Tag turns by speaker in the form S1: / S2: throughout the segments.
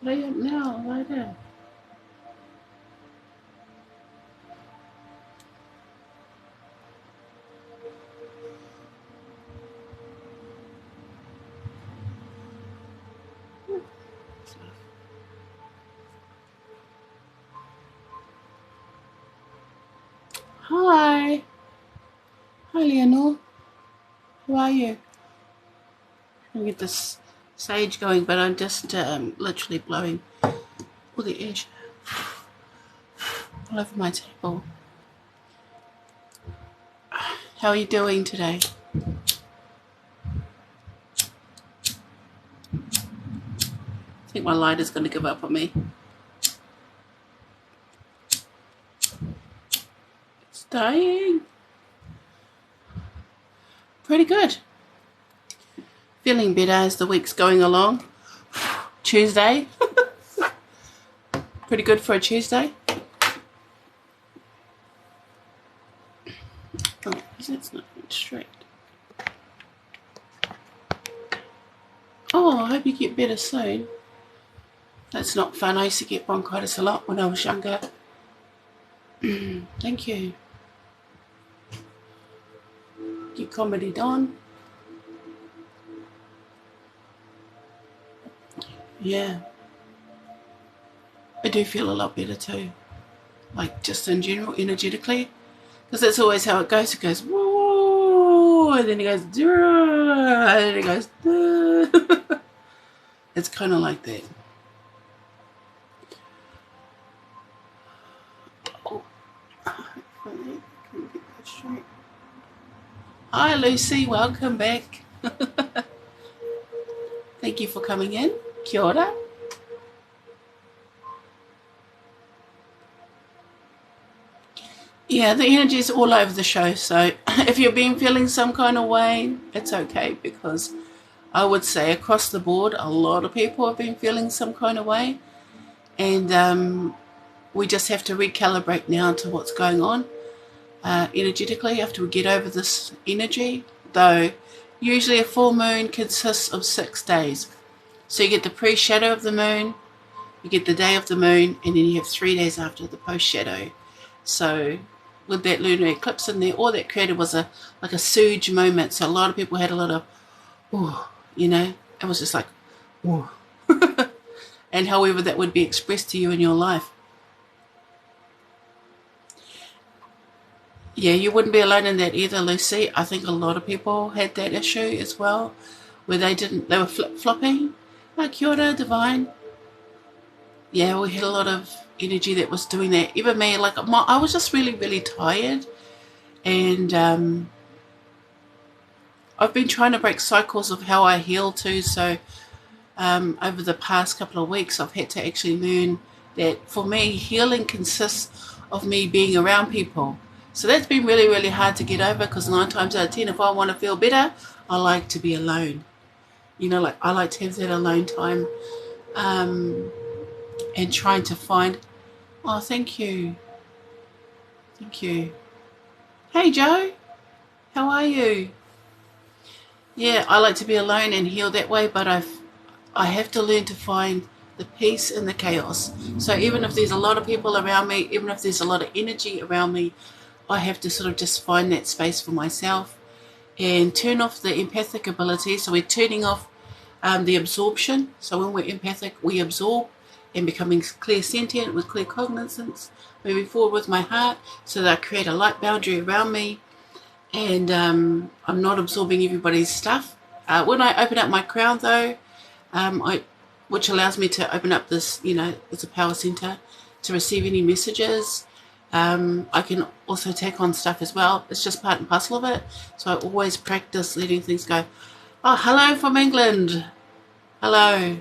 S1: Lay up now, lie down. Hi. Hi, Leonor. How are you? I'm gonna get this sage going, but I'm just literally blowing all the ash all over my table. How are you doing today? I think my lighter's going to give up on me. It's dying. Pretty good. Feeling better as the week's going along. Tuesday. Pretty good for a Tuesday. Oh, that's not straight. Oh, I hope you get better soon. That's not fun. I used to get bronchitis a lot when I was younger. Thank you. Get comedy done. Yeah. I do feel a lot better too. Like just in general, energetically. Because that's always how it goes. It goes, whoa, and then it goes, and then it goes, duh. It's kind of like that. Oh. Hi, Lucy. Welcome back. Thank you for coming in. Kia ora. Yeah, the energy is all over the show. So if you've been feeling some kind of way, it's okay, because I would say across the board, a lot of people have been feeling some kind of way. And we just have to recalibrate now to what's going on energetically after we get over this energy. Though usually a full moon consists of 6 days. So you get the pre-shadow of the moon, you get the day of the moon, and then you have 3 days after the post-shadow. So with that lunar eclipse in there, all that created was like a surge moment. So a lot of people had a lot of, oh, you know, it was just like, oh. And however that would be expressed to you in your life. Yeah, you wouldn't be alone in that either, Lucy. I think a lot of people had that issue as well, where they were flip-flopping. Kia ora, Divine. Yeah, we had a lot of energy that was doing that. Even me, like, I was just really, really tired. And I've been trying to break cycles of how I heal too. So over the past couple of weeks, I've had to actually learn that for me, healing consists of me being around people. So that's been really, really hard to get over, because 9 times out of 10, if I want to feel better, I like to be alone. You know, like I like to have that alone time and trying to find, oh, thank you. Thank you. Hey, Joe. How are you? Yeah, I like to be alone and heal that way, but I have to learn to find the peace in the chaos. So even if there's a lot of people around me, even if there's a lot of energy around me, I have to sort of just find that space for myself and turn off the empathic ability. So we're turning off the absorption. So when we're empathic, we absorb, and becoming clear sentient with clear cognizance, moving forward with my heart, so that I create a light boundary around me, and I'm not absorbing everybody's stuff. When I open up my crown, though, which allows me to open up this, you know, it's a power center to receive any messages. I can also take on stuff as well. It's just part and parcel of it. So I always practice letting things go. Oh, hello from England. Hello.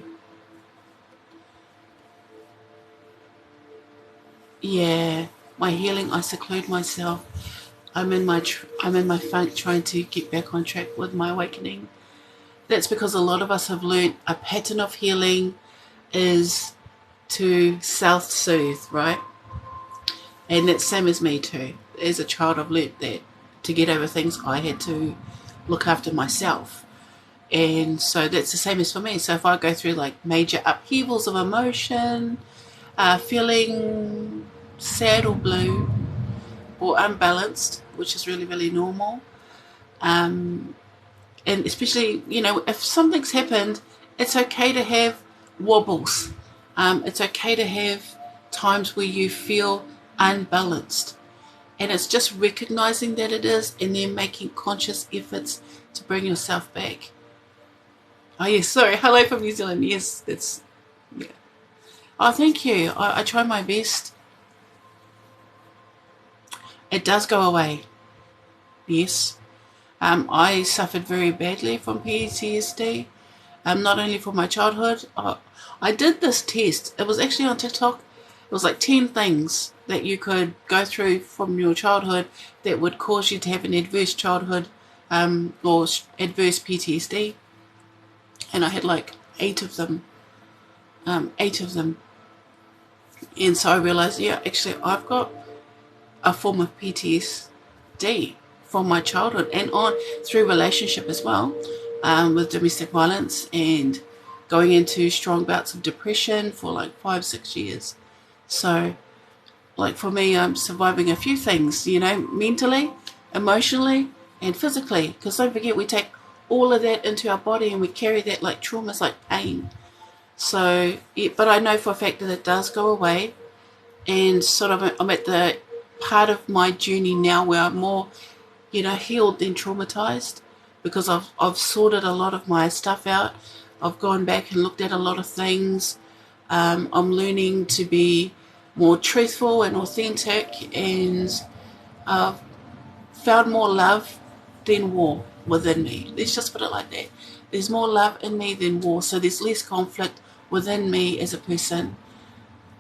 S1: Yeah, my healing, I seclude myself. I'm in my funk, trying to get back on track with my awakening. That's because a lot of us have learned a pattern of healing is to self-soothe, right? And that's same as me too. As a child, I've learnt that to get over things, I had to look after myself. And so that's the same as for me. So if I go through like major upheavals of emotion, feeling sad or blue or unbalanced, which is really, really normal, and especially, if something's happened, it's okay to have wobbles. It's okay to have times where you feel unbalanced. And it's just recognizing that it is and then making conscious efforts to bring yourself back. Oh, yes, sorry. Hello from New Zealand. Yes, that's, yeah. Oh, thank you. I try my best. It does go away. Yes. I suffered very badly from PTSD, not only from my childhood. I did this test. It was actually on TikTok. It was like 10 things that you could go through from your childhood that would cause you to have an adverse childhood, or adverse PTSD. And I had like 8 of them. 8 of them. And so I realized, yeah, actually, I've got a form of PTSD from my childhood and on through relationship as well, with domestic violence and going into strong bouts of depression for like 5-6 years. So, like for me, I'm surviving a few things, mentally, emotionally, and physically. Because don't forget, we take all of that into our body and we carry that like traumas, like pain. So, but I know for a fact that it does go away, and sort of I'm at the part of my journey now where I'm more, healed than traumatized, because I've sorted a lot of my stuff out. I've gone back and looked at a lot of things. I'm learning to be more truthful and authentic, and I've found more love than war within me. Let's just put it like that. There's more love in me than war, so there's less conflict within me as a person,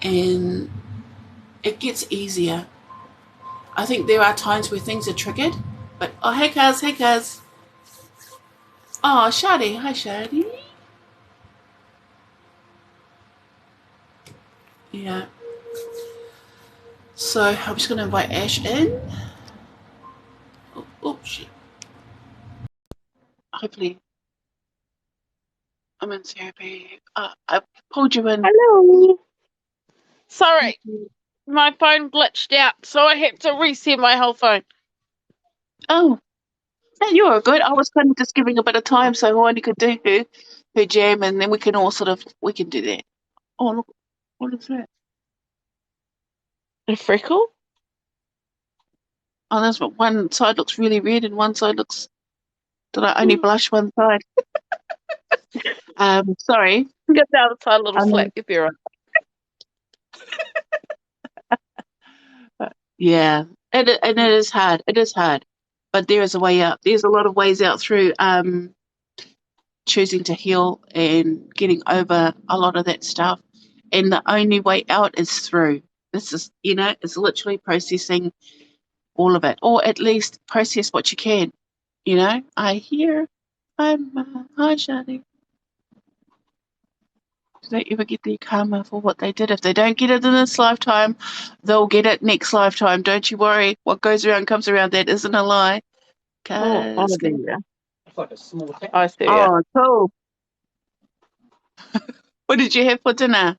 S1: and it gets easier. I think there are times where things are triggered, but oh, hey Kaz, hey Kaz. Oh, Shadi, hi Shadi. Yeah. So I'm just gonna invite Ash in. Oh shit. Hopefully, I'm in therapy. I pulled you in.
S2: Hello. Sorry, my phone glitched out, so I had to reset my whole phone.
S1: Oh, no, you were good. I was kind of just giving a bit of time so Hornie could do her jam, and then we can all we can do that. Oh, look, what is that?
S2: A freckle?
S1: Oh, that's what one side looks really red and one side looks. Did I only blush one side? Sorry.
S2: Get the other side a little
S1: Um,
S2: slap, you'll be right.
S1: yeah, and it is hard. It is hard, but there is a way out. There's a lot of ways out through choosing to heal and getting over a lot of that stuff. And the only way out is through. This is, it's literally processing all of it, or at least process what you can. I hear, hi, Shadi. Do they ever get their karma for what they did? If they don't get it in this lifetime, they'll get it next lifetime. Don't you worry. What goes around comes around. That isn't a lie.
S2: Oh
S1: Cause,
S2: dear. It's like a small I see ya.
S1: oh, cool. What did you have for dinner?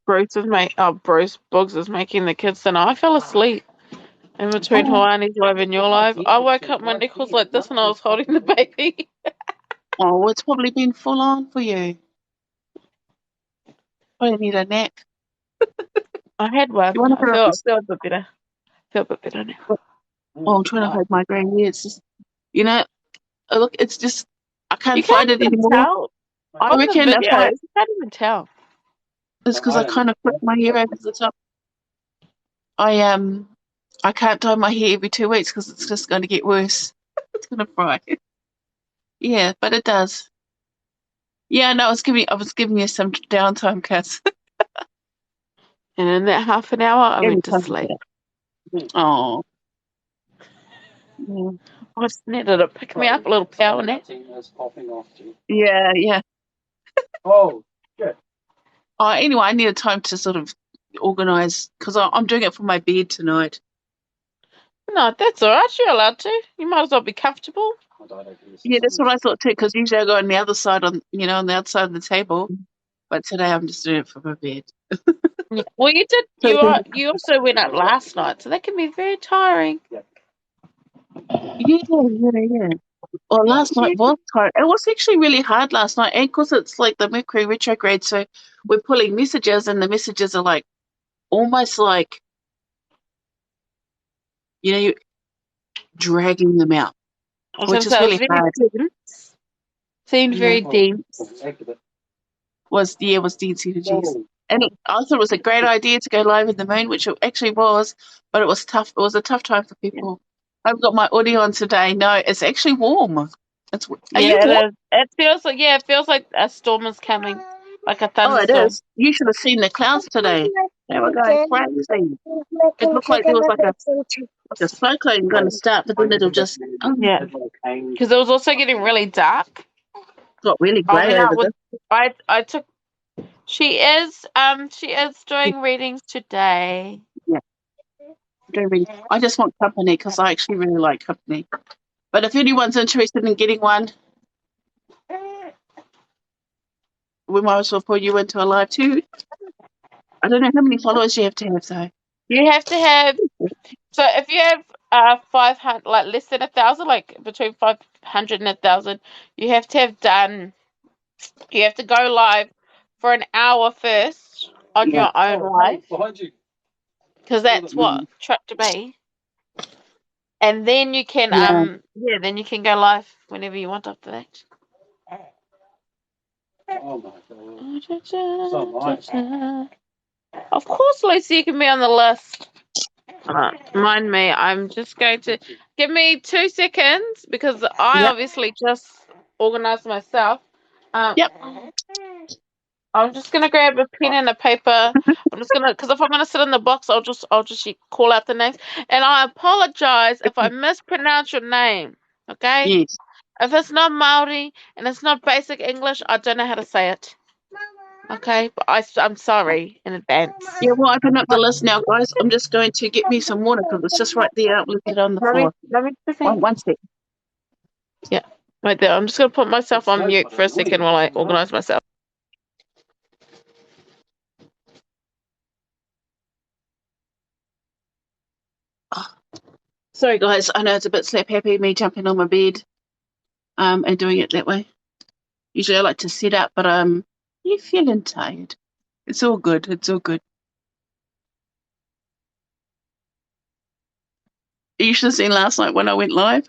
S2: Bruce Boggs is making the kids dinner. I fell asleep in between
S1: Oh,
S2: Hawani's live and your live. I woke up, my neck was like this and I was holding the baby.
S1: oh, it's probably been full on for you. Probably need a nap.
S2: I had one.
S1: You want to
S2: I
S1: put up
S2: feel,
S1: this?
S2: feel a bit better. Feel a bit better now.
S1: Oh, I'm trying to hide my grey hair. It's just, you know, look, it's just, I
S2: You
S1: can't
S2: can't
S1: find it
S2: even
S1: anymore.
S2: tell
S1: I
S2: on the
S1: reckon if
S2: videos. You can't even tell.
S1: it's because I kind of flip my hair over the top. I I can't dye my hair every 2 weeks because it's just going to get worse. It's going to fry. Yeah, but it does. Yeah, no, I was giving you some downtime, Cass.
S2: And in that half an hour, I
S1: Every
S2: went to
S1: time you
S2: sleep.
S1: say it. Oh, yeah,
S2: I just needed to pick me up a little power nap.
S1: yeah, yeah.
S2: Oh, good.
S1: Anyway, I needed time to sort of organise because I'm doing it for my bed tonight.
S2: No, that's all right. You're allowed to. You might as well be comfortable.
S1: Yeah, that's what I thought too, because usually I go on the other side on the outside of the table. But today I'm just doing it from my bed.
S2: Yeah. Well, you did.
S1: So
S2: You also went up last night, so that can be very tiring.
S1: yeah. Well, last night was hard. It was actually really hard last night, and because it's like the Mercury retrograde, so we're pulling messages, and the messages are like almost like you're dragging them out,
S2: I was going
S1: which
S2: to
S1: is
S2: say it was
S1: really
S2: very
S1: hard.
S2: dense. Seemed
S1: Yeah,
S2: very dense.
S1: was Dean's energies, and I thought it was a great idea to go live in the moon, which it actually was, but it was tough. It was a tough time for people. I've got my audio on today. No, it's actually warm. Are you
S2: Yeah,
S1: warm?
S2: it is. It feels like a storm is coming, like a
S1: Oh, it
S2: thunderstorm.
S1: is. You should have seen the clouds today. They were going crazy. It looked like there was like a cyclone going to start, but then it'll just
S2: Yeah, because it was also getting really dark.
S1: got really
S2: I
S1: grey
S2: went out
S1: over
S2: with.
S1: this.
S2: I took. She is doing readings today.
S1: Yeah, don't really. I just want company because I actually really like company. But if anyone's interested in getting one, we might as well put you into a live too. I don't know how many followers you have to have though.
S2: You have to have. So if you have 500, like less than 1,000, like between 500 and 1,000, you have to have done. You have to go live for an hour first on
S1: Yeah,
S2: your own live, because that's what
S1: mm,
S2: track to be, and then you can
S1: yeah,
S2: then you can go live whenever you want after that. Of course, Lucy, you can be on the list. Mind me, I'm just going to give me 2 seconds because I
S1: yep,
S2: obviously just organized myself. Um,
S1: yep.
S2: I'm just gonna grab a pen and a paper. I'm just gonna, because if I'm gonna sit in the box, I'll just call out the names. And I apologize if I mispronounce your name. Okay,
S1: Yes.
S2: if it's not Maori and it's not basic English, I don't know how to say it. Okay, but I'm sorry in advance.
S1: Yeah, well, open up the list now, guys. I'm just going to get me some water because it's just right there. I've left it on the floor.
S2: Let me just see.
S1: One sec.
S2: Yeah, right there. I'm just gonna put myself on mute for a second while I organize myself.
S1: Oh, sorry, guys. I know it's a bit slap happy me jumping on my bed and doing it that way. Usually I like to sit up, but you're feeling tired. It's all good. It's all good. You should have seen last night when I went live.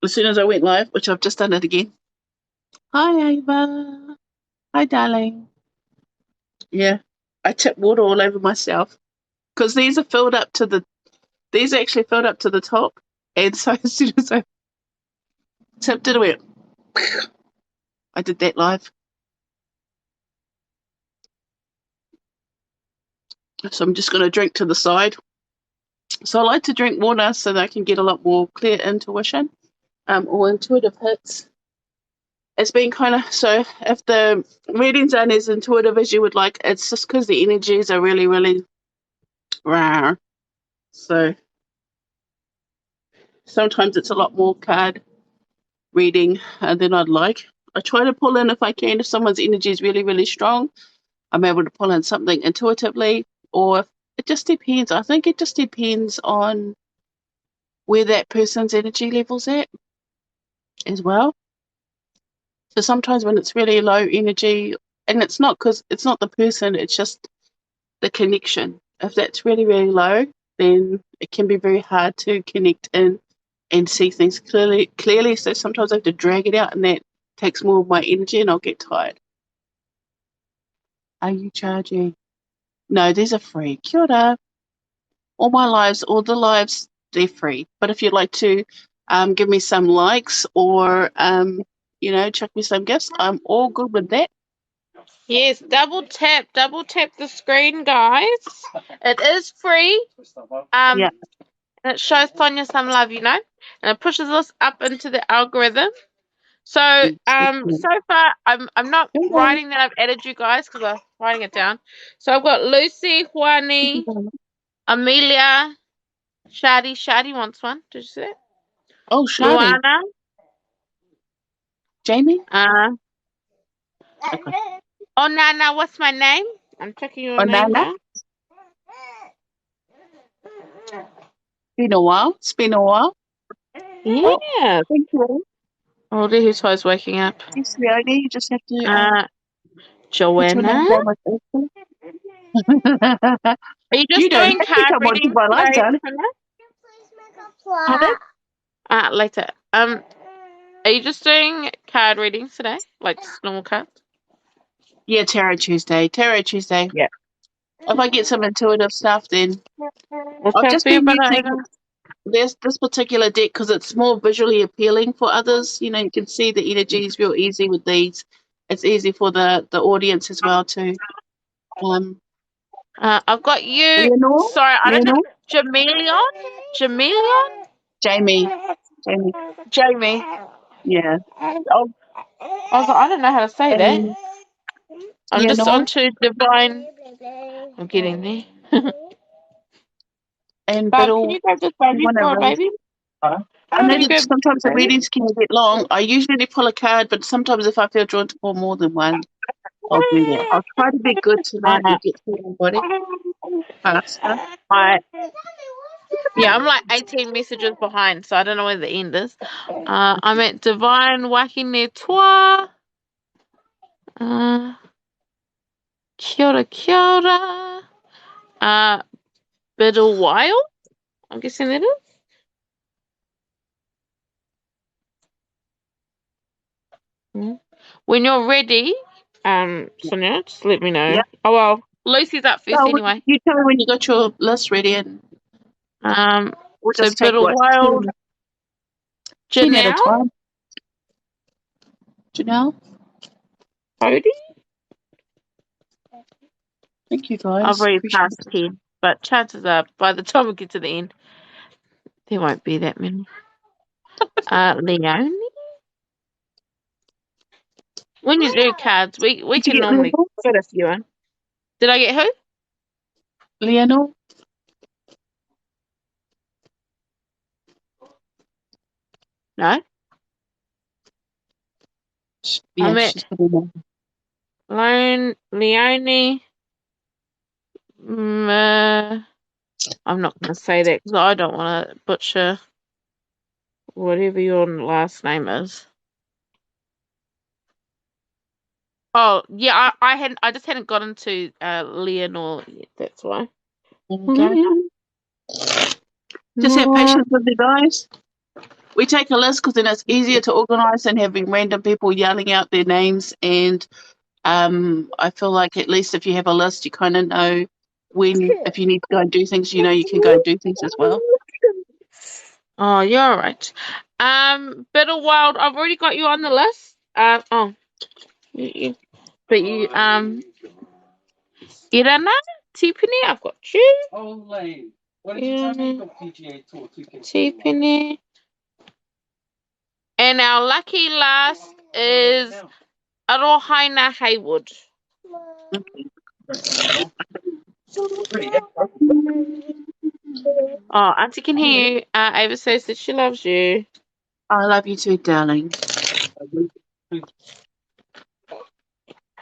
S1: As soon as I went live, which I've just done it again. Hi, Ava. Hi, darling. Yeah, I tipped water all over myself because these are actually filled up to the top, and so as soon as I tipped it, I went. I did that live. So I'm just going to drink to the side. So I like to drink water so that I can get a lot more clear intuition or intuitive hits. It's been kind of so if the readings aren't as intuitive as you would like, it's just because the energies are really, really rare. So sometimes it's a lot more card reading than I'd like. I try to pull in if I can. If someone's energy is really, really strong, I'm able to pull in something intuitively, or it just depends. I think it just depends on where that person's energy level's at as well. So sometimes when it's really low energy, and it's not because it's not the person, it's just the connection. If that's really, really low, then it can be very hard to connect in and see things clearly. So sometimes I have to drag it out, and that takes more of my energy, and I'll get tired. Are you charging? No, these are free. Kia ora. All the lives, they're free. But if you'd like to give me some likes or, chuck me some gifts, I'm all good with that.
S2: Yes, double tap the screen, guys. It is free.
S1: Yeah.
S2: And it shows Sonia some love, and it pushes us up into the algorithm. So, so far, I'm not writing that I've added you guys because I'm writing it down. So I've got Lucy, Juani, Amelia, Shadi wants one. Did you see that?
S1: Oh, Shadi.
S2: Luana.
S1: Jamie?
S2: Uh,
S1: Okay.
S2: oh, Nana, what's my name? I'm checking your
S1: Oh,
S2: name
S1: Nana?
S2: down.
S1: Been a while. It's been a while. Oh,
S2: Yeah.
S1: thank you.
S2: Oh, there who's always waking up.
S1: Yes, Leonie, you just have to
S2: Uh,
S1: put your name
S2: Joanna.
S1: down with Esther.
S2: Are you
S1: You
S2: just
S1: don't
S2: doing
S1: have to
S2: card
S1: come on to
S2: readings
S1: my live,
S2: today,
S1: darling.
S2: Tanya?
S1: Pardon?
S2: Later. Are you just doing card readings today? Like just normal cards?
S1: Yeah, Tarot Tuesday. Tarot Tuesday.
S2: Yeah.
S1: If I get some intuitive stuff, then
S2: What's
S1: I've
S2: up
S1: just
S2: for you,
S1: been
S2: brother?
S1: using this particular deck because it's more visually appealing for others. You know, you can see the energy is real easy with these. It's easy for the audience as well too.
S2: I've got you.
S1: Leonore?
S2: Sorry, I don't know.
S1: Leonore?
S2: Jamelion? Jamelion?
S1: Jamie. Jamie.
S2: Jamie.
S1: Yeah.
S2: Oh, I was like, I don't know how to say that.
S1: And
S2: I'm just
S1: Leonore
S2: onto divine. I'm getting there.
S1: and
S2: Bob, can
S1: Biddle.
S2: you grab this
S1: You
S2: baby
S1: want to
S2: for a
S1: read?
S2: baby?
S1: I know
S2: Can you
S1: that
S2: grab
S1: sometimes the
S2: baby?
S1: readings can be a bit long. I usually pull a card, but sometimes if I feel drawn to pull more than one, I'll do that. I'll try to be good tonight
S2: Uh,
S1: and get to everybody faster.
S2: I, yeah, I'm like 18 messages behind, so I don't know where the end is. I'm at Divine Wakine Toi. Kia ora, kia ora. Biddle Wild, I'm guessing that is. Mm. When you're ready, Sonia, just let me know.
S1: Yeah.
S2: Oh well, Lucy's up first
S1: So
S2: anyway.
S1: you tell me when you got your list ready, and we'll
S2: So
S1: just take
S2: Biddle
S1: what
S2: Wild,
S1: 10 at a
S2: Janelle,
S1: time. Janelle,
S2: Cody.
S1: thank you
S2: I've
S1: guys.
S2: already
S1: Appreciate
S2: passed
S1: it.
S2: 10, but chances are by the time we get to the end, there won't be that many. Leonie. When you do cards, we
S1: Did you
S2: can
S1: get
S2: normally
S1: Leonore?
S2: fit a few in. Did I get who?
S1: Leonore?
S2: No.
S1: Yeah,
S2: I'm
S1: she's
S2: at
S1: got Leonore.
S2: Leonie. I'm not going to say that because I don't want to butcher whatever your last name is. Oh yeah, I just hadn't gotten to Leonore yet. That's why.
S1: Okay. Just have patience with the guys. We take a list because then it's easier to organise than having random people yelling out their names. And I feel like at least if you have a list, you kind of know when, if you need to go and do things, you know you can go and do things as well.
S2: Oh, you're all right. Bitter Wild, I've already got you on the list. But you, Irana, Tiffany, I've got you. Tiffany. And our lucky last is Arohaina Haywood. Oh, Auntie can hear you. Ava says that she loves you.
S1: I love you too, darling.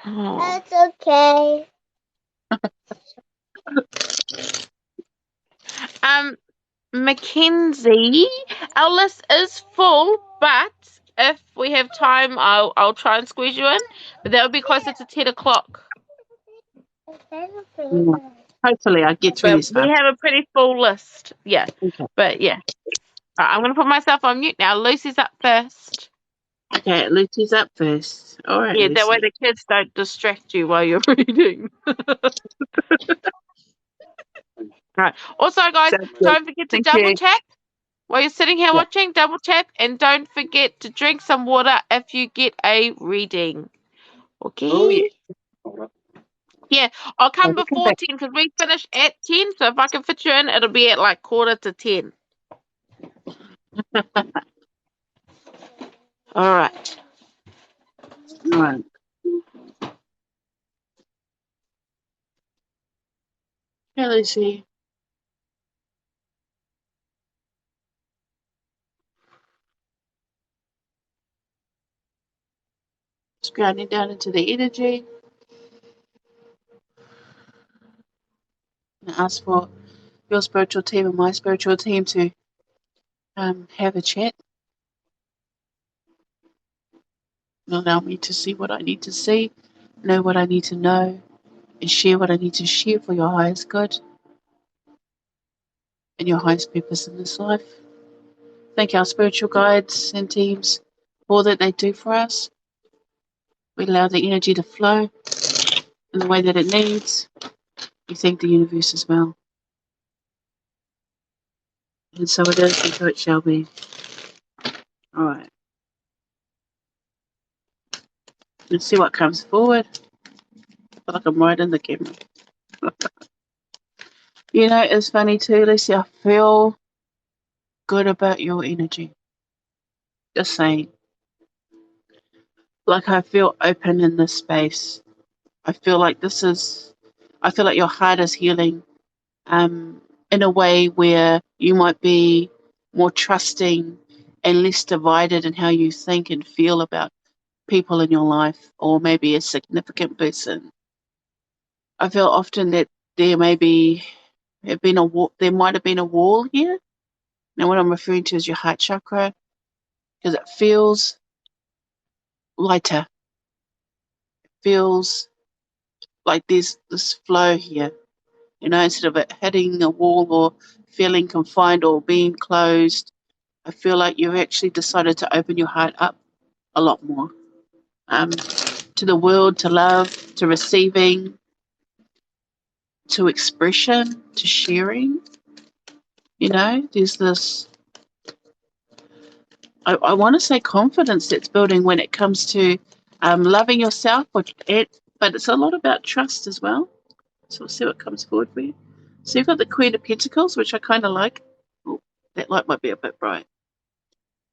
S2: Oh.
S3: That's okay.
S2: Mackenzie, our list is full, but if we have time, I'll try and squeeze you in. But that would be closer to 10 o'clock.
S1: Yeah. Hopefully, I get through
S2: But
S1: this
S2: we
S1: fast.
S2: have a pretty full list. Yeah.
S1: Okay.
S2: But yeah. Right, I'm gonna put myself on mute now. Lucy's up first.
S1: Okay, Lucy's up first. All right,
S2: Yeah, that way
S1: Lucy.
S2: the kids don't distract you while you're reading. Right. Also, guys,
S1: Sounds good.
S2: don't forget to
S1: Thank
S2: double
S1: you.
S2: tap while you're sitting here
S1: Yeah.
S2: watching. Double tap, and don't forget to drink some water if you get a reading. Okay.
S1: Oh, yeah.
S2: Yeah, I'll
S1: I'll
S2: come
S1: come
S2: before
S1: back.
S2: 10 because we finish at 10. So if I can fit you in, it'll be at like 9:45. All right.
S1: All right. Hey, Lucy. grounding down into the energy. And ask for your spiritual team and my spiritual team to have a chat. Allow me to see what I need to see, know what I need to know, and share what I need to share for your highest good and your highest purpose in this life. Thank our spiritual guides and teams for all that they do for us. We allow the energy to flow in the way that it needs. We thank the universe as well. And so it is, and so it shall be. All right. Let's see what comes forward. I feel like I'm right in the camera. You know, it's funny too, Lucy. I feel good about your energy. Just saying. Like I feel open in this space. I feel like I feel like your heart is healing in a way where you might be more trusting and less divided in how you think and feel about people in your life, or maybe a significant person. I feel often that there there might have been a wall here. Now, what I'm referring to is your heart chakra, because it feels lighter. It feels like there's this flow here. You know, instead of it hitting a wall or feeling confined or being closed, I feel like you've actually decided to open your heart up a lot more to the world, to love, to receiving, to expression, to sharing. You know, there's this, I want to say confidence that's building when it comes to loving yourself, but it's a lot about trust as well. So we'll see what comes forward for you. So you've got the Queen of Pentacles, which I kind of like. Oh, that light might be a bit bright.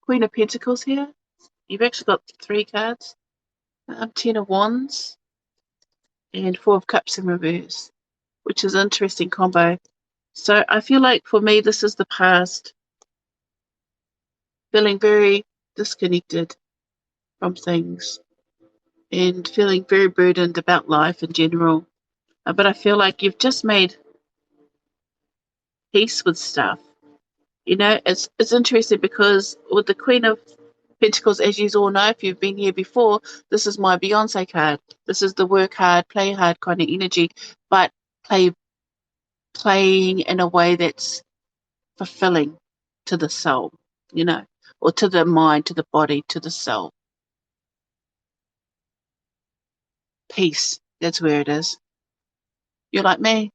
S1: Queen of Pentacles here. You've actually got 3 cards. 10 of Wands and 4 of Cups in reverse, which is an interesting combo. So I feel like for me, this is the past. Feeling very disconnected from things and feeling very burdened about life in general. But I feel like you've just made peace with stuff. You know, it's interesting because with the Queen of Pentacles, as you all know, if you've been here before, this is my Beyonce card. This is the work hard, play hard kind of energy, but playing in a way that's fulfilling to the soul, you know, or to the mind, to the body, to the soul. Peace, that's where it is. You're like me,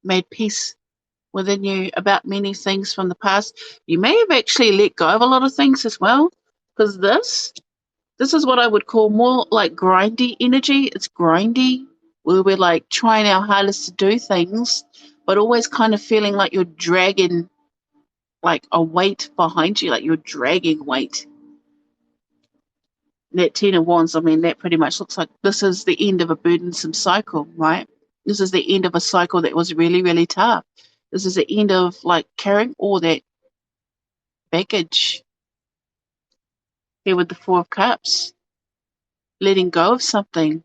S1: made peace within you about many things from the past. You may have actually let go of a lot of things as well, because this is what I would call more like grindy energy. It's grindy, where we're like trying our hardest to do things, but always kind of feeling like you're dragging like a weight behind you, like you're dragging weight. That 10 of Wands, I mean, that pretty much looks like this is the end of a burdensome cycle, right? This is the end of a cycle that was really, really tough. This is the end of like carrying all that baggage. Here with the 4 of Cups, letting go of something.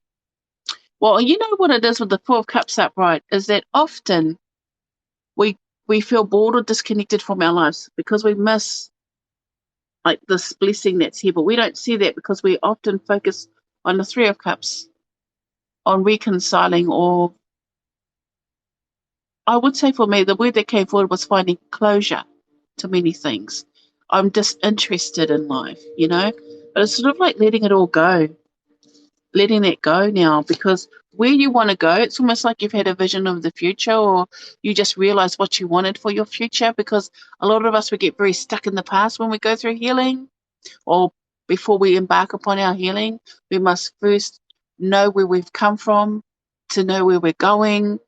S1: Well, you know what it is with the 4 of Cups upright is that often we feel bored or disconnected from our lives because we miss like this blessing that's here, but we don't see that because we often focus on the 3 of Cups, on reconciling, or I would say for me, the word that came forward was finding closure to many things. I'm disinterested in life, you know, but it's sort of like letting it all go, letting it go now, because where you want to go, it's almost like you've had a vision of the future, or you just realize what you wanted for your future, because a lot of us, we get very stuck in the past when we go through healing, or before we embark upon our healing, we must first know where we've come from to know where we're going.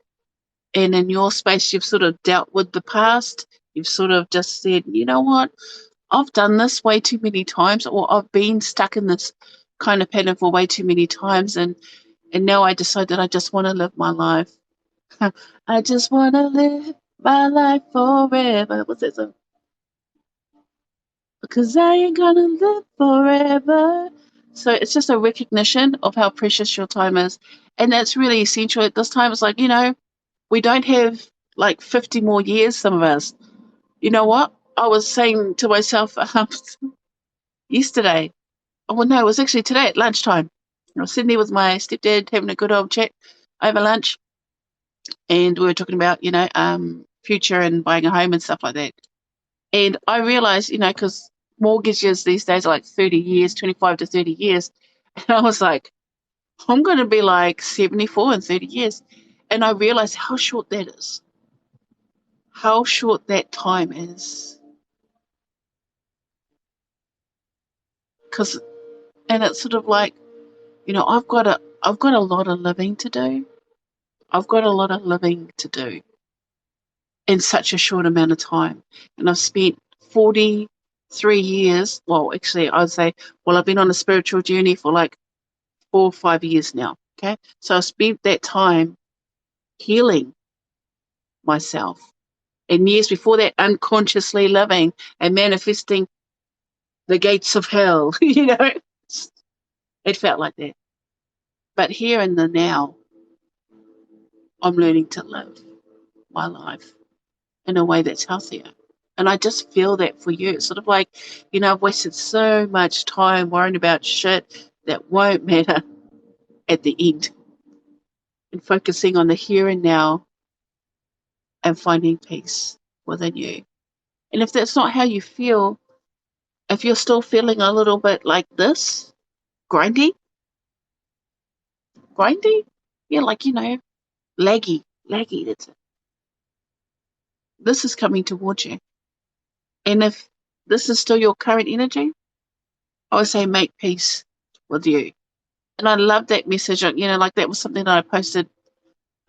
S1: And in your space, you've sort of dealt with the past. You've sort of just said, you know what, I've done this way too many times, or I've been stuck in this kind of pattern for way too many times. And now I decide that I just want to live my life. I just want to live my life forever. What's that song? Because I ain't gonna live forever. So it's just a recognition of how precious your time is. And that's really essential at this time. It's like, we don't have like 50 more years, some of us. You know what? I was saying to myself yesterday, oh, well, no, it was actually today at lunchtime. I was sitting there with my stepdad having a good old chat over lunch, and we were talking about, future and buying a home and stuff like that. And I realized, because mortgages these days are like 30 years, 25 to 30 years. And I was like, I'm going to be like 74 in 30 years. And I realized how short that is, how short that time is. Because, and it's sort of like, I've got a lot of living to do. I've got a lot of living to do in such a short amount of time. And I've spent 43 years, well, actually, I'd say, well, I've been on a spiritual journey for like 4 or 5 years now. Okay. So I spent that time healing myself. And years before that, unconsciously living and manifesting the gates of hell, It felt like that. But here in the now, I'm learning to live my life in a way that's healthier. And I just feel that for you. It's sort of like, I've wasted so much time worrying about shit that won't matter at the end, and focusing on the here and now and finding peace within you. And if that's not how you feel, if you're still feeling a little bit like this, grindy, grindy, yeah, like, laggy, that's it. This is coming towards you. And if this is still your current energy, I would say make peace with you. And I love that message. Like that was something that I posted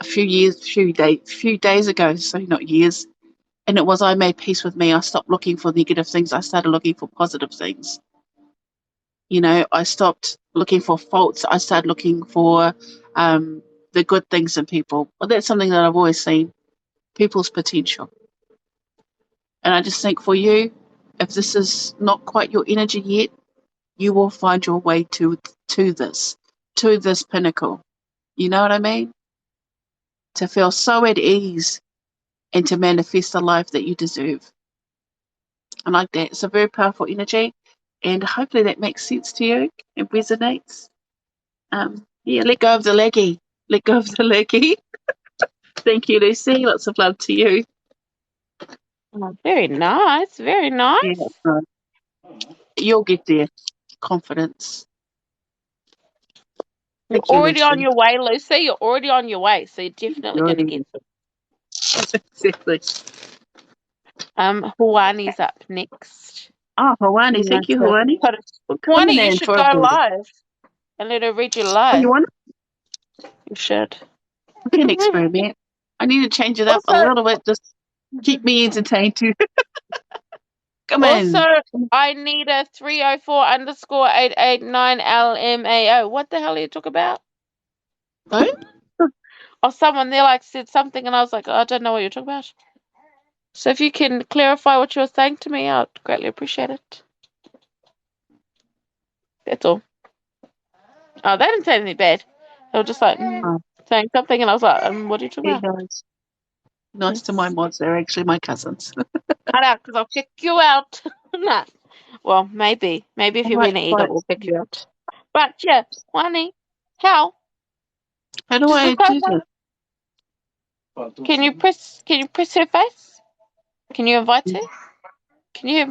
S1: a few days ago, so not years. And it was, I made peace with me. I stopped looking for negative things. I started looking for positive things. I stopped looking for faults. I started looking for the good things in people. Well, that's something that I've always seen, people's potential. And I just think for you, if this is not quite your energy yet, you will find your way to this, to this pinnacle. You know what I mean? To feel so at ease and to manifest the life that you deserve. I like that. It's a very powerful energy, and hopefully that makes sense to you and resonates. Yeah, let go of the leggy. Let go of the leggy. Thank you, Lucy. Lots of love to you.
S2: Oh, very nice. Very
S1: Yeah,
S2: nice.
S1: right. You'll get there. Confidence.
S2: You're
S1: Thank you,
S2: already on
S1: Lucy.
S2: your way, Lucy. You're already on your way, so you're definitely going to
S1: You're-
S2: get there.
S1: Exactly.
S2: Huani's up next.
S1: Oh,
S2: You
S1: Hawani.
S2: know,
S1: Thank you,
S2: to
S1: Hawani.
S2: put it.
S1: For coming
S2: Huani, you
S1: in
S2: should
S1: for
S2: go
S1: a bit.
S2: live and let her read you
S1: Oh, you
S2: live.
S1: want
S2: You should.
S1: We can experiment. I need to change it up a
S2: Also,
S1: little bit. Just keep me entertained too. Come
S2: also,
S1: in.
S2: I need a 304_889 LMAO. What the hell are you talking about?
S1: Phone?
S2: Or someone there like said something, and I was like, I don't know what you're talking about. So if you can clarify what you were saying to me, I'd greatly appreciate it. That's all. Oh, they didn't say anything bad. They were just like
S1: Oh,
S2: saying something, and I was like, what are you talking
S1: yeah,
S2: about?
S1: guys. Nice to my
S2: Yes.
S1: mods. They're actually my cousins.
S2: I know, because I'll kick you out. Nah. Well, maybe. Maybe if
S1: All
S2: you're
S1: right,
S2: being an idiot,
S1: right.
S2: we'll kick you out. But yeah, Wani, how?
S1: How do
S2: Does the
S1: I
S2: code
S1: do
S2: work?
S1: this?
S2: Can you press her face? Can you invite her? You can have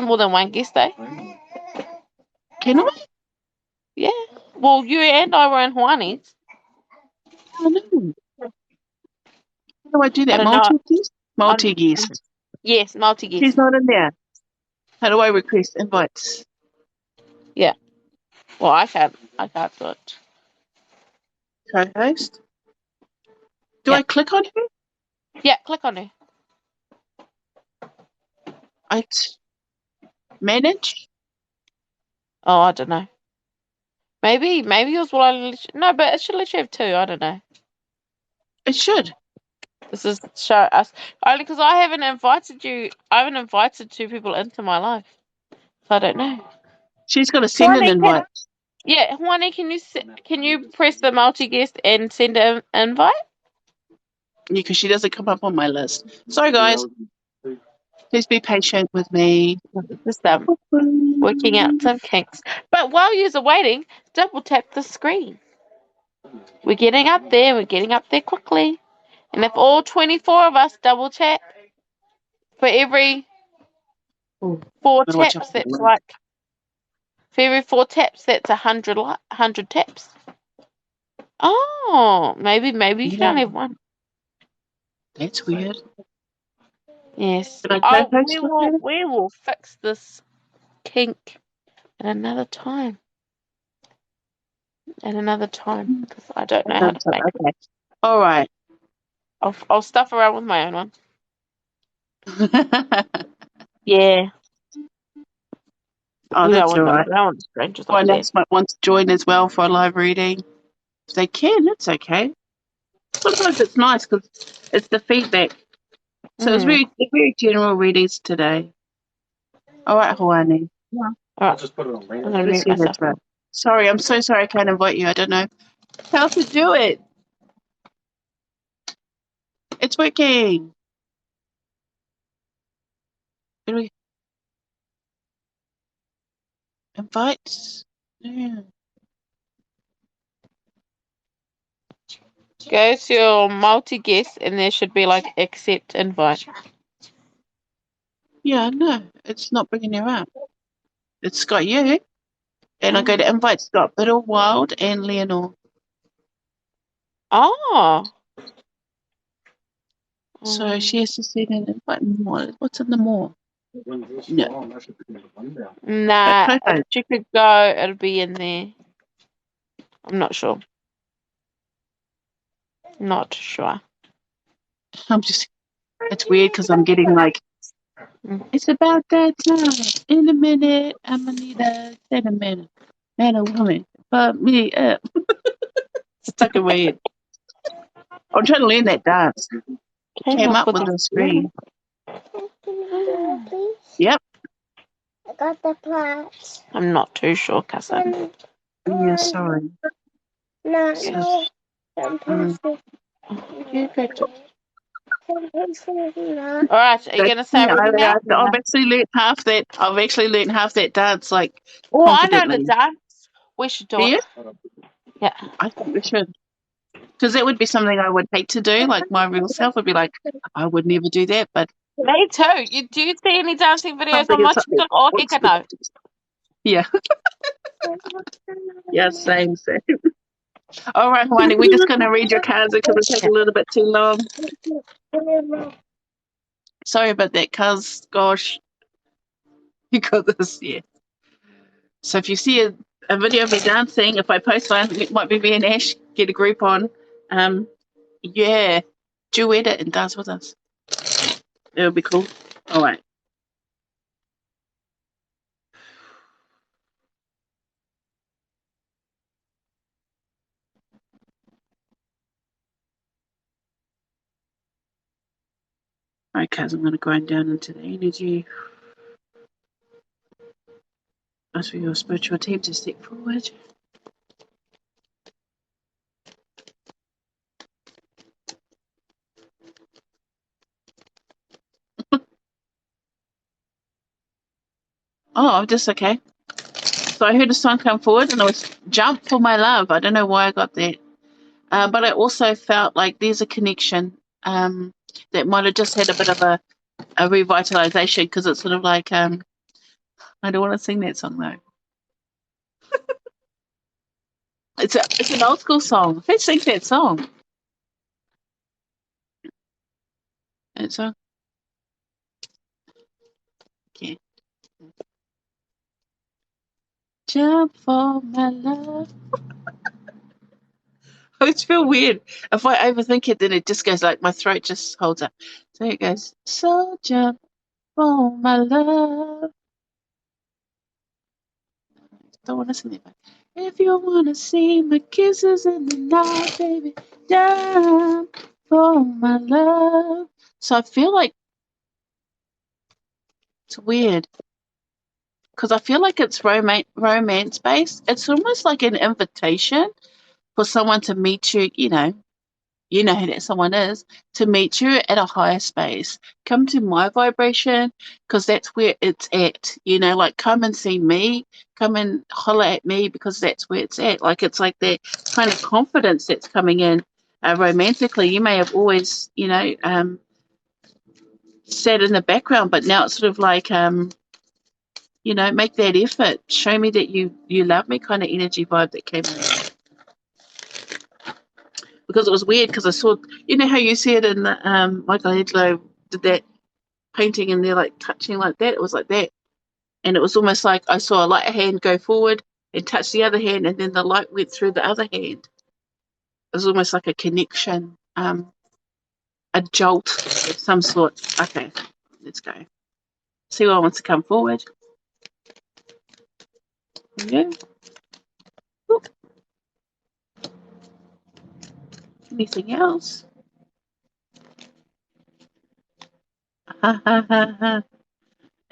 S2: more than one guest, eh?
S1: Can I?
S2: Yeah. Well, you and I were in Hawani's.
S1: I don't know. How do I do
S2: I
S1: that?
S2: don't know.
S1: Multi-guest?
S2: On
S1: Multi-guest.
S2: yes, multi
S1: She's
S2: guest.
S1: not in there. How do I request invites?
S2: Yeah. Well, I can't. I can't do it.
S1: Co-host? Do
S2: Yeah.
S1: I click on her?
S2: Yeah. Click on her.
S1: I manage?
S2: Oh, I don't know. Maybe yours will only no, but it should let you have two. I don't know.
S1: It should.
S2: This is show us only because I haven't invited two people into my life, so I don't know.
S1: She's got to send an
S2: Honey,
S1: invite.
S2: yeah, Honey, can you press the multi-guest and send an invite?
S1: Yeah, because she doesn't come up on my list. Sorry, guys. Please be patient with me.
S2: Just working out some kinks. But while you're waiting, double tap the screen. We're getting up there. We're getting up there quickly. And if all 24 of us double tap for every
S1: Oh,
S2: 4
S1: gotta watch out
S2: taps, that's like for every 4 taps, that's 100 taps. Oh, maybe you should
S1: Yeah,
S2: only have one.
S1: that's weird.
S2: Yes.
S1: Did I
S2: Oh,
S1: co-host with her?
S2: we will fix this kink at another time. At another time, because I don't know how to make it.
S1: Okay. All right.
S2: I'll stuff around with my own one. Yeah.
S1: Oh, that's all right.
S2: I don't want strangers up
S1: Someone
S2: there.
S1: else might want to join as well for a live reading. If they can, it's okay. Sometimes it's nice because it's the feedback. So it's very general readings today. All right, Hawani.
S2: Yeah. All right. I'm going to mute
S1: Let's see
S2: myself.
S1: that's right. Sorry, I'm so sorry I can't invite you. I don't know how to do it. It's working. Can we invite? Yeah.
S2: Go to your multi-guest and there should be like accept invite.
S1: Yeah, no, it's not bringing you up. It's got you. And I go to invite Scott, Biddle, Wild, and Leonore.
S2: Oh.
S1: So she has to send an invite more. What's in the more? No.
S2: Nah, if
S1: Okay.
S2: she could go, it'll be in there. I'm not sure. Not sure.
S1: It's weird because I'm getting like, it's about that time. In a minute, I'm going to need a sentimental man or woman. Put me up. Stuck in my head. I'm trying to learn that dance. Came up with the screen. Yep.
S2: I got the plants. I'm not too sure, cousin.
S1: Yeah, sorry.
S2: No,
S1: So,
S2: you go to. All right, are you gonna say
S1: yeah,
S2: everything now?
S1: I've actually learned half that. I've actually learned half that dance like
S2: Oh, I know the
S1: confidently.
S2: dance. We should do
S1: Do
S2: it.
S1: you?
S2: Yeah.
S1: I think we should. Because that would be something I would hate to do. Like my real self would be like, I would never do that. But
S2: Me too. Do you see any dancing videos
S1: something
S2: on
S1: is
S2: my
S1: something.
S2: TikTok? Oh, heck, I know.
S1: Yeah. Yeah, same. All right, Juani, we're just going to read your cards because it take a little bit too long. Sorry about that, cuz. Gosh, you got this. Yeah. So if you see a video of me dancing, if I post one, it might be me and Ash get a group on. Yeah, duet it and dance with us. It would be cool. All right. All right, cuz, I'm going to grind down into the energy. Ask for your spiritual team to step forward. Oh, I'm just okay. So I heard a song come forward and it was Jump for My Love. I don't know why I got that. But I also felt like there's a connection that might have just had a bit of a revitalization because it's sort of like, I don't want to sing that song though. It's an old school song. Who sings that song? It's a, okay. Jump for my love. I always feel weird. If I overthink it, then it just goes like my throat just holds up. So it goes, so jump for my love. Don't want to sing that. If you want to see my kisses in the night, baby, jump for my love. So I feel like it's weird. because I feel like it's romance based. It's almost like an invitation for someone to meet you, you know who that someone is, to meet you at a higher space. Come to my vibration because that's where it's at. Like come and see me, come and holler at me because that's where it's at. Like it's like that kind of confidence that's coming in romantically. You may have always, sat in the background, but now it's sort of like, make that effort. Show me that you love me kind of energy vibe that came in. Because it was weird because I saw, how you see it in the Michelangelo did that painting and they're like touching like that. It was like that. And it was almost like I saw a light hand go forward and touch the other hand and then the light went through the other hand. It was almost like a connection, a jolt of some sort. Okay, let's go. See what wants to come forward. Yeah. Oop. Anything else?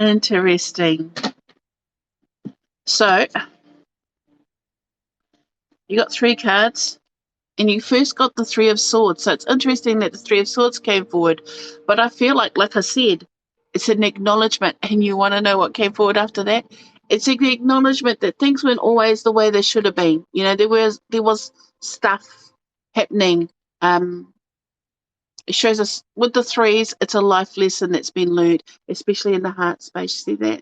S1: Interesting. So you got 3 cards and you first got the 3 of swords. So it's interesting that the 3 of swords came forward. But I feel like I said, it's an acknowledgement, and you want to know what came forward after that? It's an acknowledgement that things weren't always the way they should have been. There was stuff happening. It shows us with the 3s, it's a life lesson that's been learned, especially in the heart space. See that?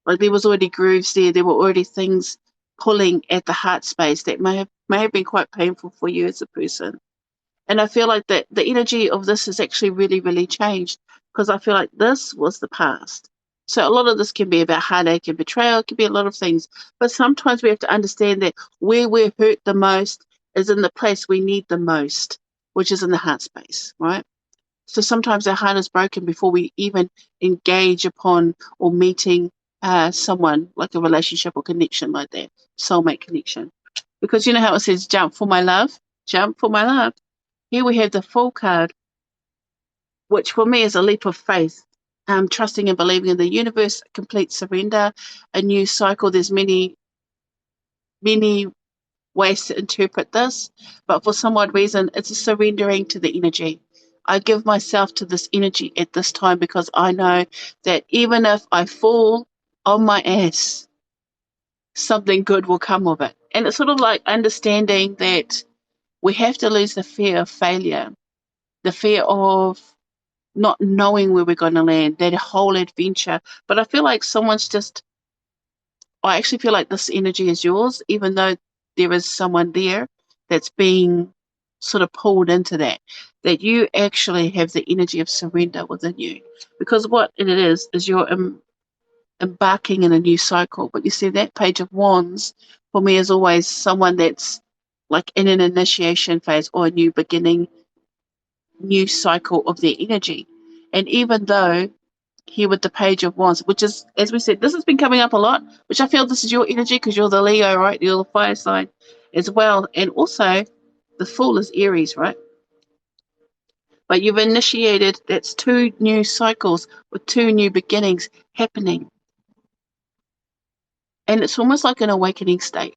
S1: Like there was already grooves there. There were already things pulling at the heart space that may have been quite painful for you as a person. And I feel like that the energy of this has actually really, really changed because I feel like this was the past. So a lot of this can be about heartache and betrayal. It can be a lot of things. But sometimes we have to understand that where we're hurt the most is in the place we need the most, which is in the heart space, right? So sometimes our heart is broken before we even engage upon or meeting someone, like a relationship or connection like that, soulmate connection. Because you know how it says, jump for my love, jump for my love. Here we have the Fool card, which for me is a leap of faith, trusting and believing in the universe, complete surrender, a new cycle. There's many, many ways to interpret this, but for some odd reason, it's a surrendering to the energy. I give myself to this energy at this time because I know that even if I fall on my ass, something good will come of it. And it's sort of like understanding that we have to lose the fear of failure, the fear of not knowing where we're going to land, that whole adventure. But I feel like I actually feel like this energy is yours, even though there is someone there that's being sort of pulled into that you actually have the energy of surrender within you. Because what it is you're embarking in a new cycle. But you see, that Page of Wands for me is always someone that's like in an initiation phase or a new beginning, new cycle of their energy. And even though here with the Page of Wands, which is, as we said, this has been coming up a lot, which I feel this is your energy because you're the Leo, right? You're the fire sign as well. And also, the Fool is Aries, right? But you've initiated, that's 2 new cycles with 2 new beginnings happening. And it's almost like an awakening state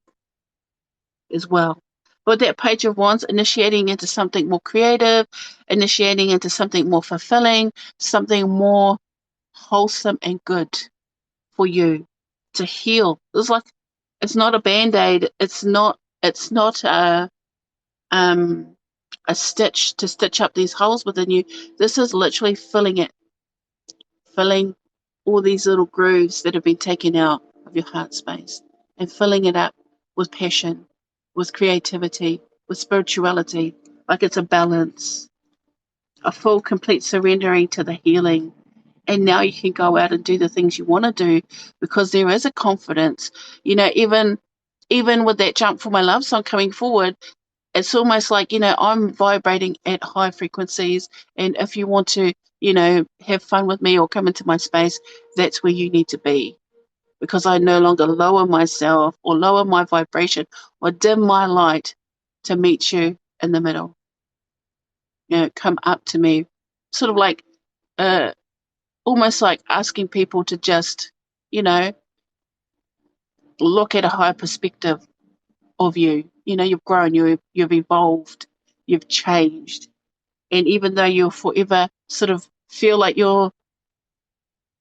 S1: as well. But that Page of Wands, initiating into something more creative, initiating into something more fulfilling, something more wholesome and good for you to heal. It's not a band-aid. It's not a stitch to stitch up these holes within you. This is literally filling all these little grooves that have been taken out of your heart space and filling it up with passion, with creativity, with spirituality. Like it's a balance, a full, complete surrendering to the healing. And now you can go out and do the things you want to do because there is a confidence. Even with that Jump for My Love song coming forward, it's almost like, I'm vibrating at high frequencies. And if you want to, have fun with me or come into my space, that's where you need to be. Because I no longer lower myself or lower my vibration or dim my light to meet you in the middle. Come up to me. Sort of like, almost like asking people to just, you know, look at a higher perspective of you. You know, you've grown, you've evolved, you've changed. And even though you'll forever sort of feel like you're,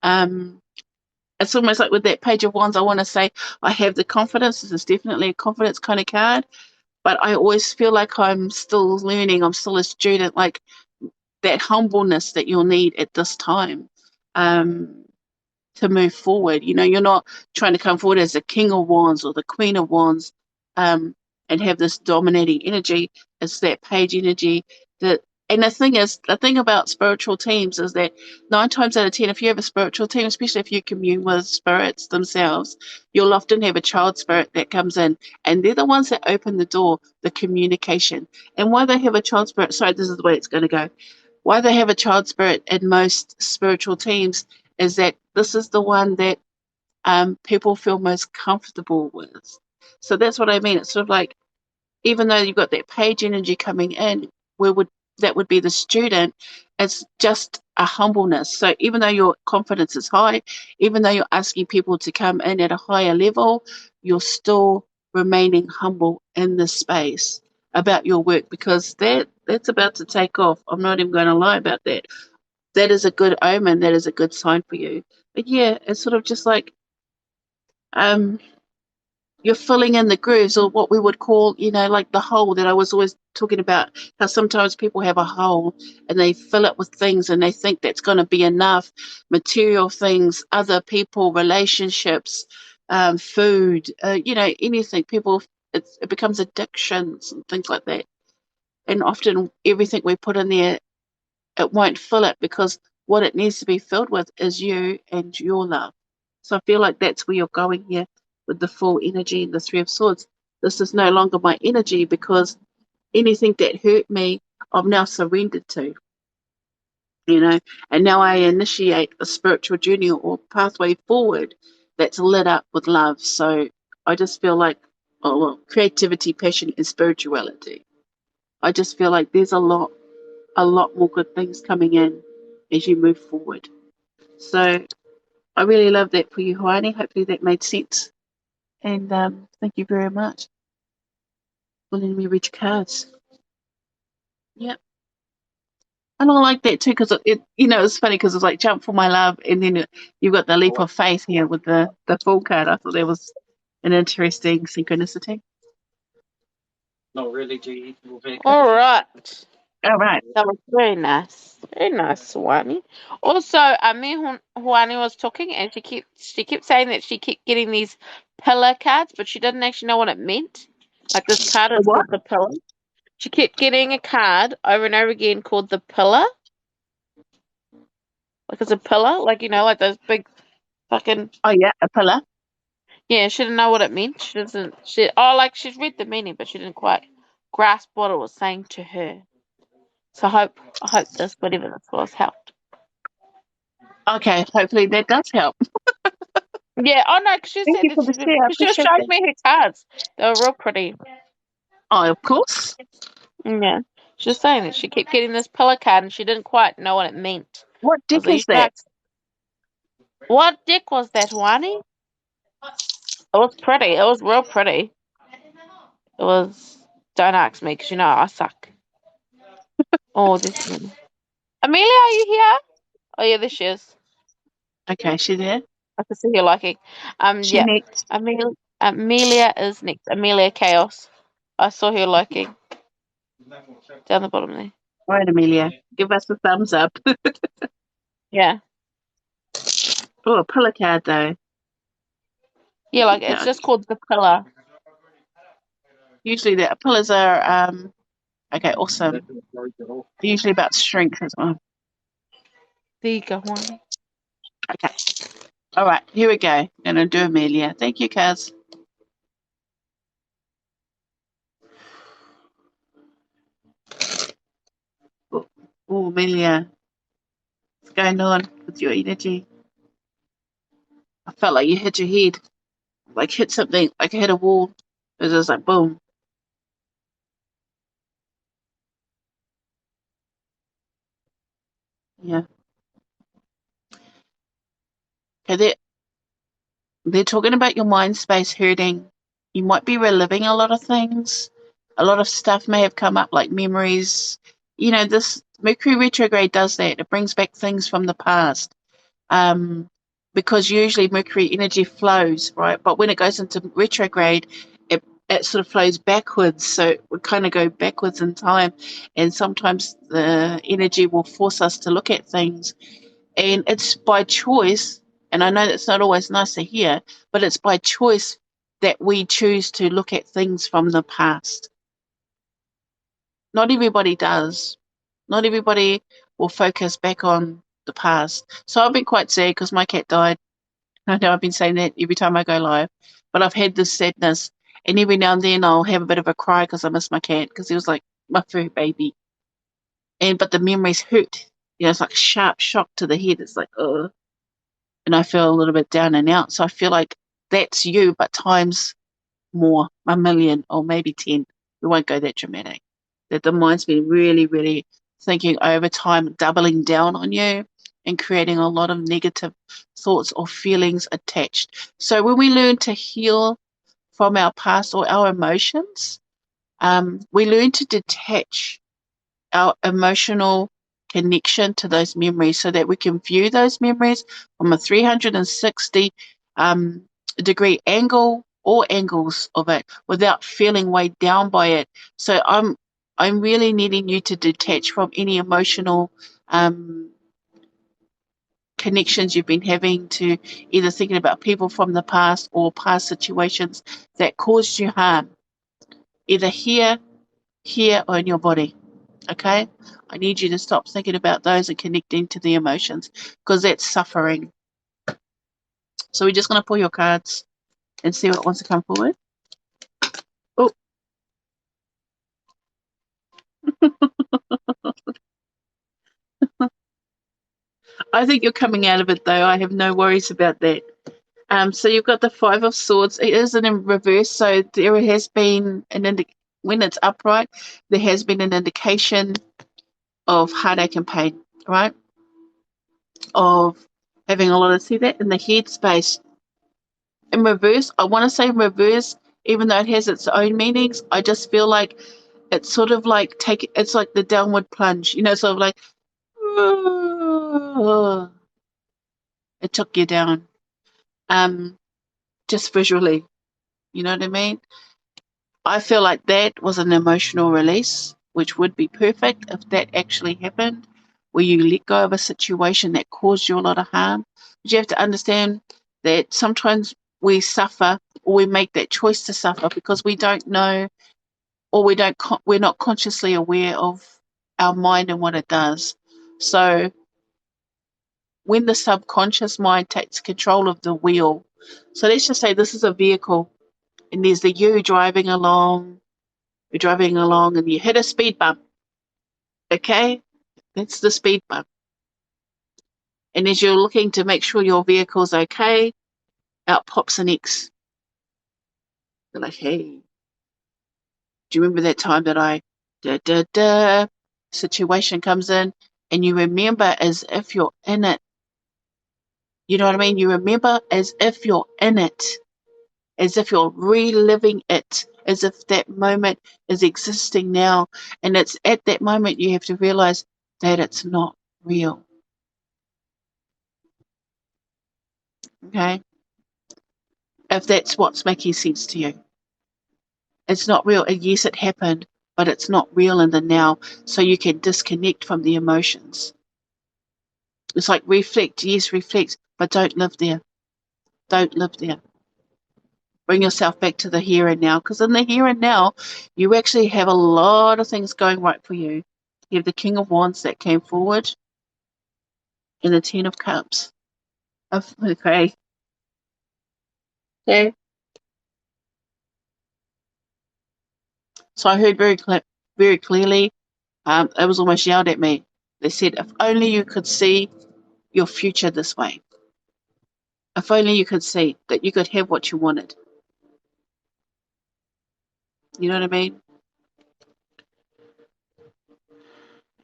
S1: um, it's almost like with that Page of Wands, I want to say I have the confidence. This is definitely a confidence kind of card, but I always feel like I'm still learning. I'm still a student, like that humbleness that you'll need at this time. Um, to move forward. You know, you're not trying to come forward as the King of Wands or the Queen of Wands, um, and have this dominating energy. It's that page energy that. And the thing about spiritual teams is that 9 times out of 10, if you have a spiritual team, especially if you commune with spirits themselves, you'll often have a child spirit that comes in, and they're the ones that open the door, the communication. And why they have a child spirit, sorry, this is the way it's going to go. Why they have a child spirit in most spiritual teams is that this is the one that people feel most comfortable with. So that's what I mean. It's sort of like, even though you've got that page energy coming in, where would that would be the student, it's just a humbleness. So even though your confidence is high, even though you're asking people to come in at a higher level, you're still remaining humble in this space about your work, because that's about to take off. I'm not even going to lie about that. That is a good omen. That is a good sign for you. But yeah, it's sort of just like, um, you're filling in the grooves, or what we would call, you know, like the hole that I was always talking about. How sometimes people have a hole and they fill it with things and they think that's going to be enough material things, other people, relationships, food, you know, anything. People, it becomes addictions and things like that. And often everything we put in there, it won't fill it, because what it needs to be filled with is you and your love. So I feel like that's where you're going here with the full energy and the Three of Swords. This is no longer my energy, because anything that hurt me, I've now surrendered to, you know, and now I initiate a spiritual journey or pathway forward that's lit up with love. So I just feel like, oh, well, creativity, passion, and spirituality. I just feel like there's a lot more good things coming in as you move forward. So I really love that for you, Hoani. Hopefully that made sense. And thank you very much for letting me read your cards. Yep. And I like that too, because you know, it's funny because it's like jump for my love, and then you've got the leap of faith here with the full card. I thought that was an interesting synchronicity.
S2: All right.
S1: All right.
S2: That was very nice. Very nice, Huani. Also, me and Huani was talking, and she kept saying that she kept getting these pillar cards, but she didn't actually know what it meant. Like this card
S1: The
S2: is
S1: what?
S2: called the pillar. She kept getting a card over and over again called the pillar. Like it's a pillar, like like those big fucking
S1: Oh yeah, a pillar.
S2: yeah. She didn't know what it meant. She doesn't. Like she's read the meaning, but she didn't quite grasp what it was saying to her. So I hope this whatever this was helped.
S1: Okay, hopefully that does help.
S2: Yeah. Oh no, 'cause she
S1: Thank
S2: said
S1: you
S2: that
S1: for the share. I
S2: she was
S1: appreciate
S2: showing
S1: that.
S2: me her cards. They were real pretty.
S1: Oh, of course.
S2: Yeah. She was saying that she kept getting this pillar card and she didn't quite know what it meant.
S1: What
S2: I
S1: deck
S2: was like, you
S1: is
S2: should
S1: that?
S2: ask, what deck was that, Wani? It was pretty. It was real pretty. It was. Don't ask me because I suck. Oh, this one. Amelia, are you here? Oh yeah, there she is.
S1: Okay, she there?
S2: I can see you liking.
S1: She
S2: Yeah.
S1: next.
S2: Amelia is next. Amelia Chaos. I saw her liking down the bottom there.
S1: Right, Amelia. Give us a thumbs up.
S2: Yeah.
S1: Oh, a pillar card though.
S2: Yeah, like it's
S1: Yeah,
S2: just called the pillar.
S1: usually the pillars are okay, awesome. They're usually about strength as well.
S2: There you go, Wani.
S1: Okay. All right, here we go. Gonna do Amelia. Thank you, Kaz. Oh, Amelia. What's going on with your energy? I felt like you hit your head. Like hit something, like hit a wall. It was just like boom. Yeah. Okay, They're talking about your mind space hurting. You might be reliving a lot of things. A lot of stuff may have come up, like memories. This Mercury retrograde does that. It brings back things from the past. Um, because usually Mercury energy flows, right? But when it goes into retrograde, it sort of flows backwards. So it would kind of go backwards in time. And sometimes the energy will force us to look at things. And it's by choice. And I know that's not always nice to hear, but it's by choice that we choose to look at things from the past. Not everybody does. Not everybody will focus back on the past. So I've been quite sad because my cat died. I know I've been saying that every time I go live, but I've had this sadness, and every now and then I'll have a bit of a cry because I miss my cat because he was like my fur baby. But the memories hurt. It's like a sharp shock to the head. It's like, oh, and I feel a little bit down and out. So I feel like that's you, but times more, a million or maybe 10. We won't go that dramatic. That the mind's been really, really thinking over time, doubling down on you and creating a lot of negative thoughts or feelings attached. So when we learn to heal from our past or our emotions, we learn to detach our emotional connection to those memories so that we can view those memories from a 360 degree angle or angles of it without feeling weighed down by it. So I'm really needing you to detach from any emotional connections you've been having to either thinking about people from the past or past situations that caused you harm, either here, or in your body. Okay? I need you to stop thinking about those and connecting to the emotions because that's suffering. So we're just going to pull your cards and see what wants to come forward. Oh, I think you're coming out of it though. I have no worries about that. So you've got the Five of Swords. It is in reverse, so there has been when it's upright, there has been an indication of heartache and pain, right? Of having a lot of see that in the head space. In reverse, I want to say reverse, even though it has its own meanings. I just feel like it's sort of like it's like the downward plunge, sort of like it took you down. Just visually, you know what I mean? I feel like that was an emotional release, which would be perfect if that actually happened, where you let go of a situation that caused you a lot of harm. But you have to understand that sometimes we suffer or we make that choice to suffer because we don't know or we're not consciously aware of our mind and what it does. So when the subconscious mind takes control of the wheel, so let's just say this is a vehicle and there's the you driving along, you're driving along and you hit a speed bump. Okay? That's the speed bump. And as you're looking to make sure your vehicle's okay, out pops an ex. They're like, hey, do you remember that time that I da da da situation comes in and you remember as if you're in it. You know what I mean? You remember as if you're in it, as if you're reliving it, as if that moment is existing now. And it's at that moment you have to realize that it's not real. Okay? If that's what's making sense to you. It's not real. And yes, it happened, but it's not real in the now. So you can disconnect from the emotions. It's like reflect. Yes, reflect, but don't live there. Don't live there. Bring yourself back to the here and now. Because in the here and now, you actually have a lot of things going right for you. You have the King of Wands that came forward and the Ten of Cups. Okay. Okay. So I heard very clearly, it was almost yelled at me. They said, if only you could see your future this way. If only you could see that you could have what you wanted. You know what I mean?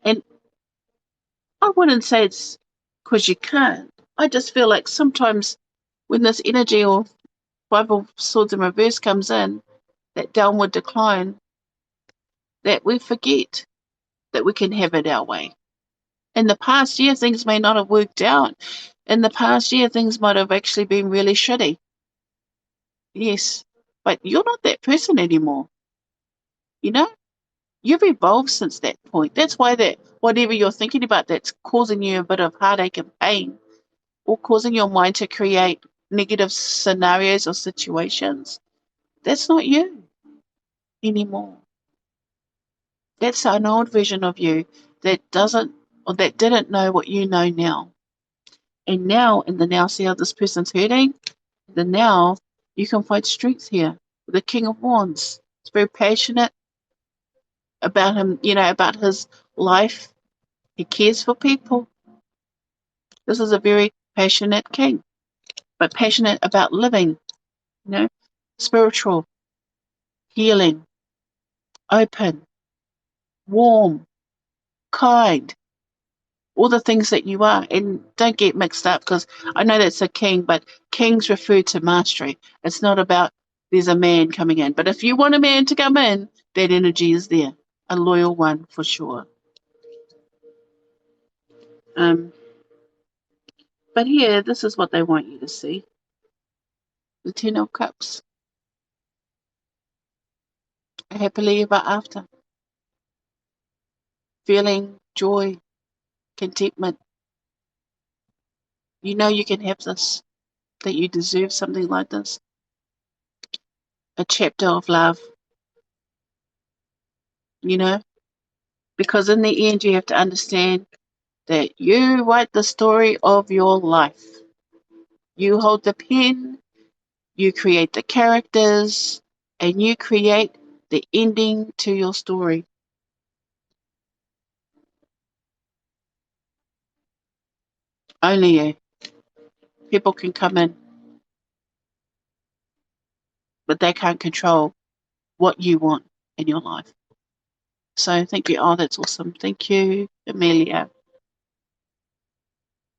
S1: And I wouldn't say it's because you can't. I just feel like sometimes when this energy or Five of Swords in reverse comes in, that downward decline, that we forget that we can have it our way. In the past year, things may not have worked out. In the past year, things might have actually been really shitty. Yes, but you're not that person anymore. You know, you've evolved since that point. That's why that whatever you're thinking about that's causing you a bit of heartache and pain, or causing your mind to create negative scenarios or situations, that's not you anymore. That's an old version of you that doesn't or that didn't know what you know now. And now, in the now, see how this person's hurting? The now, you can find strength here. The King of Wands. He's very passionate about him, about his life. He cares for people. This is a very passionate king, but passionate about living, spiritual, healing, open, warm, kind, all the things that you are. And don't get mixed up because I know that's a king, but kings refer to mastery. It's not about there's a man coming in. But if you want a man to come in, that energy is there. A loyal one for sure. But here, this is what they want you to see. The Ten of Cups. Happily ever after. Feeling joy, contentment. You know you can have this, that you deserve something like this. A chapter of love, because in the end you have to understand that you write the story of your life. You hold the pen, you create the characters, and you create the ending to your story. Only you. People can come in, but they can't control what you want in your life. So thank you. Oh, that's awesome. Thank you, Amelia.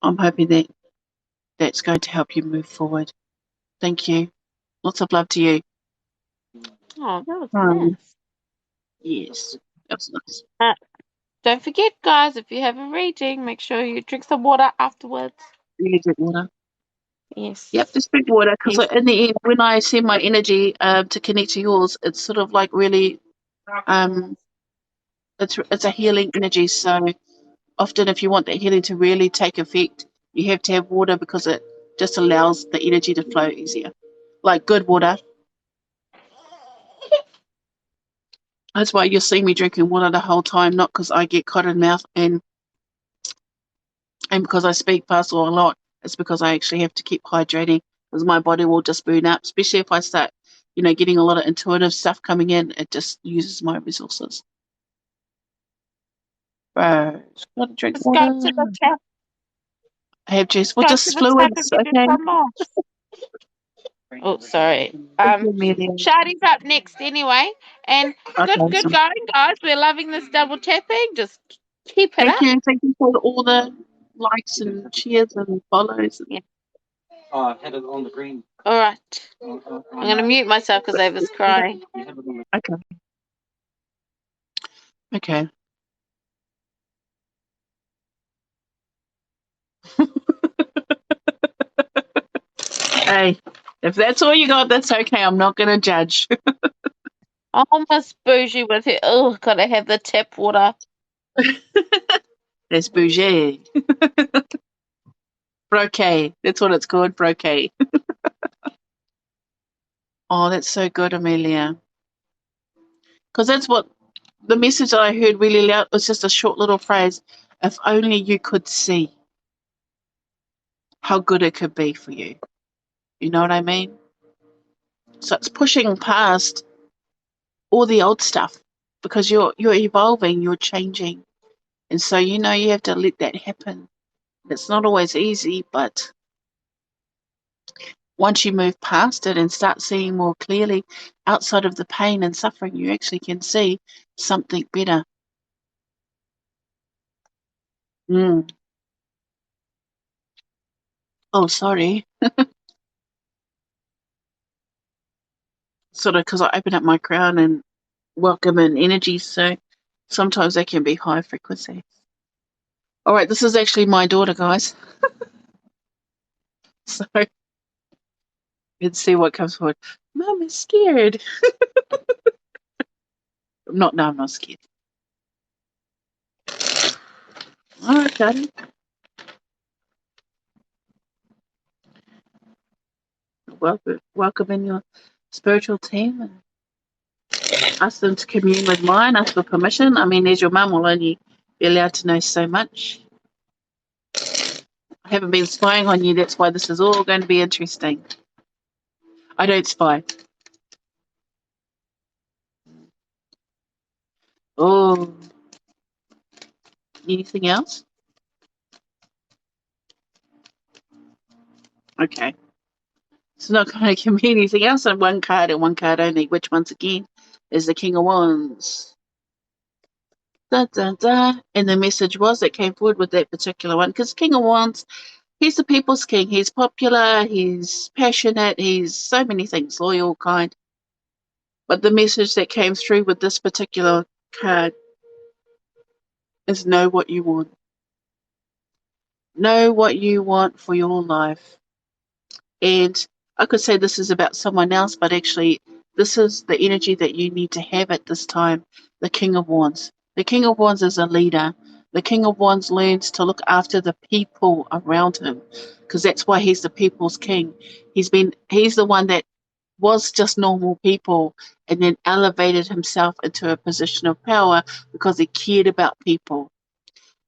S1: I'm hoping that that's going to help you move forward. Thank you. Lots of love to you.
S2: Oh, that was
S1: Um,
S2: nice.
S1: yes, that was nice.
S2: Don't forget, guys, if you have a reading, make sure you drink some water afterwards.
S1: Really good water.
S2: Yes.
S1: Yep, just drink water because
S2: Yes.
S1: in the end, when I send my energy to connect to yours, it's sort of like really, it's a healing energy. So often, if you want that healing to really take effect, you have to have water because it just allows the energy to flow easier. Like good water. That's why you'll see me drinking water the whole time, not because I get cotton mouth and because I speak fast or a lot. It's because I actually have to keep hydrating because my body will just burn up, especially if I start, getting a lot of intuitive stuff coming in. It just uses my resources. Bro, gotta drink
S2: Just go
S1: water.
S2: to the tap.
S1: I have juice. Well,
S2: Go to
S1: just
S2: the tap and
S1: fluids,
S2: get
S1: okay?
S2: some more. Oh, sorry.
S1: Thank you, Amelia.
S2: Shadi's up next anyway. And
S1: Okay,
S2: good
S1: awesome.
S2: going, guys. We're loving this double tapping. Just keep it
S1: Thank
S2: up.
S1: you. Thank you for all the likes and cheers and follows.
S2: Yeah. I had it on the green. All right. I'm going to mute myself because Ava's crying.
S1: Okay. Okay. Hey, if that's all you got, that's okay. I'm not going to judge.
S2: I'm almost bougie with it. Oh, gotta have the tap water.
S1: That's bougie. Broquet. That's what it's called, broquet. Oh, that's so good, Amelia. Because that's what the message that I heard really loud was just a short little phrase. If only you could see how good it could be for you. You know what I mean? So it's pushing past all the old stuff because you're evolving, you're changing. And so you have to let that happen. It's not always easy, but once you move past it and start seeing more clearly outside of the pain and suffering, you actually can see something better. Mm. Oh, sorry. sort of because I open up my crown and welcome in energy, so sometimes they can be high frequency. All right, this is actually my daughter, guys. So let's see what comes forward. Mum is scared. No, I'm not scared. All right, Daddy. Welcome in your spiritual team and ask them to commune with mine, ask for permission. I mean, as your mum will only be allowed to know so much. I haven't been spying on you, that's why this is all going to be interesting. I don't spy. Oh, anything else? Okay. It's not going to give me anything else on one card and one card only, which once again is the King of Wands. Da, da, da. And the message was that came forward with that particular one because King of Wands, he's the people's king. He's popular, he's passionate, he's so many things, loyal, kind. But the message that came through with this particular card is know what you want. Know what you want for your life. And I could say this is about someone else, but actually, this is the energy that you need to have at this time. The King of Wands. The King of Wands is a leader. The King of Wands learns to look after the people around him, because that's why he's the people's king. He's the one that was just normal people and then elevated himself into a position of power because he cared about people.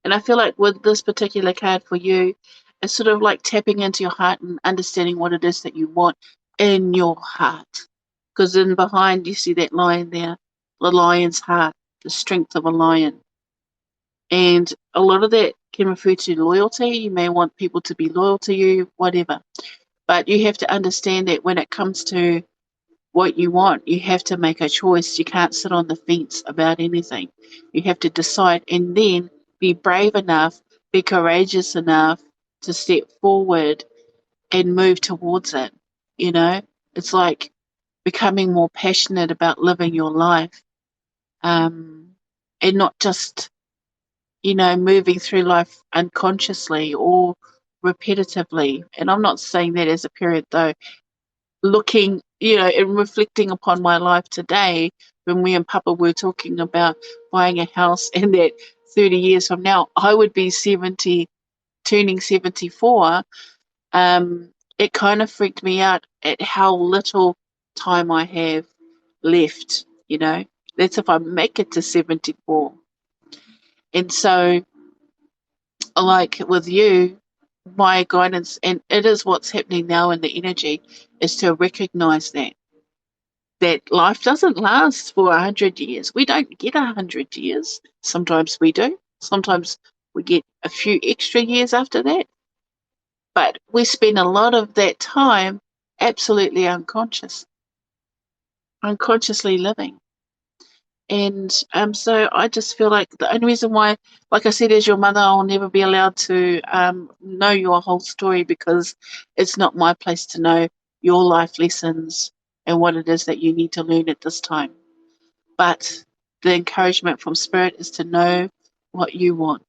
S1: And I feel like with this particular card for you, it's sort of like tapping into your heart and understanding what it is that you want in your heart. Because in behind, you see that lion there, the lion's heart, the strength of a lion. And a lot of that can refer to loyalty. You may want people to be loyal to you, whatever. But you have to understand that when it comes to what you want, you have to make a choice. You can't sit on the fence about anything. You have to decide and then be brave enough, be courageous enough to step forward and move towards it. You know, it's like becoming more passionate about living your life, and not just, moving through life unconsciously or repetitively. And I'm not saying that as a parent, though. Looking, and reflecting upon my life today, when we and Papa were talking about buying a house, and that 30 years from now I would be 70, turning 74, it kind of freaked me out at how little time I have left, That's if I make it to 74. And so, like with you, my guidance, and it is what's happening now in the energy, is to recognize that life doesn't last for 100 years. We don't get 100 years. Sometimes we do. Sometimes we get a few extra years after that. But we spend a lot of that time absolutely unconsciously living. And so I just feel like the only reason why, like I said, as your mother, I'll never be allowed to know your whole story, because it's not my place to know your life lessons and what it is that you need to learn at this time. But the encouragement from Spirit is to know what you want.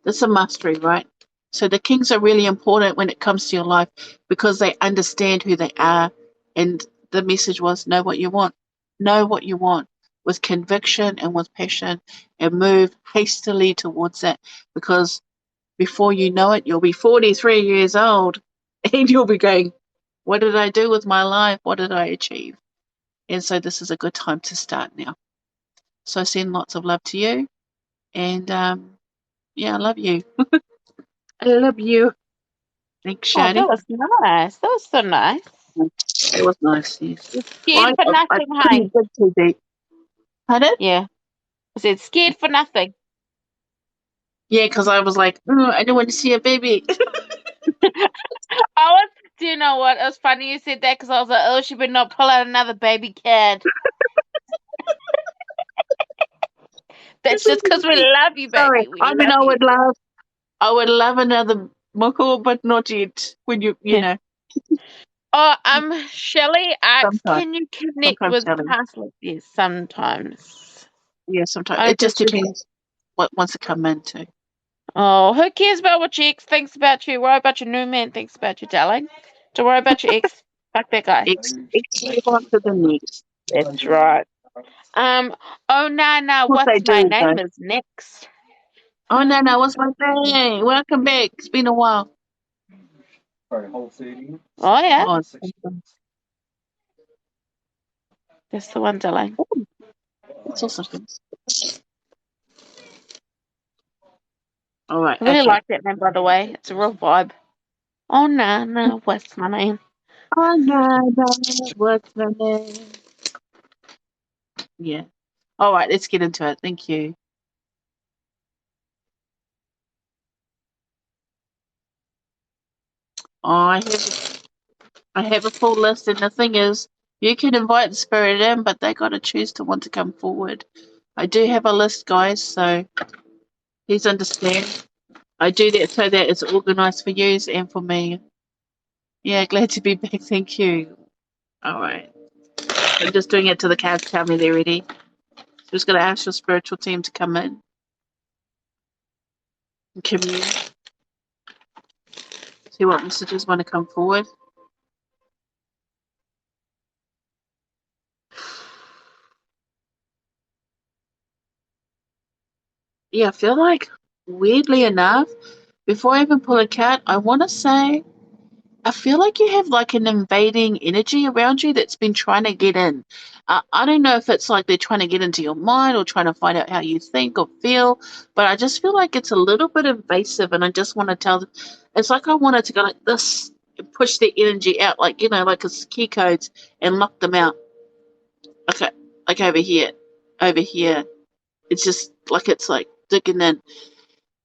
S1: That's a mastery, right? So the kings are really important when it comes to your life, because they understand who they are. And the message was know what you want. Know what you want with conviction and with passion, and move hastily towards that, because before you know it, you'll be 43 years old and you'll be going, what did I do with my life? What did I achieve? And so this is a good time to start now. So I send lots of love to you. And yeah, I love you. I love you. Thanks,
S2: Oh, that
S1: Shadi.
S2: was nice. That was so nice.
S1: It was nice, yes.
S2: You're
S1: Well,
S2: scared for
S1: I
S2: nothing,
S1: couldn't
S2: hey?
S1: dig too deep. Pardon?
S2: Yeah. I said scared for nothing.
S1: Yeah, because I was like, I don't want to see a baby.
S2: I was, do you know what? It was funny you said that, because I was like, oh, she better not pull out another baby kid. That's just because we love you,
S1: Sorry.
S2: baby. We
S1: I mean,
S2: love you.
S1: I would love another moko, but not yet. When you know.
S2: Oh, Shelley asks,
S1: Sometimes,
S2: can you connect
S1: sometimes
S2: with
S1: telling.
S2: past lives? Yes, sometimes.
S1: Yeah, sometimes.
S2: I
S1: It
S2: just
S1: just depends what wants to come into.
S2: Oh, who cares about what your ex thinks about you? Worry about your new man thinks about you, darling. To worry about your ex. Fuck that guy.
S1: Move on to the next.
S2: That's right. Um, oh, nah,
S1: What they
S2: what's my
S1: do, though.
S2: name is next.
S1: Oh, no, what's my name? Welcome back. It's been a while.
S2: Oh, yeah.
S1: Oh,
S2: That's the one, darling.
S1: it's also good. All right,
S2: I really
S1: okay.
S2: like that name, by the way. It's a real vibe. Oh, nah, what's my name?
S1: Oh, no, what's my name? Yeah. All right, let's get into it. Thank you. I have a full list, and the thing is, you can invite the spirit in, but they got to choose to want to come forward. I do have a list, guys, so please understand. I do that so that it's organised for you and for me. Yeah, glad to be back. Thank you. All right. I'm just doing it till the cards tell me they're ready. So just going to ask your spiritual team to come in and commune. See what messages want to come forward. Yeah, I feel like, weirdly enough, before I even pull a card, I want to say I feel like you have like an invading energy around you that's been trying to get in. I don't know if it's like they're trying to get into your mind or trying to find out how you think or feel, but I just feel like it's a little bit invasive, and I just want to tell them. It's like I wanted to go like this and push the energy out, like like it's key codes and lock them out. Okay, like over here. It's just like it's like digging in,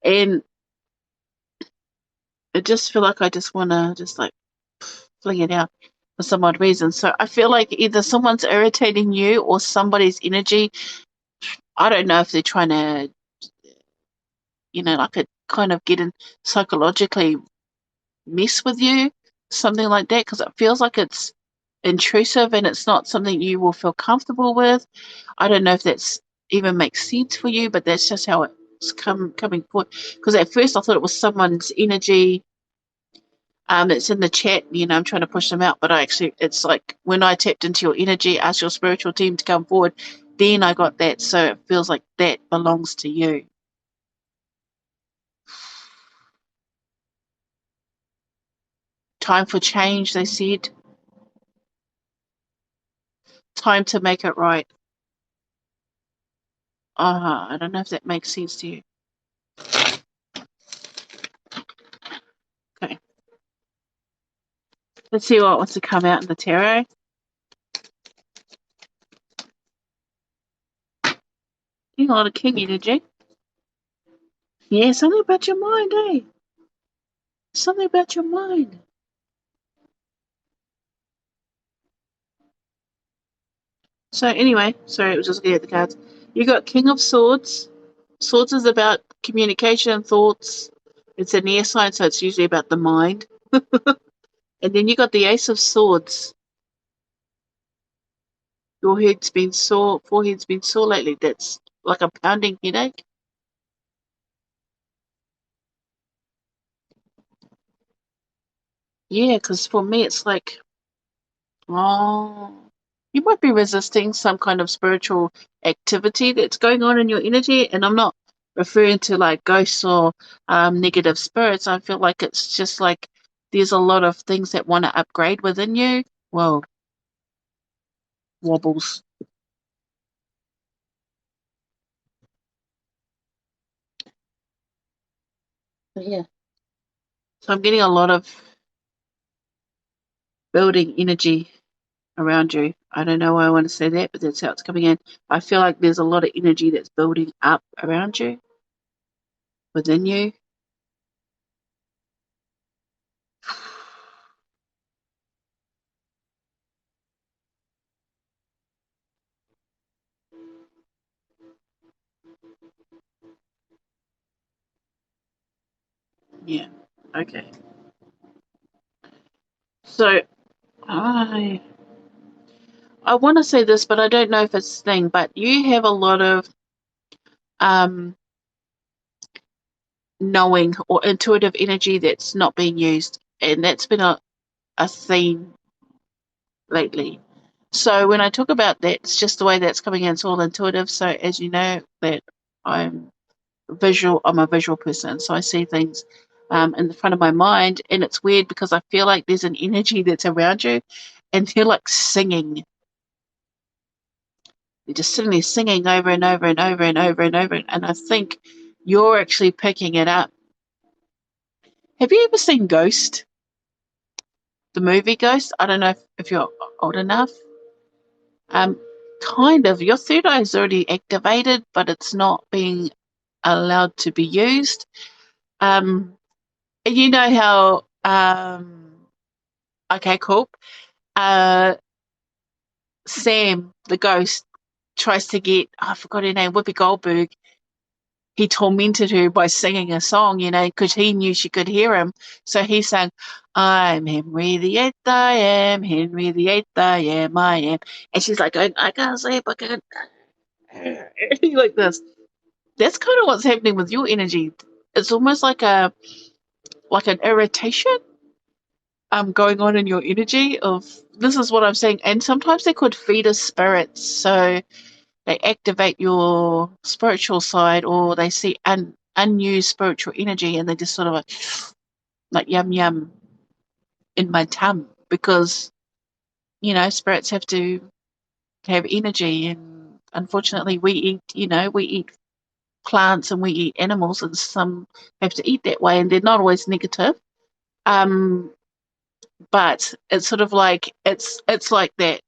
S1: and I just feel like I just want to just like fling it out for some odd reason. So I feel like either someone's irritating you or somebody's energy. I don't know if they're trying to, like a kind of get in psychologically mess with you, something like that, because it feels like it's intrusive and it's not something you will feel comfortable with. I don't know if that's even makes sense for you, but that's just how it's coming forward. Because at first I thought it was someone's energy. It's in the chat, I'm trying to push them out, but it's like when I tapped into your energy, asked your spiritual team to come forward, then I got that. So it feels like that belongs to you. Time for change, they said. Time to make it right. I don't know if that makes sense to you. Okay. Let's see what wants to come out in the tarot. Getting a lot of king energy. Yeah, something about your mind, eh? Something about your mind. So anyway, sorry, it was just looking at the cards. You got King of Swords. Swords is about communication, thoughts. It's an air sign, so it's usually about the mind. And then you got the Ace of Swords. Your head's been sore, forehead's been sore lately. That's like a pounding headache. Yeah, because for me it's like, oh, you might be resisting some kind of spiritual activity that's going on in your energy. And I'm not referring to like ghosts or negative spirits. I feel like it's just like there's a lot of things that want to upgrade within you. Well, wobbles. But yeah. So I'm getting a lot of building energy around you. I don't know why I want to say that, but that's how it's coming in. I feel like there's a lot of energy that's building up around you, within you. Yeah. Okay. So I want to say this, but I don't know if it's a thing. But you have a lot of um, knowing or intuitive energy that's not being used, and that's been a theme lately. So when I talk about that, it's just the way that's coming in. It's all intuitive. So as you know, that I'm visual. I'm a visual person, so I see things in the front of my mind, and it's weird because I feel like there's an energy that's around you, and they're like singing. They're just sitting there singing over and over and over and over and over, and I think you're actually picking it up. Have you ever seen Ghost, the movie Ghost? I don't know if you're old enough. Um, kind of. Your third eye is already activated, but it's not being allowed to be used. And you know how okay, cool. Uh, Sam, the ghost, tries to get, I forgot her name, Whoopi Goldberg. He tormented her by singing a song, because he knew she could hear him. So he sang, I'm Henry the Eighth, I am Henry the Eighth, I am. And she's like, I can't sleep, I can't. Like this. That's kind of what's happening with your energy. It's almost like an irritation going on in your energy of this is what I'm saying. And sometimes they could feed us spirits. So they activate your spiritual side or they see unused spiritual energy and they just sort of like yum yum in my tum because, spirits have to have energy and unfortunately we eat plants and we eat animals and some have to eat that way and they're not always negative. Um, but it's sort of like it's like that.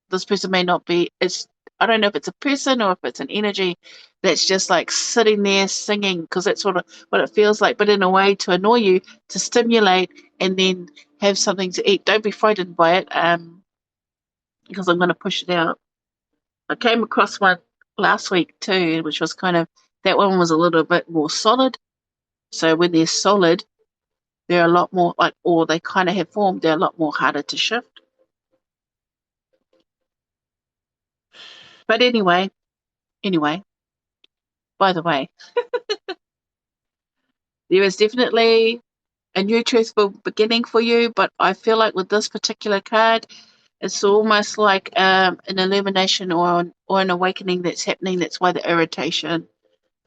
S1: This person may not be. It's I don't know if it's a person or if it's an energy that's just like sitting there singing because that's what it feels like. But in a way to annoy you, to stimulate, and then have something to eat. Don't be frightened by it. Because I'm going to push it out. I came across one last week too, which was kind of that one was a little bit more solid. So when they're solid, they're a lot more like, or they kind of have formed. They're a lot more harder to shift. But anyway, by the way, there is definitely a new truthful beginning for you, but I feel like with this particular card, it's almost like an illumination or an awakening that's happening. That's why the irritation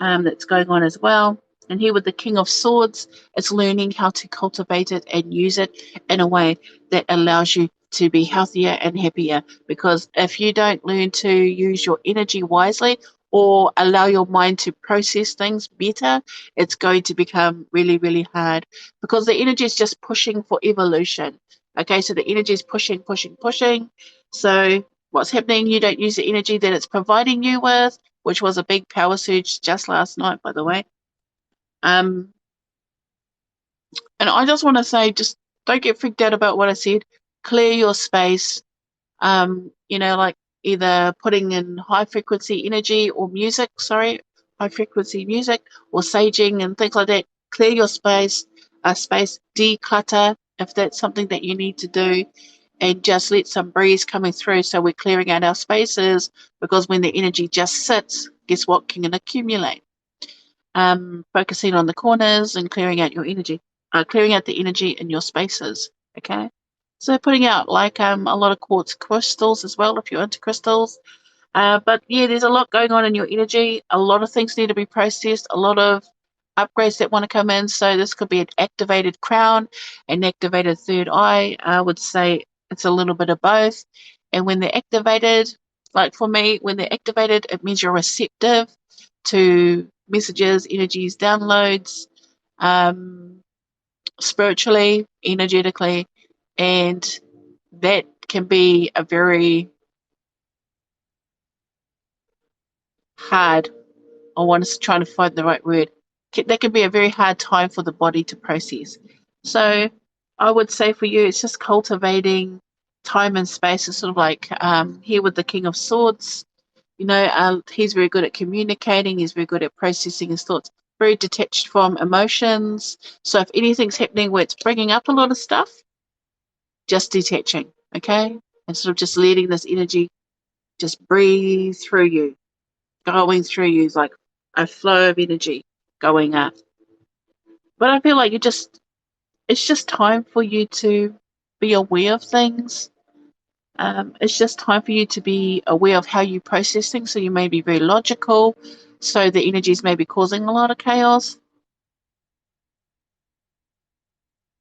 S1: that's going on as well. And here with the King of Swords, it's learning how to cultivate it and use it in a way that allows you to be healthier and happier. Because if you don't learn to use your energy wisely or allow your mind to process things better, it's going to become really, really hard because the energy is just pushing for evolution. Okay, so the energy is pushing, pushing, pushing. So what's happening? You don't use the energy that it's providing you with, which was a big power surge just last night, by the way. And I just want to say, just don't get freaked out about what I said. Clear your space. Like either putting in high frequency energy or music, high frequency music or saging and things like that. Clear your space, declutter if that's something that you need to do, and just let some breeze coming through. So we're clearing out our spaces because when the energy just sits, guess what can accumulate? Focusing on the corners and clearing out your energy, clearing out the energy in your spaces. Okay. So putting out like a lot of quartz crystals as well if you're into crystals. But yeah, there's a lot going on in your energy. A lot of things need to be processed. A lot of upgrades that want to come in. So this could be an activated crown, an activated third eye. I would say it's a little bit of both. And when they're activated, like for me, when they're activated, it means you're receptive to messages, energies, downloads, um, spiritually, energetically, and that can be a very hard. I want to try to find the right word. That can be a very hard time for the body to process. So I would say for you, it's just cultivating time and space. It's sort of like here with the King of Swords. He's very good at communicating. He's very good at processing his thoughts. Very detached from emotions. So if anything's happening where it's bringing up a lot of stuff, just detaching. Okay? Instead of just letting this energy just breathe through you, going through you like a flow of energy going up. But I feel like it's just time for you to be aware of things. It's just time for you to be aware of how you process things. So you may be very logical. So the energies may be causing a lot of chaos.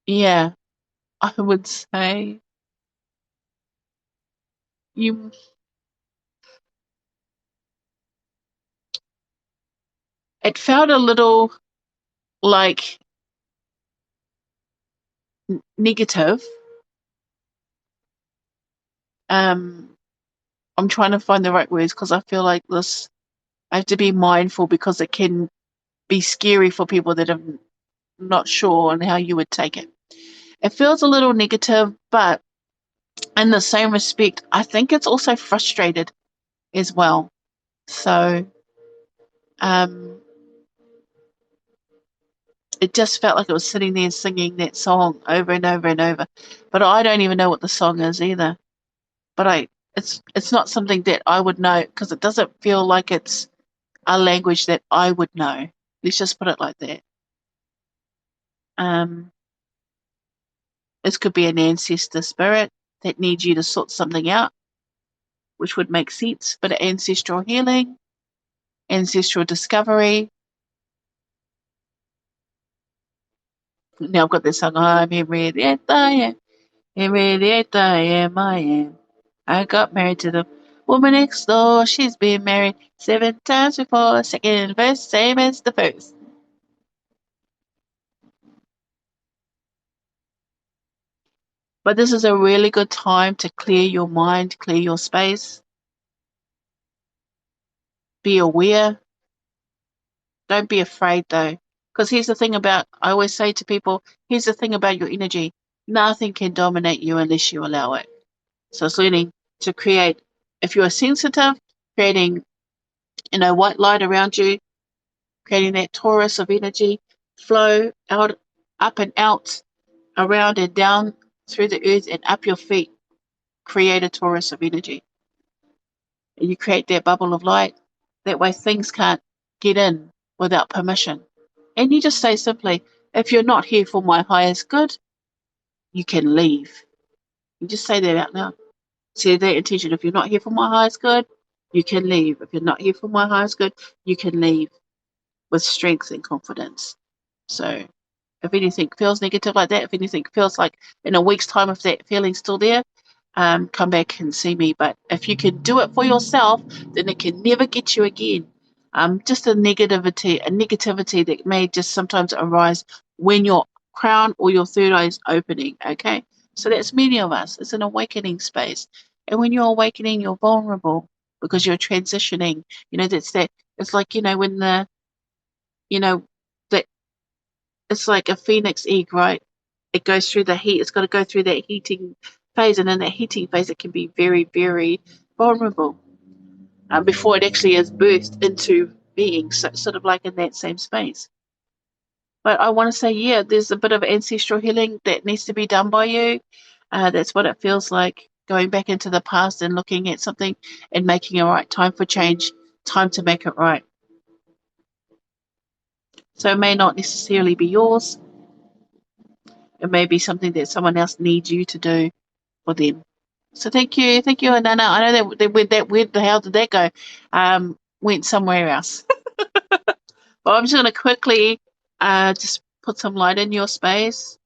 S1: Yeah, I would say you. It felt a little like negative. Um, I'm trying to find the right words because I feel like this. I have to be mindful because it can be scary for people that are not sure on how you would take it. It feels a little negative, but in the same respect, I think it's also frustrated as well. So um, it just felt like it was sitting there singing that song over and over and over. But I don't even know what the song is either. But it's not something that I would know because it doesn't feel like it's a language that I would know. Let's just put it like that. Um, this could be an ancestor spirit that needs you to sort something out, which would make sense. But ancestral healing, ancestral discovery. Now I've got this song. I'm Henrietta, I am. Henrietta, I am, I am. I got married to the woman next door. She's been married 7 times before. Second verse, same as the first. But this is a really good time to clear your mind, clear your space. Be aware. Don't be afraid though. Because here's the thing about, I always say to people, here's the thing about your energy. Nothing can dominate you unless you allow it. So it's learning to create, if you are sensitive, creating, white light around you, creating that torus of energy, flow out, up and out, around and down through the earth and up your feet. Create a torus of energy. And you create that bubble of light. That way things can't get in without permission. And you just say simply, if you're not here for my highest good, you can leave. You just say that out loud. Say that intention. If you're not here for my highest good, you can leave. If you're not here for my highest good, you can leave with strength and confidence. So if anything feels negative like that, if anything feels like in a week's time, if that feeling's still there, come back and see me. But if you can do it for yourself, then it can never get you again. Just a negativity that may just sometimes arise when your crown or your third eye is opening. Okay, so that's many of us. It's an awakening space, and when you're awakening, you're vulnerable because you're transitioning. That's that. It's like when you know that it's like a phoenix egg, right? It goes through the heat. It's got to go through that heating phase, and in that heating phase, it can be very, very vulnerable before it actually is burst into being, so, sort of like in that same space. But I want to say, yeah, there's a bit of ancestral healing that needs to be done by you. That's what it feels like going back into the past and looking at something and making a right time for change, time to make it right. So it may not necessarily be yours. It may be something that someone else needs you to do for them. So thank you, Anana. I know that went how did that go? Went somewhere else. But I'm just going to quickly just put some light in your space.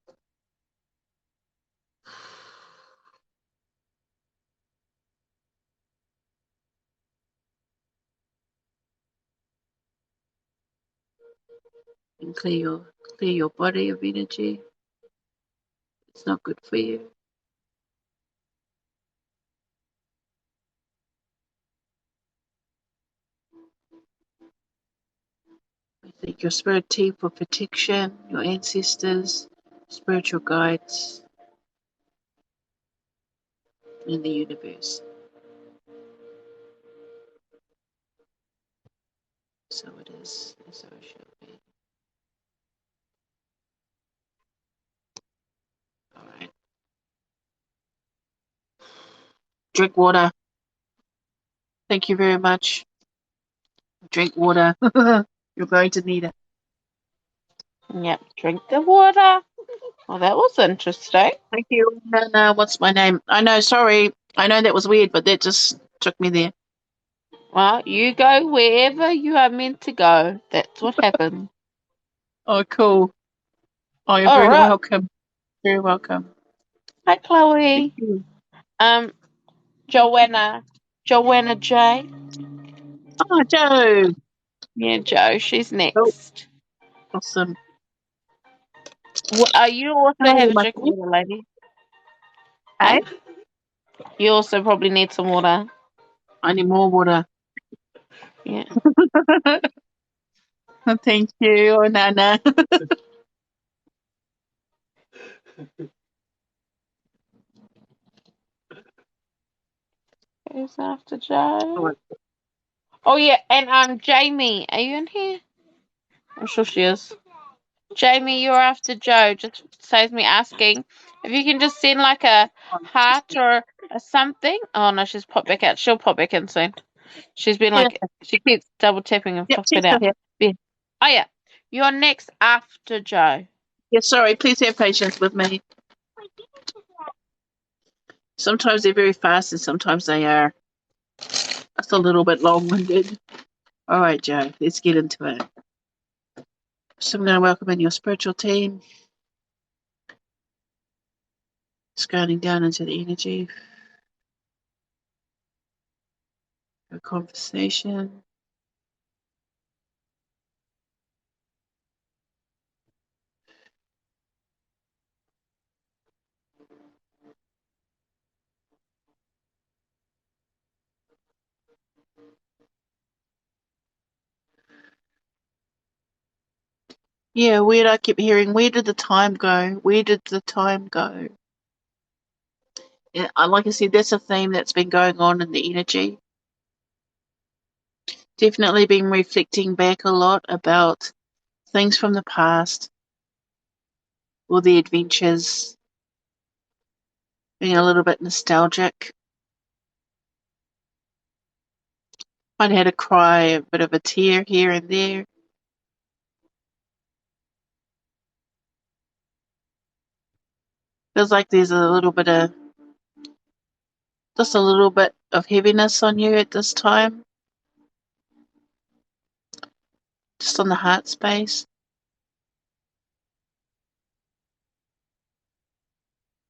S1: And clear your body of energy. It's not good for you. I thank your spirit team for protection, your ancestors, spiritual guides in the universe. So it is, and so it shall be. All right. Drink water. Thank you very much. Drink water. You're going to need it.
S2: Yep, drink the water. Well, that was interesting.
S1: Thank you. No, what's my name? I know, sorry. I know that was weird, but that just took me there.
S2: Well, you go wherever you are meant to go. That's what happened.
S1: Oh, cool. Oh, you're
S2: All
S1: very
S2: right.
S1: welcome. Very welcome.
S2: Hi,
S1: Thank
S2: Chloe.
S1: you.
S2: Um, Joanna J.
S1: Oh, Joe.
S2: Yeah, Joe. She's
S1: Oh,
S2: next.
S1: awesome.
S2: You also
S1: How are
S2: have
S1: you,
S2: a
S1: my
S2: drink of
S1: friend?
S2: water, lady.
S1: Hey?
S2: Hey, you also probably need some water.
S1: I need more water.
S2: Yeah.
S1: Thank you, oh, Nana.
S2: Who's after Joe? Oh yeah, and Jamie, are you in here? I'm sure she is. Jamie, you're after Joe. Just saves me asking if you can just send like a heart or a something. Oh no, she's popped back out. She'll pop back in soon. She's been
S1: Yeah.
S2: like she keeps double tapping and
S1: Yep, she's
S2: popping
S1: still
S2: out.
S1: here.
S2: Yeah. Oh yeah, you're next after Joe.
S1: Yeah, sorry. Please have patience with me. Sometimes they're very fast and sometimes they are just a little bit long-winded. All right, Joe, let's get into it. So I'm going to welcome in your spiritual team. Scanning down into the energy. A conversation. Yeah, weird. I keep hearing, where did the time go? Where did the time go? Yeah, like I said, that's a theme that's been going on in the energy. Definitely been reflecting back a lot about things from the past, all the adventures, being a little bit nostalgic. Might have had a cry, a bit of a tear here and there. Feels like there's just a little bit of heaviness on you at this time, just on the heart space.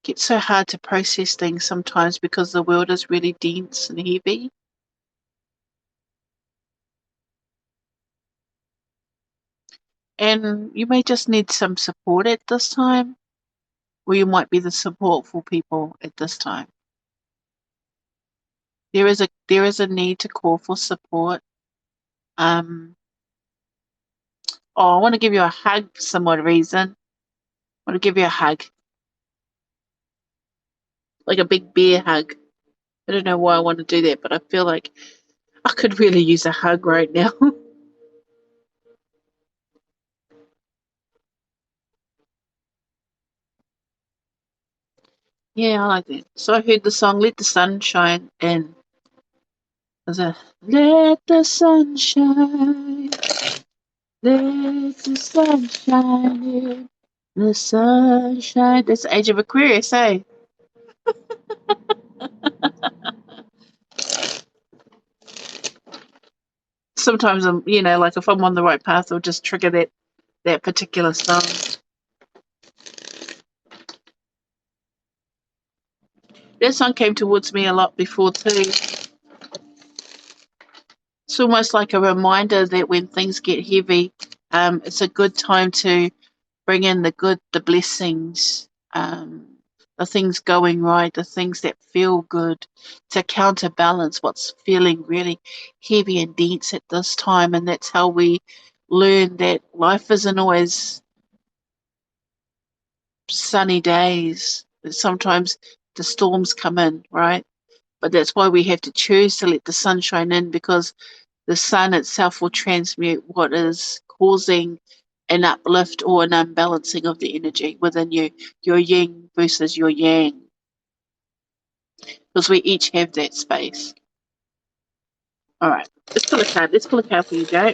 S1: It's so hard to process things sometimes because the world is really dense and heavy. And you may just need some support at this time, or you might be the support for people at this time. There is a need to call for support. Um, I want to give you a hug for some odd reason. I want to give you a hug, like a big bear hug. I don't know why I want to do that, but I feel like I could really use a hug right now. Yeah, I like that. So I heard the song "Let the Sun Shine" and there's a "Let the sun shine, let the sun shine in, the sunshine." That's the Age of Aquarius, eh? Sometimes like if I'm on the right path, I'll just trigger that particular song. That song came towards me a lot before too. It's almost like a reminder that when things get heavy, it's a good time to bring in the good, the blessings, the things going right, the things that feel good, to counterbalance what's feeling really heavy and dense at this time. And that's how we learn that life isn't always sunny days. Sometimes the storms come in, right? But that's why we have to choose to let the sunshine in, because the sun itself will transmute what is causing an uplift or an unbalancing of the energy within you, your yin versus your yang. because we each have that space. All right, let's pull a card. Let's pull a card for you, Joe.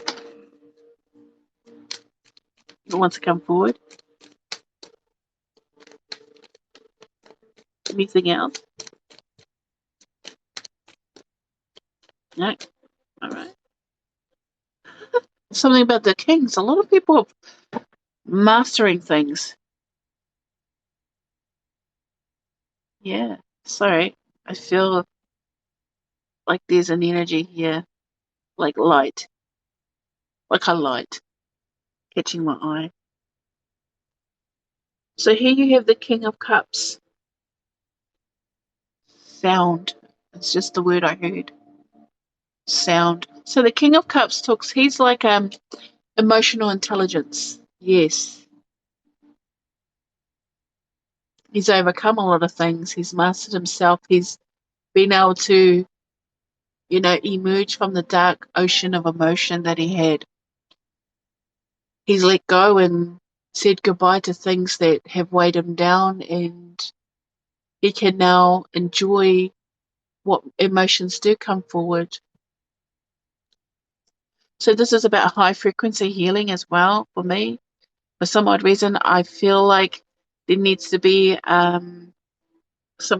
S1: Who wants to come forward? Anything else? No? All right. Something about the kings. A lot of people are mastering things. Yeah. Sorry. I feel like there's an energy here, like light, like a light catching my eye. So here you have the King of Cups. Sound. It's just the word I heard. Sound. So the King of Cups talks, he's like emotional intelligence. Yes. He's overcome a lot of things. He's mastered himself. He's been able to, emerge from the dark ocean of emotion that he had. He's let go and said goodbye to things that have weighed him down, and he can now enjoy what emotions do come forward. So this is about high frequency healing as well for me. For some odd reason, I feel like there needs to be some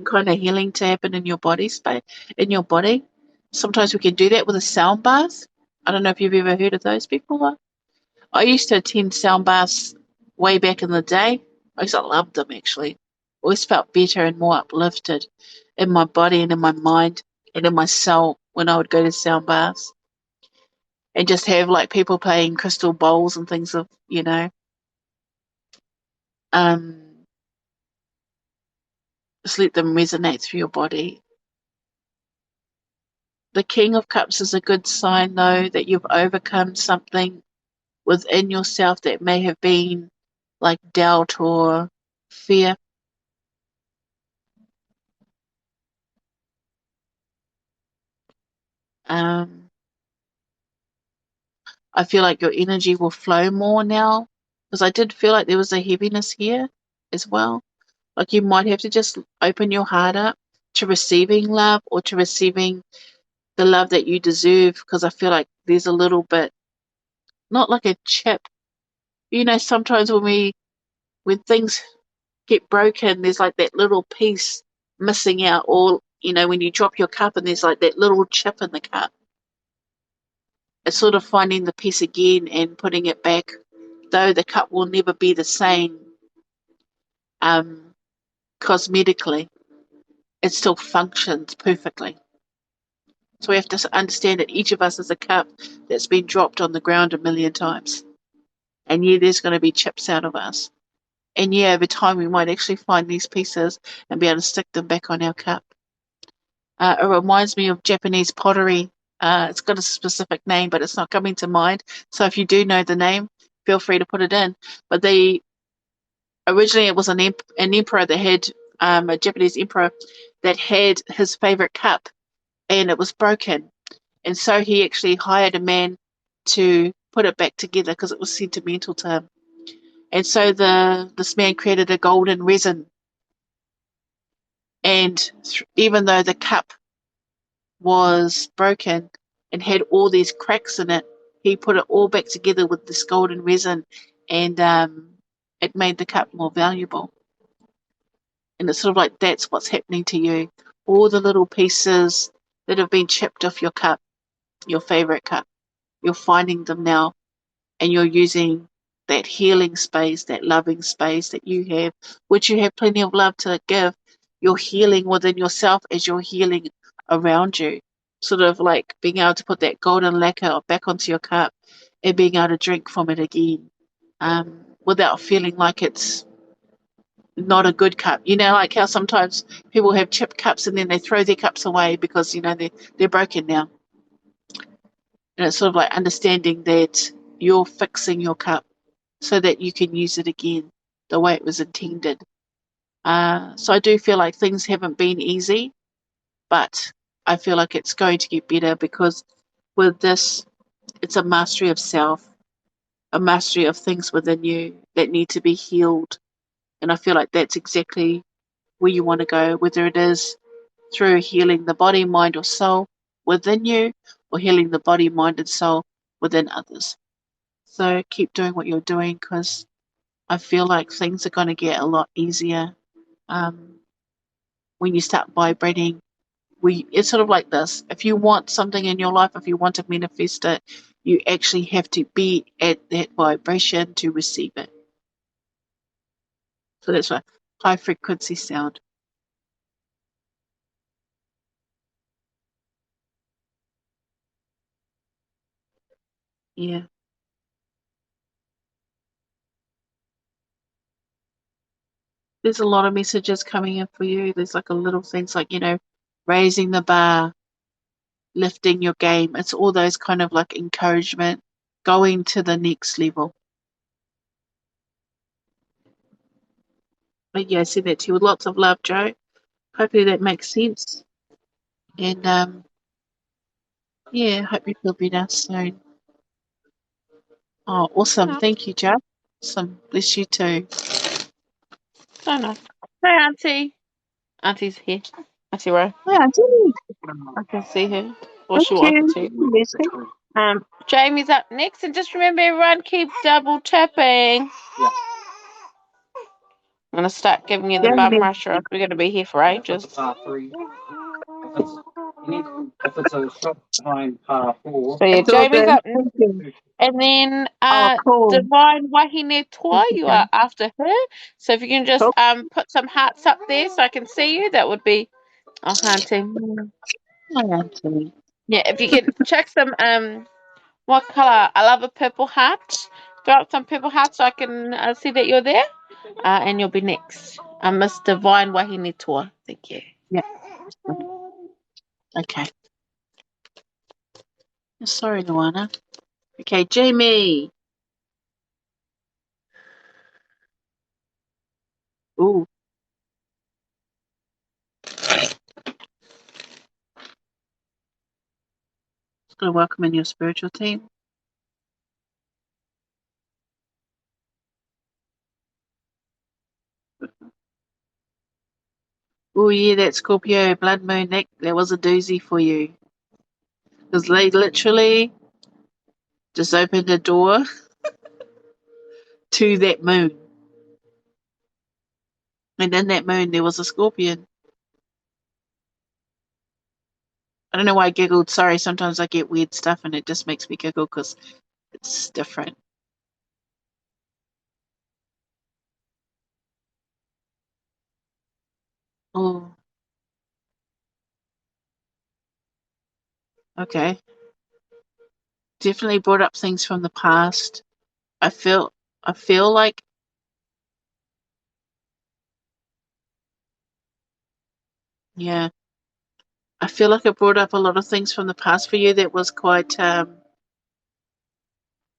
S1: kind of healing to happen in your body space, in your body. Sometimes we can do that with a sound bath. I don't know if you've ever heard of those before. I used to attend sound baths way back in the day. I used to love them actually. Always felt better and more uplifted in my body and in my mind and in my soul when I would go to sound baths and just have like people playing crystal bowls and things of, um, just let them resonate through your body. The King of Cups is a good sign though that you've overcome something within yourself that may have been like doubt or fear. Um, I feel like your energy will flow more now because I did feel like there was a heaviness here as well. Like you might have to just open your heart up to receiving love or to receiving the love that you deserve because I feel like there's a little bit, not like a chip. Sometimes when things get broken, there's like that little piece missing out, or when you drop your cup and there's like that little chip in the cup. It's sort of finding the piece again and putting it back, though the cup will never be the same cosmetically. It still functions perfectly. So we have to understand that each of us is a cup that's been dropped on the ground a million times. And yeah, there's going to be chips out of us. And yeah, over time we might actually find these pieces and be able to stick them back on our cup. It reminds me of Japanese pottery. It's got a specific name, but it's not coming to mind. So if you do know the name, feel free to put it in. But originally it was an emperor that had a Japanese emperor that had his favorite cup, and it was broken, and so he actually hired a man to put it back together because it was sentimental to him. And so this man created a golden resin, and even though the cup was broken and had all these cracks in it, he put it all back together with this golden resin, and it made the cup more valuable. And it's sort of like that's what's happening to you. All the little pieces that have been chipped off your cup, your favorite cup, you're finding them now, and you're using that healing space, that loving space that you have, which you have plenty of love to give. You're healing within yourself as you're healing around you. Sort of like being able to put that golden lacquer back onto your cup and being able to drink from it again, without feeling like it's not a good cup. Like how sometimes people have chipped cups and then they throw their cups away because, they're broken now. And it's sort of like understanding that you're fixing your cup so that you can use it again the way it was intended. So I do feel like things haven't been easy, but I feel like it's going to get better because with this, it's a mastery of self, a mastery of things within you that need to be healed. And I feel like that's exactly where you want to go, whether it is through healing the body, mind, or soul within you, or healing the body, mind, and soul within others. So keep doing what you're doing, because I feel like things are going to get a lot easier when you start vibrating. It's sort of like this. If you want something in your life, if you want to manifest it, you actually have to be at that vibration to receive it. So that's why high frequency sound. Yeah. There's a lot of messages coming in for you. There's like a little things like, raising the bar, lifting your game. It's all those kind of like encouragement, going to the next level. But yeah, I send that to you with lots of love, Joe. Hopefully that makes sense. And yeah, hope you feel better soon. Oh, awesome.
S2: No,
S1: Thank you, Joe. Awesome. Bless you too.
S2: no, no. Hey, Auntie. Auntie's here. Auntie Ro.
S1: Yeah, Jenny.
S2: I can see her. Or
S1: Thank
S2: she wanted
S1: you.
S2: to.
S1: Lucy.
S2: Jamie's up next, and just remember, everyone, keep double tapping. I'm gonna start giving you the bum
S1: Jamie.
S2: rush, or else we're gonna be here for ages.
S3: If it's a shot behind par four.
S2: So yeah,
S1: It's all
S2: Jamie's
S1: good.
S2: up,
S1: Thank you.
S2: and then
S1: Oh, cool.
S2: Divine Wahine Toa,
S1: Thank you,
S2: you are
S1: Joe.
S2: after her. So if you can just
S1: Cool.
S2: put some hearts up there so I can see you, that would be Auntie.
S1: Hi, Anthony.
S2: Yeah, if you can check some what color? I love a purple heart. Throw up some purple hearts so I can see that you're there. And you'll be next. Miss Divine Wahine Toa. Thank you.
S1: Yeah. Okay. Sorry, Luana. Okay, Jamie. Ooh, just gonna welcome in your spiritual team. Oh yeah, that Scorpio blood moon, that was a doozy for you. Because they literally just opened a door to that moon. And in that moon there was a scorpion. I don't know why I giggled. Sorry, sometimes I get weird stuff and it just makes me giggle because it's different. Oh, okay. Definitely brought up things from the past. I feel like, yeah, I feel like it brought up a lot of things from the past for you that was quite that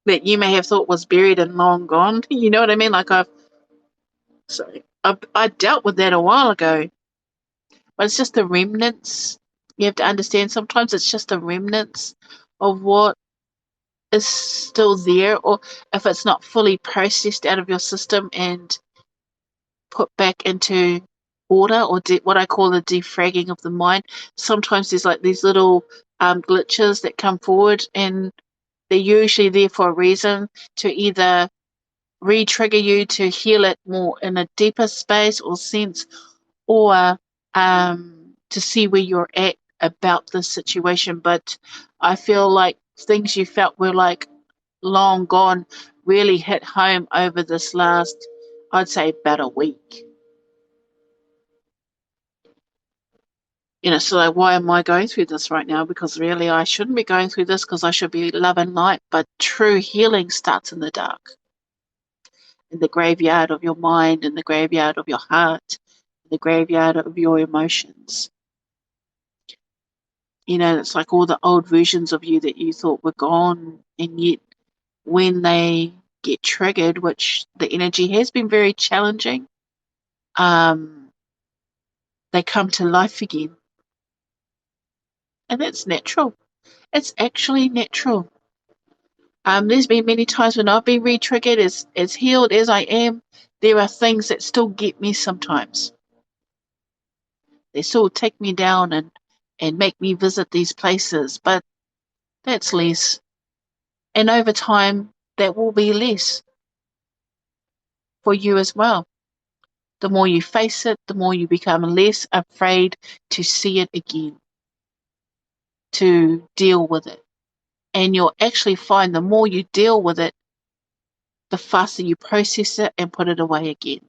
S1: you may have thought was buried and long gone. You know what I mean? Like I dealt with that a while ago, but it's just the remnants. You have to understand. Sometimes it's just the remnants of what is still there, or if it's not fully processed out of your system and put back into order, or what I call the defragging of the mind. Sometimes there's like these little glitches that come forward, and they're usually there for a reason, to either re-trigger you to heal it more in a deeper space or sense, or to see where you're at about the situation. But I feel like things you felt were like long gone really hit home over this last, I'd say, about a week. So like, why am I going through this right now? Because really I shouldn't be going through this, because I should be love and light. But true healing starts in the dark, in the graveyard of your mind, in the graveyard of your heart, in the graveyard of your emotions. It's like all the old versions of you that you thought were gone, and yet when they get triggered, which the energy has been very challenging, um, they come to life again. And that's natural. It's actually natural. There's been many times when I've been re-triggered, as healed as I am, there are things that still get me sometimes. They still take me down and make me visit these places, but that's less. And over time, that will be less for you as well. The more you face it, the more you become less afraid to see it again, to deal with it. And you'll actually find the more you deal with it, the faster you process it and put it away again.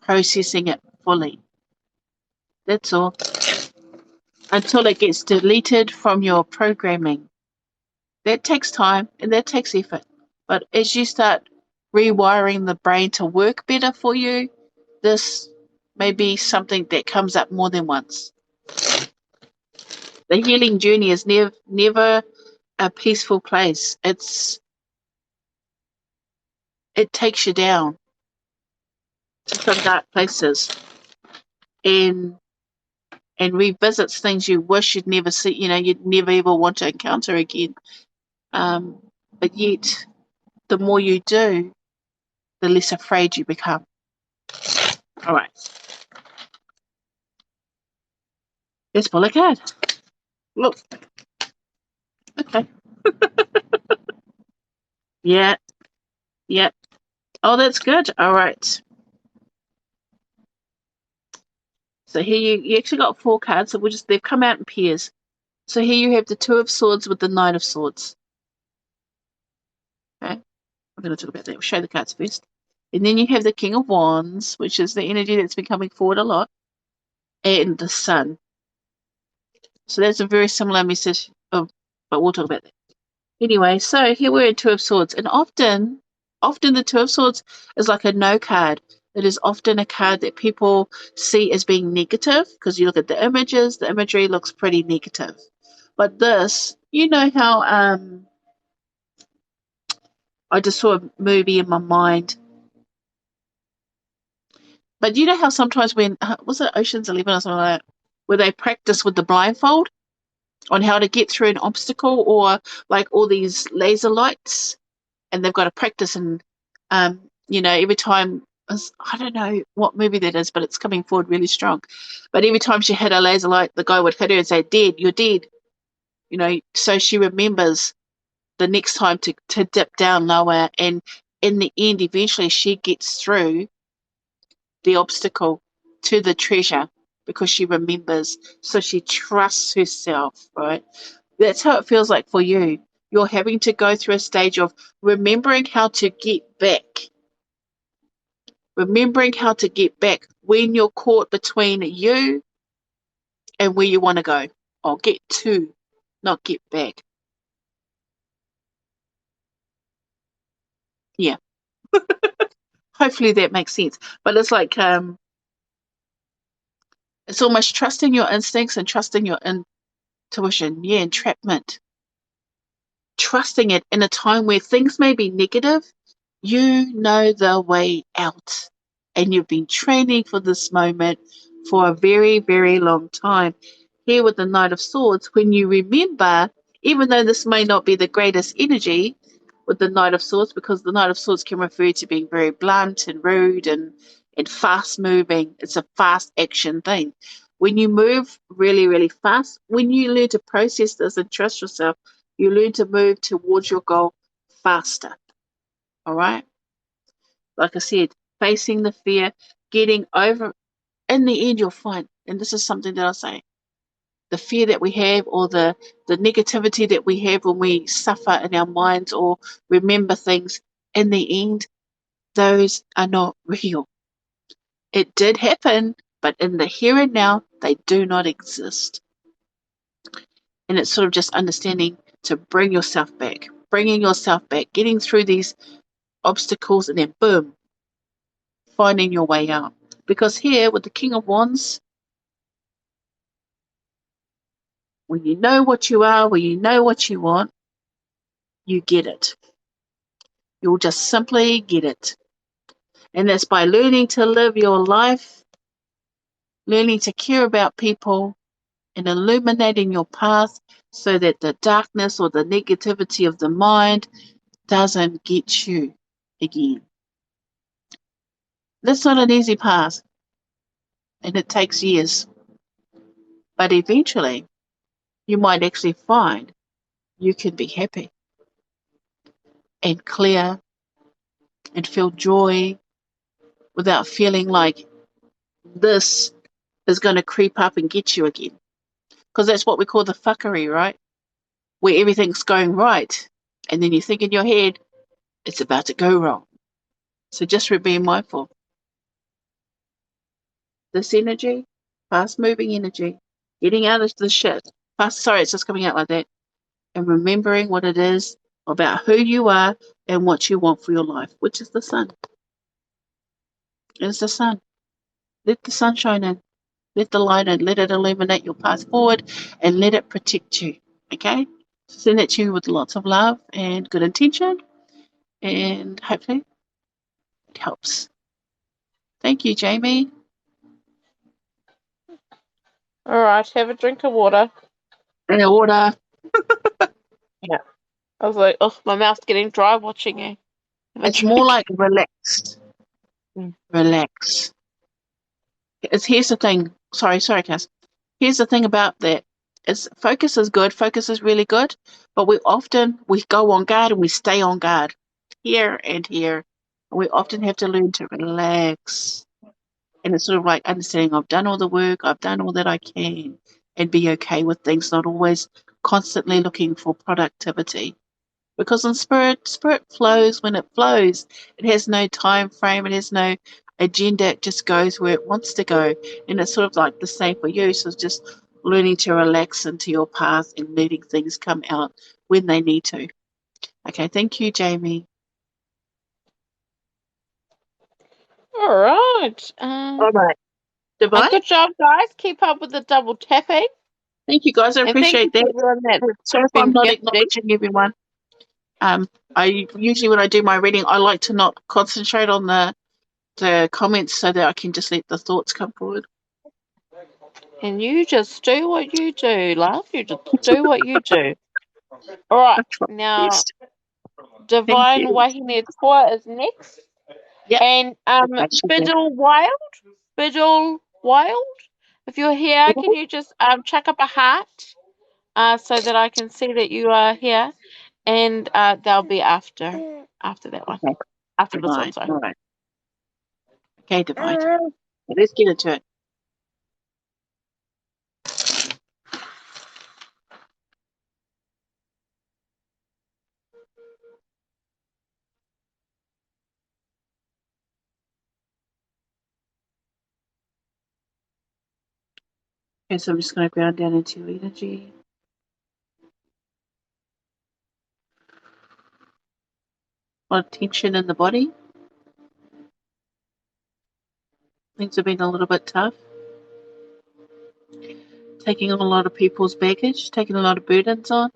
S1: Processing it fully. That's all. Until it gets deleted from your programming. That takes time and that takes effort. But as you start rewiring the brain to work better for you, this may be something that comes up more than once. The healing journey is never a peaceful place. It takes you down to some dark places and revisits things you wish you'd never see, you'd never ever want to encounter again. But yet, the more you do, the less afraid you become. All right. Let's pull a card. Look. Okay. Yeah. Yeah. Oh, that's good. All right. So here you actually got 4 cards. So they've come out in pairs. So here you have the 2 of Swords with the 9 of Swords. Okay. I'm going to talk about that. We'll show the cards first. And then you have the King of Wands, which is the energy that's been coming forward a lot, and the Sun. So that's a very similar message, but we'll talk about that. Anyway, so here we're in 2 of Swords, and often the 2 of Swords is like a no card. It is often a card that people see as being negative because you look at the images, the imagery looks pretty negative. But this, you know how I just saw a movie in my mind. But you know how sometimes when, was it Ocean's 11 or something like that, where they practice with the blindfold on how to get through an obstacle, or like all these laser lights, and they've got to practice, and every time, I don't know what movie that is, but it's coming forward really strong. But every time she hit a laser light, the guy would hit her and say, "Dead, you're dead." So she remembers the next time to dip down lower, and in the end, eventually she gets through the obstacle to the treasure because she remembers, so she trusts herself, right? That's how it feels like for you. You're having to go through a stage of remembering how to get back. Remembering how to get back when you're caught between you and where you want to go. Or get to, not get back. Yeah. Hopefully that makes sense. But it's like, it's almost trusting your instincts and trusting your intuition. Yeah, entrapment. Trusting it in a time where things may be negative, you know the way out. And you've been training for this moment for a very, very long time. Here with the Knight of Swords, when you remember, even though this may not be the greatest energy with the Knight of Swords, because the Knight of Swords can refer to being very blunt and rude and fast moving. It's a fast action thing. When you move really, really fast, when you learn to process this and trust yourself, you learn to move towards your goal faster. All right? Like I said, facing the fear, getting over, in the end, you'll find, and this is something that I say, the fear that we have, or the negativity that we have when we suffer in our minds or remember things, in the end, those are not real. It did happen, but in the here and now, they do not exist. And it's sort of just understanding to bring yourself back, bringing yourself back, getting through these obstacles, and then boom, finding your way out. Because here with the King of Wands, when you know what you are, when you know what you want, you get it. You'll just simply get it. And that's by learning to live your life, learning to care about people, and illuminating your path so that the darkness or the negativity of the mind doesn't get you again. That's not an easy path, and it takes years. But eventually, you might actually find you can be happy and clear and feel joy without feeling like this is going to creep up and get you again. Because that's what we call the fuckery, right? Where everything's going right. And then you think in your head, it's about to go wrong. So just be mindful. This energy, fast moving energy, getting out of the shit. Sorry, it's just coming out like that. And remembering what it is about who you are and what you want for your life, which is the sun. It's the sun. Let the sun shine in. Let the light in. Let it illuminate your path forward and let it protect you. Okay? Send it to you with lots of love and good intention. And hopefully it helps. Thank you, Jamie.
S2: All right, have a drink of water.
S1: And order.
S2: Yeah. I was like, oh, my mouth's getting dry watching you.
S1: It's more like relaxed. Relax. Here's the thing. Sorry, Cass. Here's the thing about that. Focus is good. Focus is really good. But we go on guard and we stay on guard here and here. And we often have to learn to relax. And it's sort of like understanding I've done all the work, I've done all that I can, and be okay with things, not always constantly looking for productivity. Because in spirit flows when it flows. It has no time frame, it has no agenda, it just goes where it wants to go. And it's sort of like the same for you. So it's just learning to relax into your path and letting things come out when they need to. Okay, thank you, Jamie.
S2: All right.
S1: All right. Goodbye.
S2: Good job, guys. Keep up with the double tapping.
S1: Thank you, guys. I
S2: And
S1: appreciate
S2: thank you
S1: that.
S2: to everyone that's
S1: Sorry if
S2: been
S1: I'm not
S2: gifted.
S1: acknowledging everyone. I usually when I do my reading, I like to not concentrate on the comments so that I can just let the thoughts come forward.
S2: And you just do what you do, love. You just do what you do. All right. Now,
S1: Yes.
S2: Divine Wahine Tour is next.
S1: Yep.
S2: And Biddle Wild, if you're here, can you just chuck up a heart so that I can see that you are here? And they'll be after that one.
S1: Okay.
S2: After this one, sorry.
S1: All right. Okay, Divine. Let's get into it. Okay, so I'm just going to ground down into your energy. A lot of tension in the body. Things have been a little bit tough. Taking on a lot of people's baggage, taking a lot of burdens on.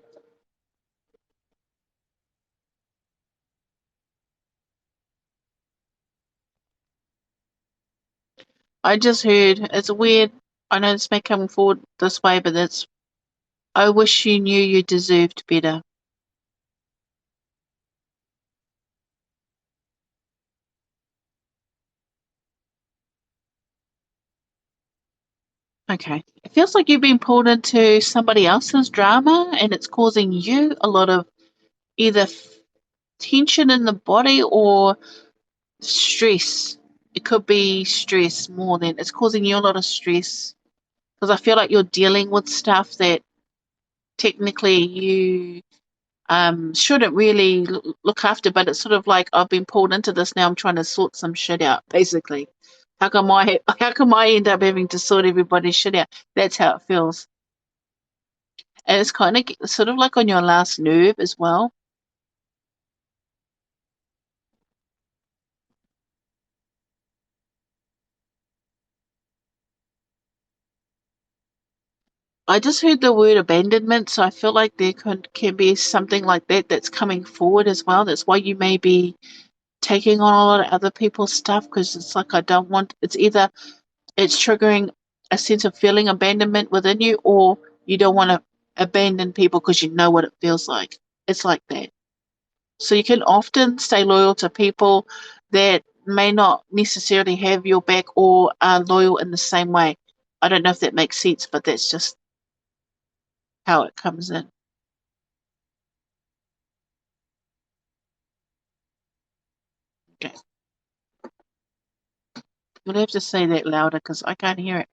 S1: I just heard, it's weird, I know this may come forward this way, but it's, I wish you knew you deserved better. Okay. It feels like you've been pulled into somebody else's drama and it's causing you a lot of either tension in the body or stress. It could be stress more than it's causing you a lot of stress because I feel like you're dealing with stuff that technically you shouldn't really look after, but it's sort of like I've been pulled into this now. I'm trying to sort some shit out, basically. How come I end up having to sort everybody's shit out? That's how it feels. And it's kind of sort of like on your last nerve as well. I just heard the word abandonment, so I feel like there can be something like that that's coming forward as well. That's why you may be taking on a lot of other people's stuff because it's like I don't want. It's either it's triggering a sense of feeling abandonment within you, or you don't want to abandon people because you know what it feels like. It's like that. So you can often stay loyal to people that may not necessarily have your back or are loyal in the same way. I don't know if that makes sense, but that's just how it comes in. Okay. You'll have to say that louder because I can't hear it.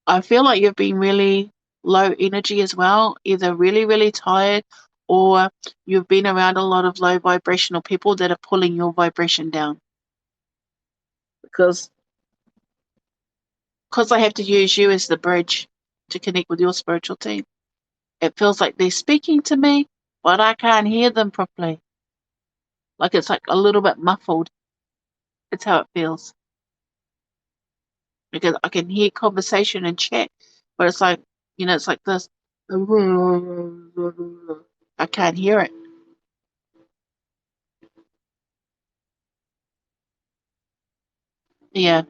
S1: I feel like you've been really low energy as well, either really, really tired or you've been around a lot of low vibrational people that are pulling your vibration down. Because I have to use you as the bridge to connect with your spiritual team. It feels like they're speaking to me, but I can't hear them properly. Like it's like a little bit muffled. It's how it feels. Because I can hear conversation and chat, but it's like, it's like this. I can't hear it. Yeah.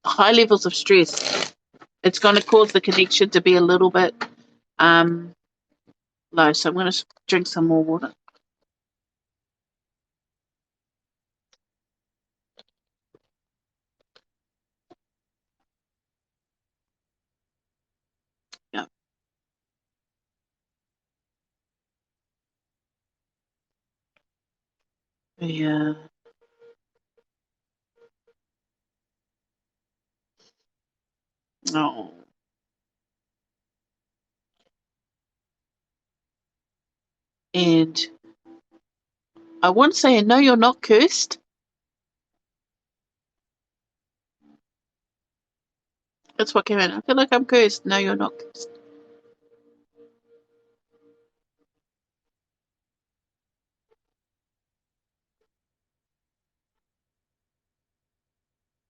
S1: High levels of stress. It's going to cause the connection to be a little bit low. So I'm going to drink some more water. Yeah. Yeah. Oh. And I want to say, no, you're not cursed. That's what came in. I feel like I'm cursed. No, you're not cursed.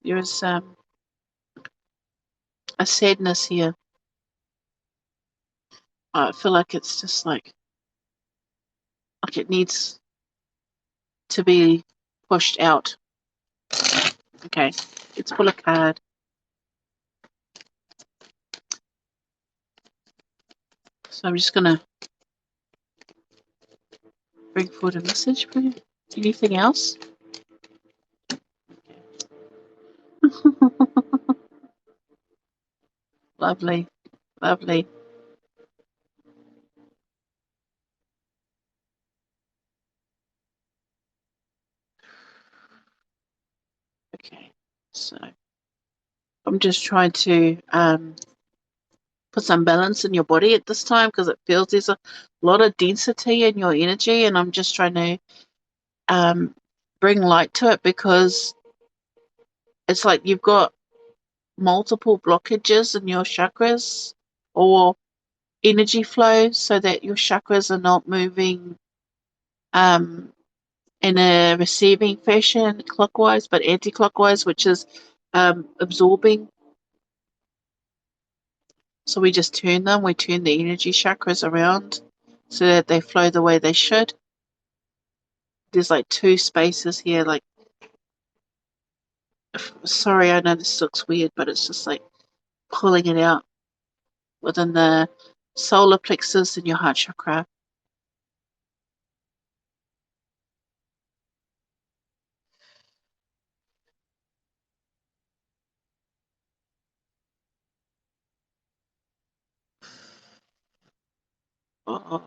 S1: There's a sadness here. I feel like it's just like it needs to be pushed out. Okay, let's pull a card. So I'm just gonna bring forward a message for you. Anything else? Lovely, lovely. Okay, so I'm just trying to put some balance in your body at this time because it feels there's a lot of density in your energy, and I'm just trying to bring light to it because it's like you've got multiple blockages in your chakras or energy flow so that your chakras are not moving in a receiving fashion clockwise but anti-clockwise, which is absorbing. So we just turn them. We turn the energy chakras around so that they flow the way they should. There's like two spaces here. Like, sorry, I know this looks weird, but it's just like pulling it out within the solar plexus and your heart chakra. Oh.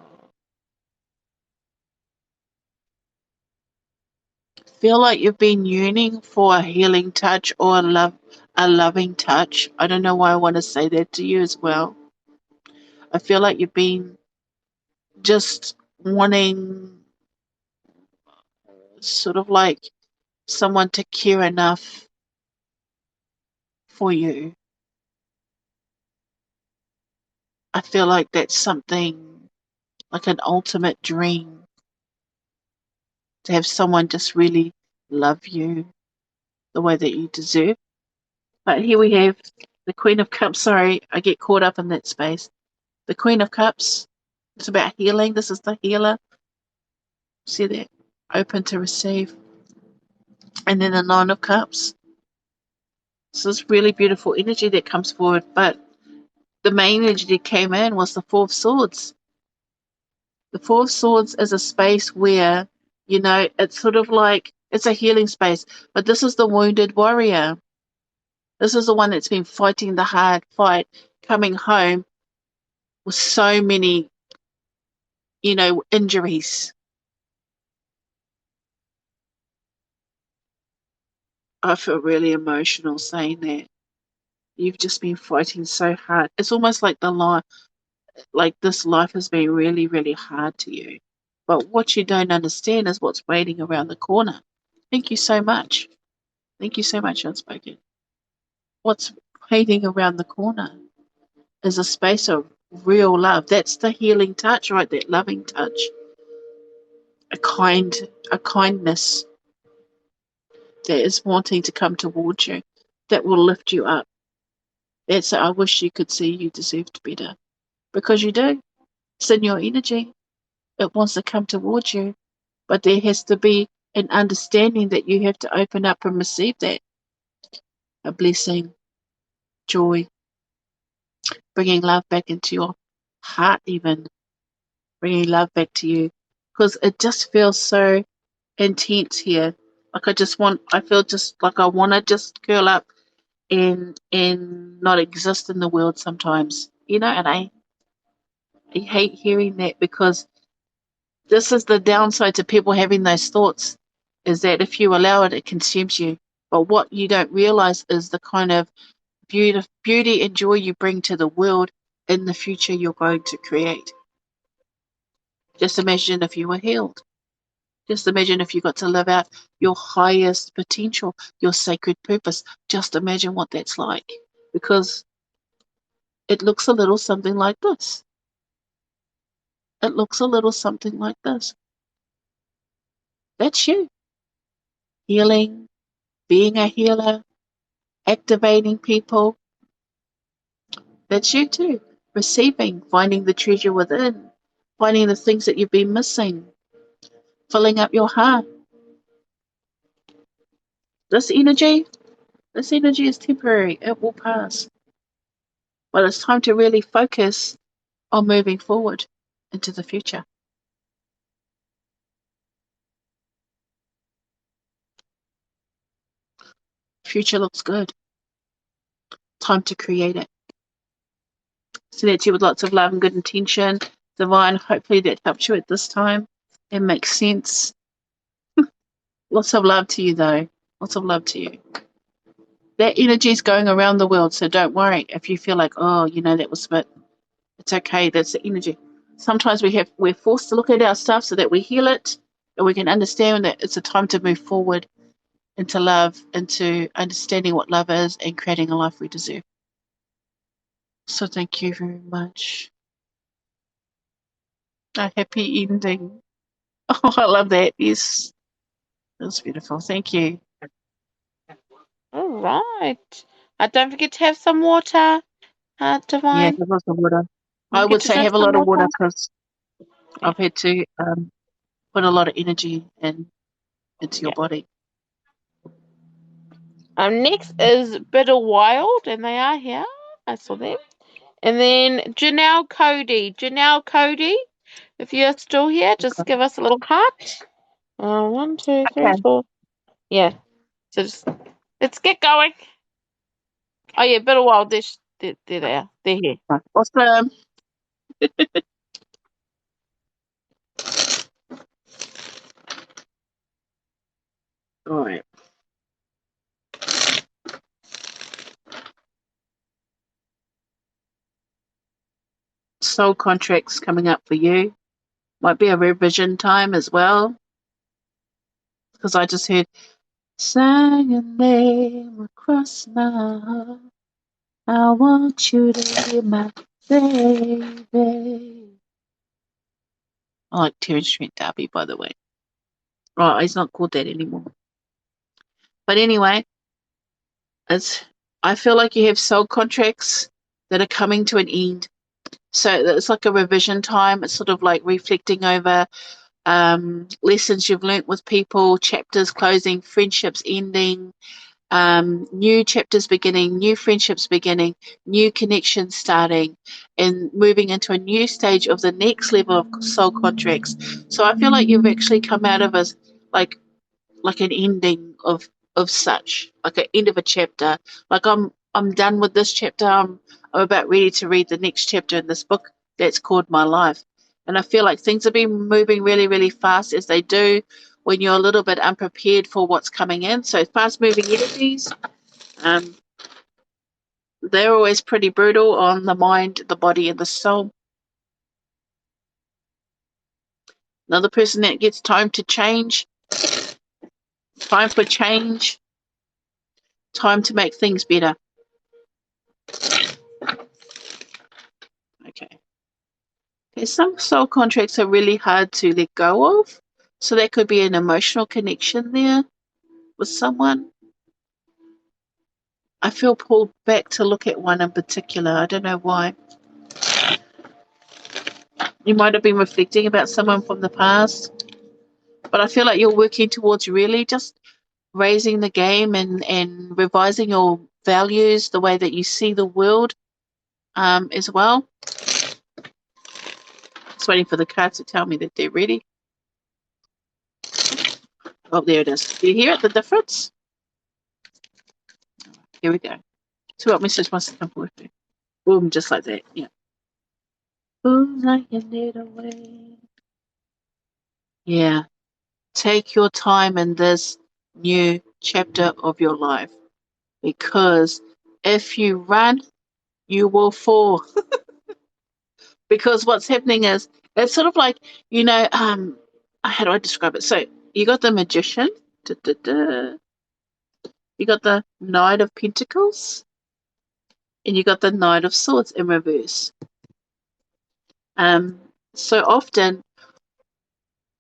S1: Feel like you've been yearning for a healing touch or a loving touch. I don't know why I want to say that to you as well. I feel like you've been just wanting sort of like someone to care enough for you. I feel like that's something like an ultimate dream to have someone just really love you the way that you deserve. But here we have the Queen of Cups. Sorry, I get caught up in that space. The Queen of Cups. It's about healing. This is the healer. See that? Open to receive. And then the Nine of Cups. So this really beautiful energy that comes forward. But the main energy that came in was the Four of Swords. The Four of Swords is a space where You know, it's sort of like it's a healing space. But this is the wounded warrior. This is the one that's been fighting the hard fight, coming home with so many, injuries. I feel really emotional saying that. You've just been fighting so hard. It's almost like this life has been really, really hard to you. But what you don't understand is what's waiting around the corner. Thank you so much. Thank you so much, Unspoken. What's waiting around the corner is a space of real love. That's the healing touch, right? That loving touch. A kindness that is wanting to come towards you, that will lift you up. That's I wish you could see you deserved better. Because you do. It's in your energy. It wants to come towards you. But there has to be an understanding that you have to open up and receive that. A blessing, joy, bringing love back into your heart even. Bringing love back to you. Because it just feels so intense here. Like I feel just like I want to just curl up and not exist in the world sometimes. And I hate hearing that because this is the downside to people having those thoughts is that if you allow it, it consumes you. But what you don't realize is the kind of beauty and joy you bring to the world in the future you're going to create. Just imagine if you were healed. Just imagine if you got to live out your highest potential, your sacred purpose. Just imagine what that's like. Because it looks a little something like this. It looks a little something like this. That's you. Healing, being a healer, activating people. That's you too. Receiving, finding the treasure within, finding the things that you've been missing, filling up your heart. This energy is temporary. It will pass. But it's time to really focus on moving forward into the future. Future looks good. Time to create it. Send it to you with lots of love and good intention. Divine, hopefully that helps you at this time. It makes sense. Lots of love to you, though. Lots of love to you. That energy is going around the world, so don't worry if you feel like, oh, that was a bit. It's okay. That's the energy. Sometimes we're forced to look at our stuff so that we heal it, and we can understand that it's a time to move forward into love, into understanding what love is, and creating a life we deserve. So thank you very much. A happy ending. Oh, I love that. Yes. That's beautiful. Thank you.
S2: All right. Don't forget to have some water,
S1: Yeah,
S2: Divine.
S1: have lots of water.
S2: Don't
S1: I
S2: forget
S1: would
S2: to
S1: say
S2: drink
S1: have a
S2: some
S1: lot of water
S2: water.
S1: because
S2: Yeah.
S1: I've had to put a lot of energy into your
S2: Yeah.
S1: body.
S2: Next is Bitter Wild, and they are here. I saw them. And then Janelle Cody. Janelle Cody, if you're still here, just
S1: Okay.
S2: give us a little heart. 1, 2, 3,
S1: Okay.
S2: 4. Yeah. So let's get going. Oh yeah, Bitter Wild. They're there. They're here.
S1: Awesome. All right. Soul contracts coming up for you. Might be a revision time as well. Because I just heard sang your name across my heart. I want you to be my baby. I like Terence Trent D'Arby, by the way. Right, he's not called that anymore. But anyway, I feel like you have soul contracts that are coming to an end. So it's like a revision time. It's sort of like reflecting over lessons you've learnt with people, chapters closing, friendships ending, new chapters beginning, new friendships beginning, new connections starting, and moving into a new stage of the next level of soul contracts. So I feel like you've actually come out of us like an ending of such, like an end of a chapter. Like I'm done with this chapter. I'm about ready to read the next chapter in this book that's called My Life. And I feel like things have been moving really, really fast, as they do when you're a little bit unprepared for what's coming in. So fast moving energies, um, they're always pretty brutal on the mind, the body, and the soul. Another person that gets time to change, time for change, time to make things better. Okay. Okay, some soul contracts are really hard to let go of. So there could be an emotional connection there with someone. I feel pulled back to look at one in particular. I don't know why. You might have been reflecting about someone from the past, but I feel like you're working towards really just raising the game and revising your values, the way that you see the world as well. Just waiting for the cards to tell me that they're ready. Oh, there it is. Do you hear it, the difference? Here we go. So what message wants to come with me? Boom, just like that. Yeah. Boom, like a little way. Yeah. Take your time in this new chapter of your life, because if you run, you will fall. Because what's happening is, it's sort of like, how do I describe it? So you got the magician, da, da, da. You got the Knight of Pentacles, and you got the Knight of Swords in reverse. So often,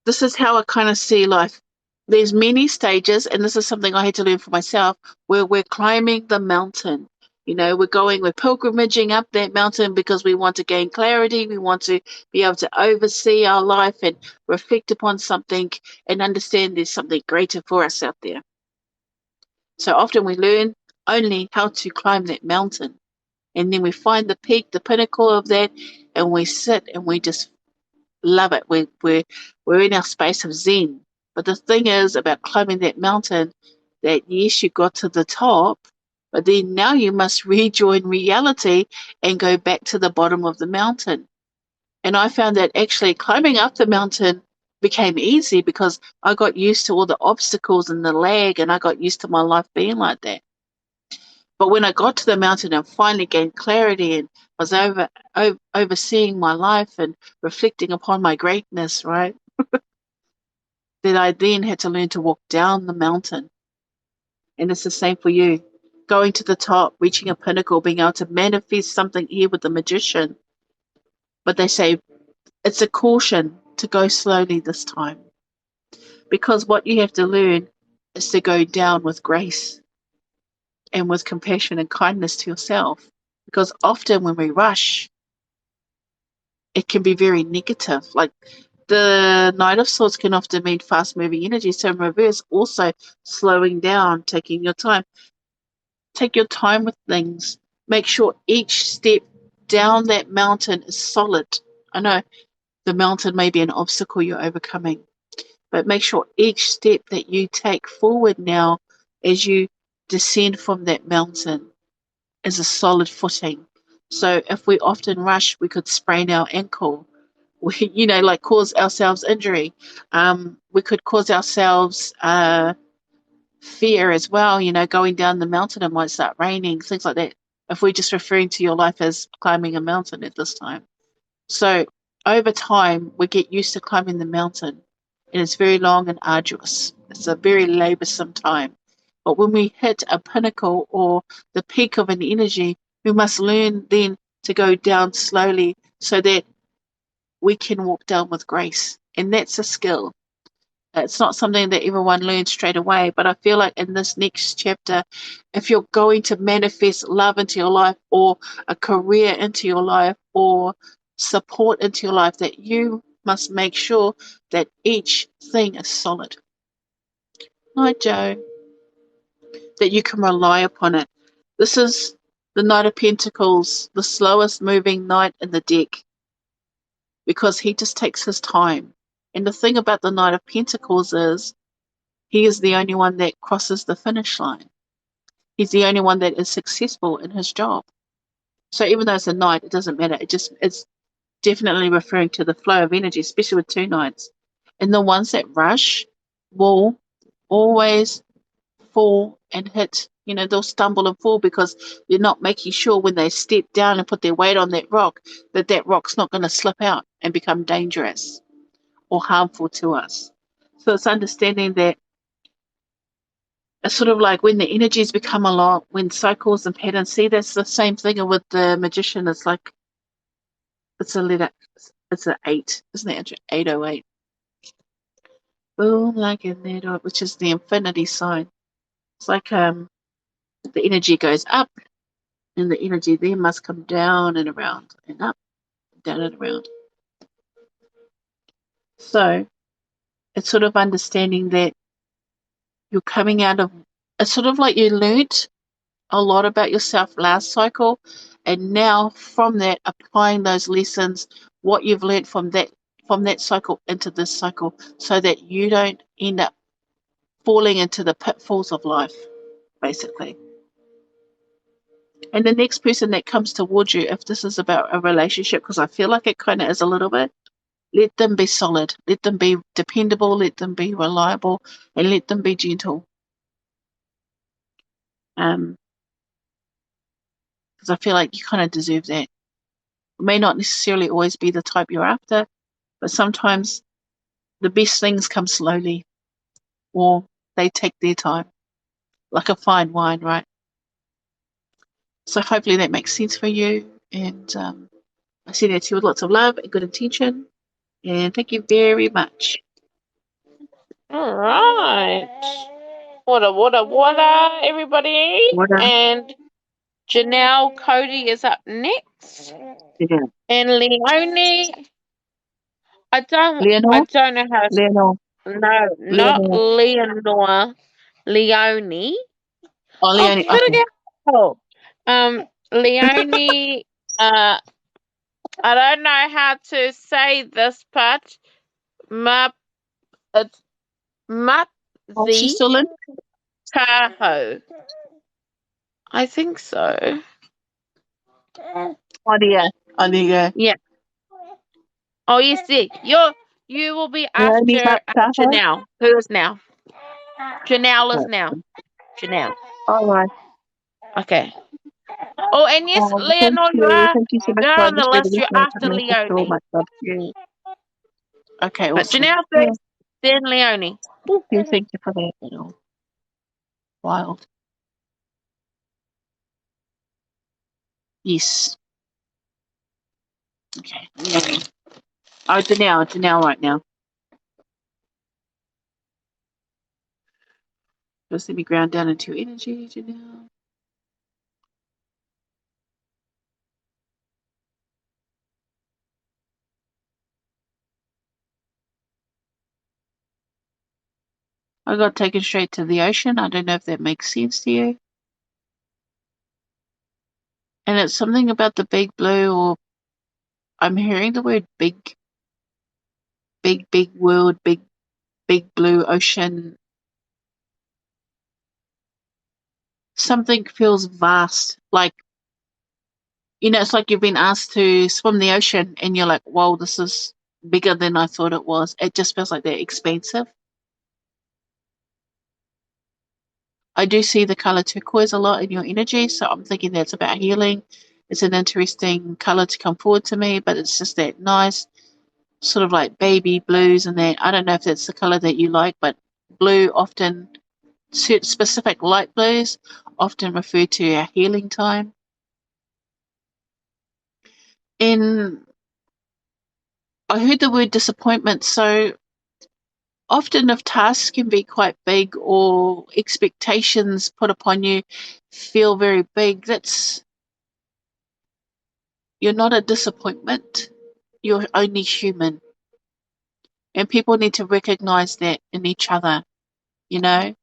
S1: this is how I kind of see life. There's many stages, and this is something I had to learn for myself, where we're climbing the mountain. We're pilgrimaging up that mountain because we want to gain clarity. We want to be able to oversee our life and reflect upon something and understand there's something greater for us out there. So often we learn only how to climb that mountain. And then we find the peak, the pinnacle of that, and we sit and we just love it. We're in our space of Zen. But the thing is about climbing that mountain, that yes, you got to the top, but then now you must rejoin reality and go back to the bottom of the mountain. And I found that actually climbing up the mountain became easy because I got used to all the obstacles and the lag, and I got used to my life being like that. But when I got to the mountain and finally gained clarity and was overseeing my life and reflecting upon my greatness, right? Then I then had to learn to walk down the mountain. And it's the same for you. Going to the top, reaching a pinnacle, being able to manifest something here with the magician. But they say it's a caution to go slowly this time. Because what you have to learn is to go down with grace and with compassion and kindness to yourself. Because often when we rush, it can be very negative. Like the Knight of Swords can often mean fast moving energy. So in reverse, also slowing down, taking your time. Take your time with things. Make sure each step down that mountain is solid. I know the mountain may be an obstacle you're overcoming, but make sure each step that you take forward now as you descend from that mountain is a solid footing. So if we often rush, we could sprain our ankle. We, like cause ourselves injury. We could cause ourselves fear as well. Going down the mountain, it might start raining, things like that. If we're just referring to your life as climbing a mountain at this time. So over time, we get used to climbing the mountain, and it's very long and arduous. It's a very laborsome time. But when we hit a pinnacle or the peak of an energy, we must learn then to go down slowly so that we can walk down with grace. And that's a skill. It's not something that everyone learns straight away, but I feel like in this next chapter, if you're going to manifest love into your life or a career into your life or support into your life, that you must make sure that each thing is solid. Hi, Joe. that you can rely upon it. This is the Knight of Pentacles, the slowest moving knight in the deck, because he just takes his time. And the thing about the Knight of Pentacles is he is the only one that crosses the finish line. He's the only one that is successful in his job. So even though it's a knight, it doesn't matter. It's definitely referring to the flow of energy, especially with two knights. And the ones that rush will always fall and hit. They'll stumble and fall because they're not making sure when they step down and put their weight on that rock, that rock's not going to slip out and become dangerous or harmful to us. So it's understanding that it's sort of like when the energies become a lot, when cycles and patterns, see, that's the same thing with the magician. It's like, it's a letter, it's an 8, isn't it? 808. Boom, like a natal, which is the infinity sign. It's like the energy goes up, and the energy there must come down and around and up, down and around. So it's sort of understanding that you're coming out of, it's sort of like you learnt a lot about yourself last cycle, and now from that, applying those lessons, what you've learnt from that cycle into this cycle, so that you don't end up falling into the pitfalls of life, basically. And the next person that comes towards you, if this is about a relationship, because I feel like it kind of is a little bit, let them be solid, let them be dependable, let them be reliable, and let them be gentle. Because I feel like you kind of deserve that. It may not necessarily always be the type you're after, but sometimes the best things come slowly, or they take their time, like a fine wine, right? So hopefully that makes sense for you, and I send it to you with lots of love and good intention, and thank you very much.
S2: All right. Water, everybody.
S1: Water.
S2: And Janelle Cody is up next.
S1: Yeah.
S2: And Leonie. I don't
S1: Leonor?
S2: know how to.
S1: Leonor.
S2: No, not
S1: Leonor.
S2: Leonor. Leonie.
S1: Oh,
S2: Oh,
S1: Leonie. Okay.
S2: critical. Leonie. I don't know how to say this part. It's
S1: Oh, she's
S2: Mapzi
S1: still in?
S2: Tahoe. I think so.
S1: Oh, yeah. Oh, there you go.
S2: Yeah. Oh, yes, Dick. You will be
S1: Leonie
S2: after
S1: Matsaho?
S2: Janelle. Who is now? Janelle is
S1: Okay.
S2: now. Janelle.
S1: All right.
S2: Okay. Oh, and yes,
S1: Oh, thank
S2: Leonor,
S1: you. Thank you so much
S2: you're
S1: for
S2: on the
S1: understanding
S2: list.
S1: this
S2: You're after
S1: message. Thank you so
S2: Leonie.
S1: much. Love you. Okay,
S2: But
S1: awesome.
S2: Janelle
S1: Yeah.
S2: first, then Leonie.
S1: Thank you for that. Wild. Yes. Okay. Leonie. Oh, Janelle right now. Just let me ground down into energy, Janelle. I got taken straight to the ocean. I don't know if that makes sense to you. And it's something about the big blue, or I'm hearing the word big world, big blue ocean. Something feels vast. Like, it's like you've been asked to swim the ocean and you're like, whoa, this is bigger than I thought it was. It just feels like they're expansive. I do see the color turquoise a lot in your energy, so I'm thinking that's about healing. It's an interesting color to come forward to me, but it's just that nice sort of like baby blues and that. I don't know if that's the color that you like, but blue often, specific light blues often refer to a healing time. And I heard the word disappointment, so often if tasks can be quite big or expectations put upon you feel very big, you're not a disappointment. You're only human. And people need to recognize that in each other, you know?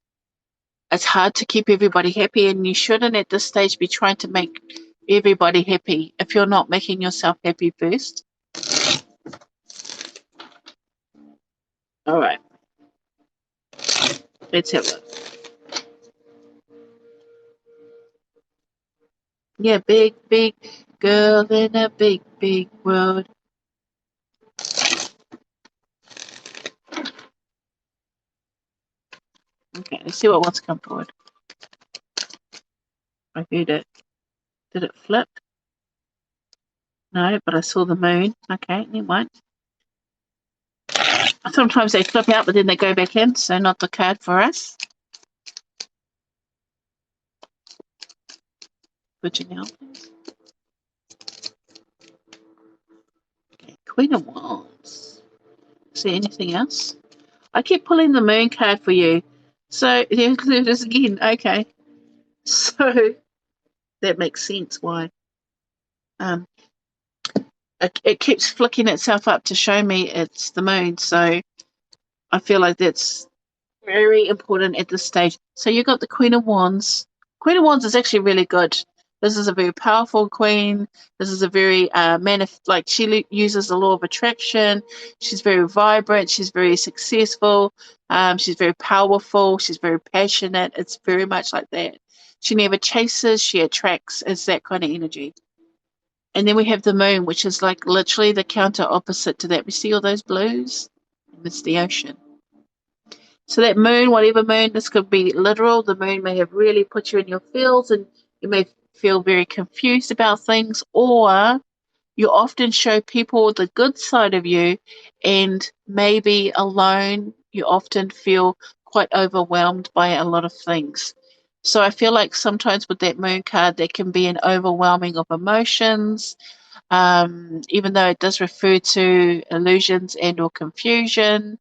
S1: it's hard to keep everybody happy, and you shouldn't at this stage be trying to make everybody happy if you're not making yourself happy first. All right, let's have a look. Yeah, big, big girl in a big, big world. Okay, let's see what wants to come forward. I heard it. Did it flip? No, but I saw the moon. Okay, never mind. Sometimes they flip out, but then they go back in, so not the card for us. Virginia. Okay, Queen of Wands. Is there anything else? I keep pulling the moon card for you. So, there it is again. Okay. So, that makes sense why. It keeps flicking itself up to show me it's the moon. So, I feel like that's very important at this stage. So you got the Queen of Wands. Queen of Wands is actually really good. This is a very powerful queen. This is a very like she uses the law of attraction. She's very vibrant. She's very successful. She's very powerful. She's very passionate. It's very much like that. She never chases. She attracts. It's that kind of energy. And then we have the moon, which is like literally the counter opposite to that. We see all those blues? And it's the ocean. So that moon, whatever moon, this could be literal. The moon may have really put you in your feels and you may feel very confused about things, or you often show people the good side of you, and maybe alone you often feel quite overwhelmed by a lot of things. So I feel like sometimes with that moon card, there can be an overwhelming of emotions, even though it does refer to illusions and or confusion.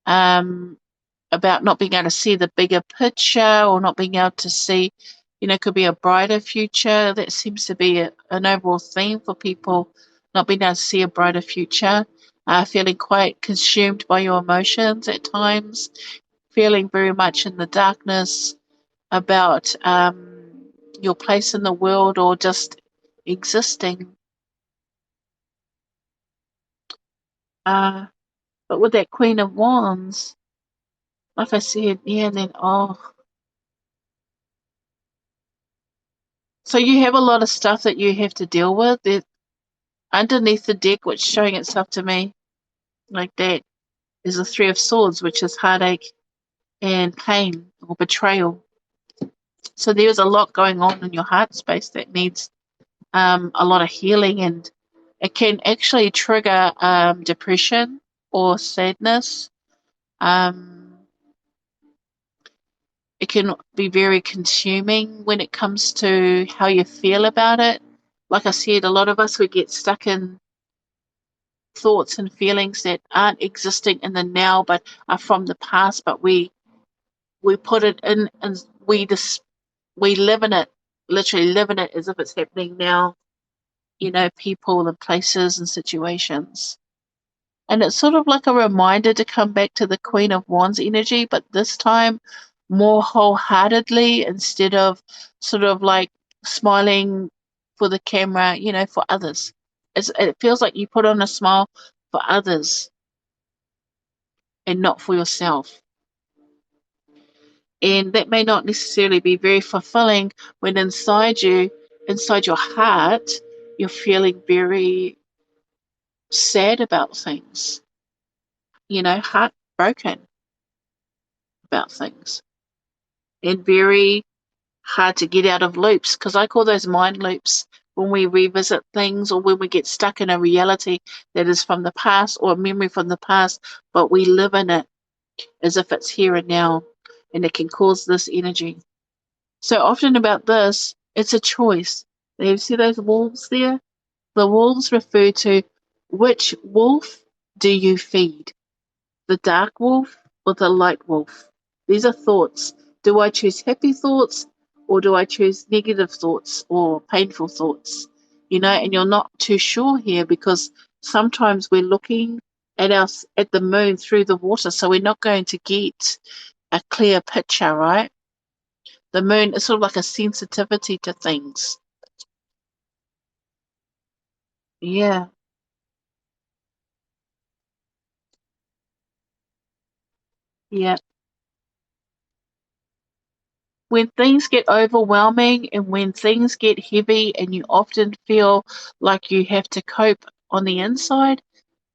S1: About not being able to see the bigger picture or not being able to see, could be a brighter future. That seems to be an overall theme for people, not being able to see a brighter future, feeling quite consumed by your emotions at times, feeling very much in the darkness about your place in the world or just existing. But with that Queen of Wands, like I said, yeah, and then, so you have a lot of stuff that you have to deal with. Underneath the deck, which is showing itself to me like that, is the Three of Swords, which is heartache and pain or betrayal. So there's a lot going on in your heart space that needs a lot of healing, and it can actually trigger depression or sadness. It can be very consuming when it comes to how you feel about it. Like I said, a lot of us, we get stuck in thoughts and feelings that aren't existing in the now but are from the past, but we put it in and we live in it, literally live in it as if it's happening now, people and places and situations. And it's sort of like a reminder to come back to the Queen of Wands energy, but this time more wholeheartedly, instead of sort of like smiling for the camera, for others. It feels like you put on a smile for others and not for yourself. And that may not necessarily be very fulfilling when inside your heart, you're feeling very sad about things, heartbroken about things, and very hard to get out of loops, because I call those mind loops when we revisit things or when we get stuck in a reality that is from the past or a memory from the past, but we live in it as if it's here and now, and it can cause this energy. So often about this, it's a choice. You see those wolves there? The wolves refer to which wolf do you feed? The dark wolf or the light wolf? These are thoughts. Do I choose happy thoughts or do I choose negative thoughts or painful thoughts? And you're not too sure here, because sometimes we're looking at the moon through the water, so we're not going to get a clear picture, right? The moon is sort of like a sensitivity to things. Yeah. Yeah. When things get overwhelming and when things get heavy and you often feel like you have to cope on the inside,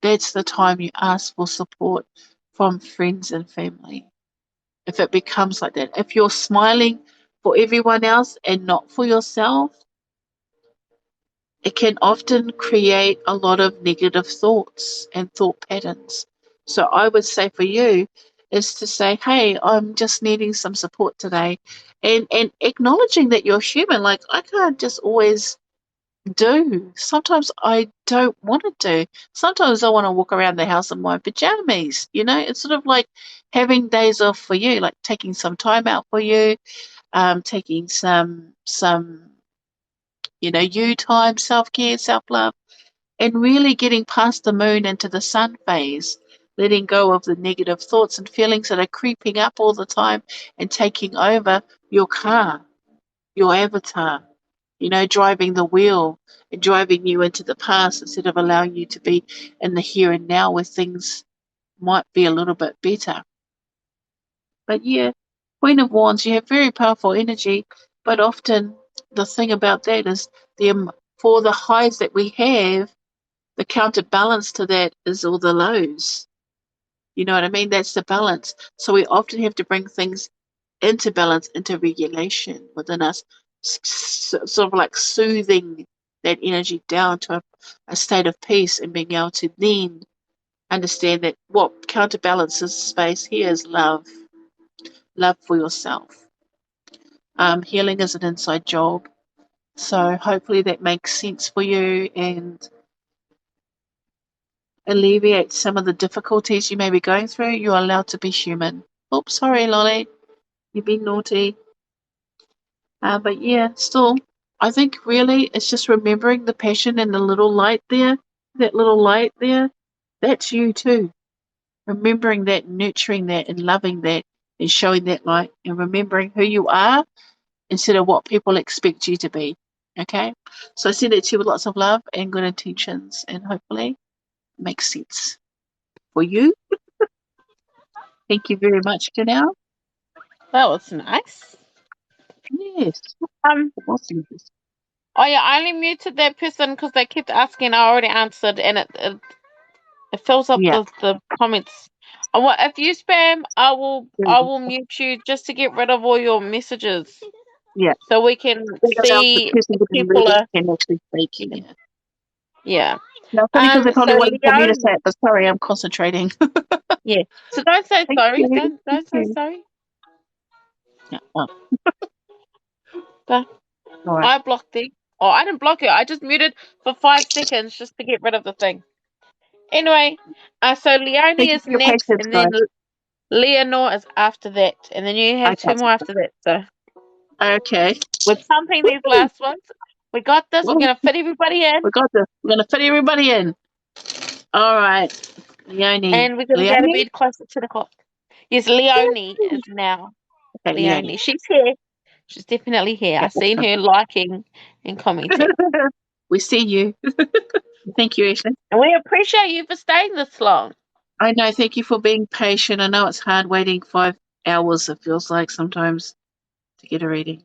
S1: that's the time you ask for support from friends and family. If it becomes like that, if you're smiling for everyone else and not for yourself, it can often create a lot of negative thoughts and thought patterns. So I would say for you is to say, hey, I'm just needing some support today, and acknowledging that you're human. Like, I can't just always do. Sometimes I don't want to do. Sometimes I want to walk around the house in my pajamas. It's sort of like having days off for you, like taking some time out for you, taking some you time, self-care, self-love, and really getting past the moon into the sun phase, letting go of the negative thoughts and feelings that are creeping up all the time and taking over your car, your avatar, driving the wheel and driving you into the past instead of allowing you to be in the here and now where things might be a little bit better. But yeah, Queen of Wands, you have very powerful energy, but often the thing about that is for the highs that we have, the counterbalance to that is all the lows. You know what I mean? That's the balance. So we often have to bring things into balance, into regulation within us, sort of like soothing that energy down to a state of peace and being able to then understand that what counterbalances space here is love, love for yourself. Healing is an inside job. So hopefully that makes sense for you and alleviate some of the difficulties you may be going through. You're allowed to be human. Oops, sorry, Lolly. You've been naughty. But yeah, still, I think really it's just remembering the passion and the little light there, that little light there. That's you too. Remembering that, nurturing that, and loving that, and showing that light, and remembering who you are instead of what people expect you to be. Okay? So I send it to you with lots of love and good intentions, and hopefully it makes sense for you. Thank you very much, Janelle.
S2: That was nice.
S1: Yes. Awesome.
S2: Oh yeah, I only muted that person because they kept asking. I already answered, and it fills up
S1: Yeah.
S2: the comments. If you spam, I will mute you just to get rid of all your messages,
S1: Yeah.
S2: so we can see if people are.
S1: can actually speak.
S2: Yeah.
S1: No, funny because they're
S2: So
S1: probably waiting for me to say
S2: Leon,
S1: it, but sorry, I'm concentrating.
S2: yeah. So don't say
S1: Thank
S2: sorry.
S1: you.
S2: Don't
S1: Thank
S2: say
S1: you.
S2: sorry.
S1: Yeah. Oh,
S2: But
S1: all right.
S2: I blocked it. Oh, I didn't block it. I just muted for 5 seconds just to get rid of the thing. Anyway, so Leonie
S1: Thank you
S2: is
S1: for your
S2: next,
S1: patience,
S2: and then
S1: guys.
S2: Leonor is after that, and then you have two more after that. So
S1: Okay.
S2: we're pumping these
S1: Woo!
S2: last ones. We got this. We're
S1: Woo!
S2: gonna fit everybody in,
S1: We got this. We're going to fit everybody in. All right. Leonie.
S2: and we're gonna go to
S1: Leonie?
S2: bed close at 10 o'clock. Yes, Leonie is now.
S1: Okay,
S2: Leonie,
S1: Leonie.
S2: she's here. She's definitely here.
S1: Yeah,
S2: I've seen her liking and commenting,
S1: awesome. We see you. Thank you, Ashley.
S2: and we appreciate you for staying this long.
S1: I know. Thank you for being patient. I know it's hard waiting 5 hours, it feels like sometimes, to get a reading.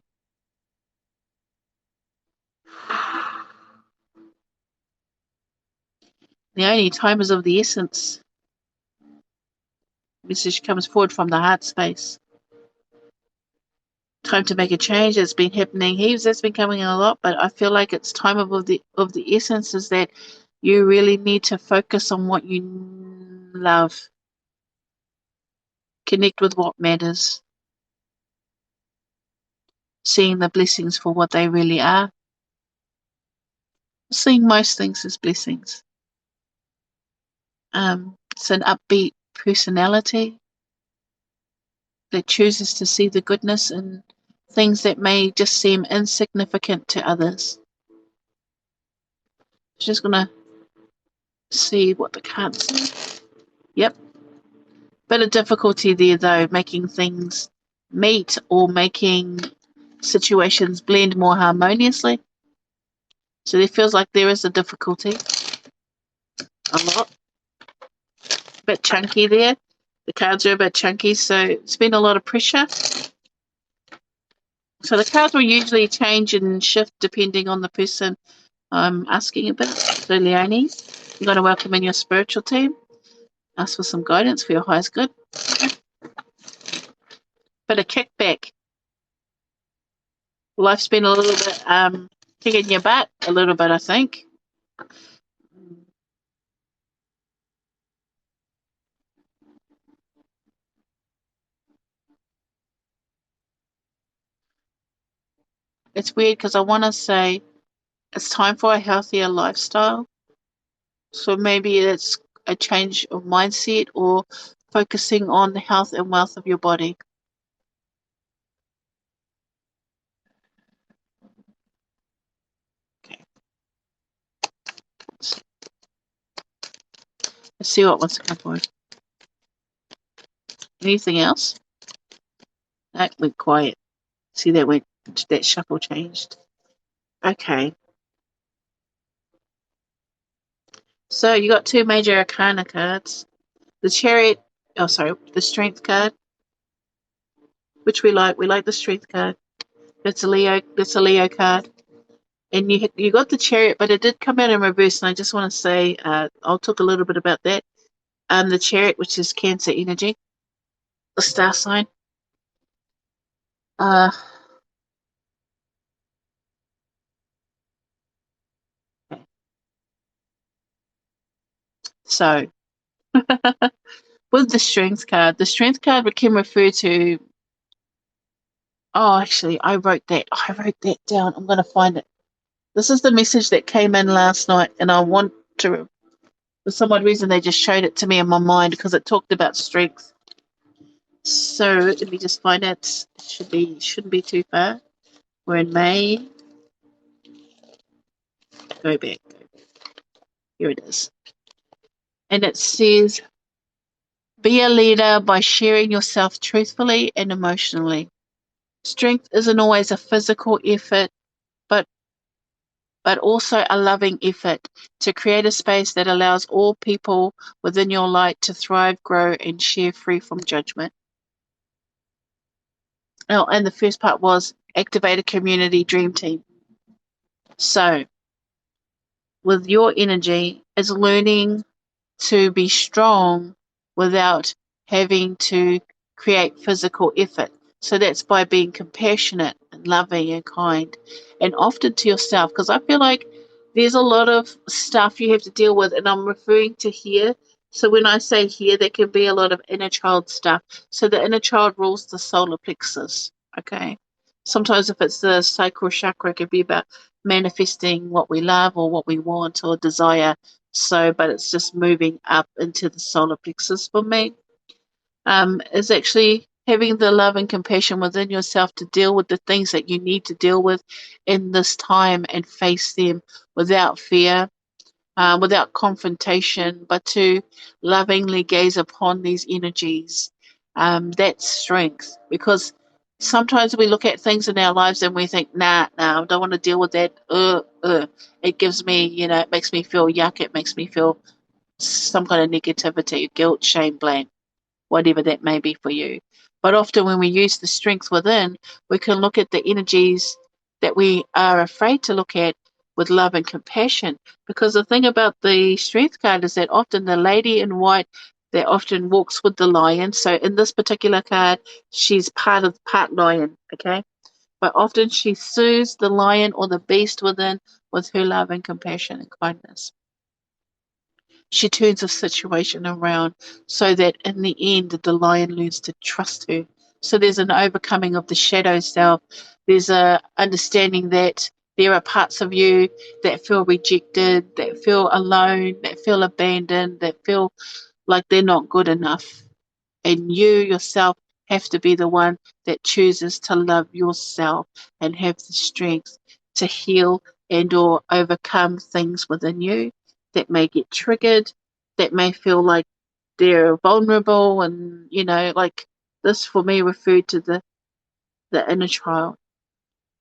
S1: Leonie, time is of the essence. Message comes forward from the heart space. Time to make a change. It's been happening heaps. That's been coming a lot, but I feel like it's time of the essence is that you really need to focus on what you love. Connect with what matters. Seeing the blessings for what they really are. Seeing most things as blessings. It's an upbeat personality that chooses to see the goodness in things that may just seem insignificant to others. Just gonna see what the cards say. Yep. Bit of difficulty there though, making things meet or making situations blend more harmoniously. So it feels like there is a difficulty. A lot. A bit chunky there. The cards are a bit chunky, so it's been a lot of pressure. So the cards will usually change and shift depending on the person I'm asking about. So Leonie, you're going to welcome in your spiritual team. Ask for some guidance for your highest good. But a kickback. Life's been a little bit kicking your butt, a little bit, I think. It's weird because I want to say it's time for a healthier lifestyle. So maybe it's a change of mindset or focusing on the health and wealth of your body. Okay. Let's see what wants to come forward. Anything else? That went quiet. See, that shuffle changed. Okay. So you got two major arcana cards. The Chariot, the Strength card, which we like. We like the Strength card. That's a Leo card. And you got the Chariot, but it did come out in reverse, and I just want to say I'll talk a little bit about that. The Chariot, which is Cancer energy, the star sign. So with the Strength card can refer to. Oh, actually, I wrote that down. I'm going to find it. This is the message that came in last night, and I want to. For some odd reason, they just showed it to me in my mind because it talked about strength. So let me just find out. Shouldn't be too far. We're in May. Go back. Here it is. And it says, be a leader by sharing yourself truthfully and emotionally. Strength isn't always a physical effort, but also a loving effort to create a space that allows all people within your light to thrive, grow, and share free from judgment. Oh, and the first part was activate a community dream team. So, with your energy, is learning to be strong without having to create physical effort. So that's by being compassionate and loving and kind, and often to yourself, because I feel like there's a lot of stuff you have to deal with, and I'm referring to here. So when I say here, there can be a lot of inner child stuff. So the inner child rules the solar plexus. Okay. Sometimes if it's the sacral chakra, it could be about manifesting what we love or what we want or desire. So, but it's just moving up into the solar plexus for me. Is actually having the love and compassion within yourself to deal with the things that you need to deal with in this time and face them without fear, without confrontation, but to lovingly gaze upon these energies. That's strength, because sometimes we look at things in our lives and we think, nah, I don't want to deal with that. It gives me, it makes me feel yuck. It makes me feel some kind of negativity, guilt, shame, blame, whatever that may be for you. But often when we use the strength within, we can look at the energies that we are afraid to look at with love and compassion. Because the thing about the strength card is that often the lady in white that often walks with the lion. So in this particular card, she's part lion, okay? But often she soothes the lion or the beast within with her love and compassion and kindness. She turns the situation around so that in the end the lion learns to trust her. So there's an overcoming of the shadow self. There's a understanding that there are parts of you that feel rejected, that feel alone, that feel abandoned, that feel like they're not good enough. And you yourself have to be the one that chooses to love yourself and have the strength to heal and or overcome things within you that may get triggered, that may feel like they're vulnerable, and like this for me referred to the inner child.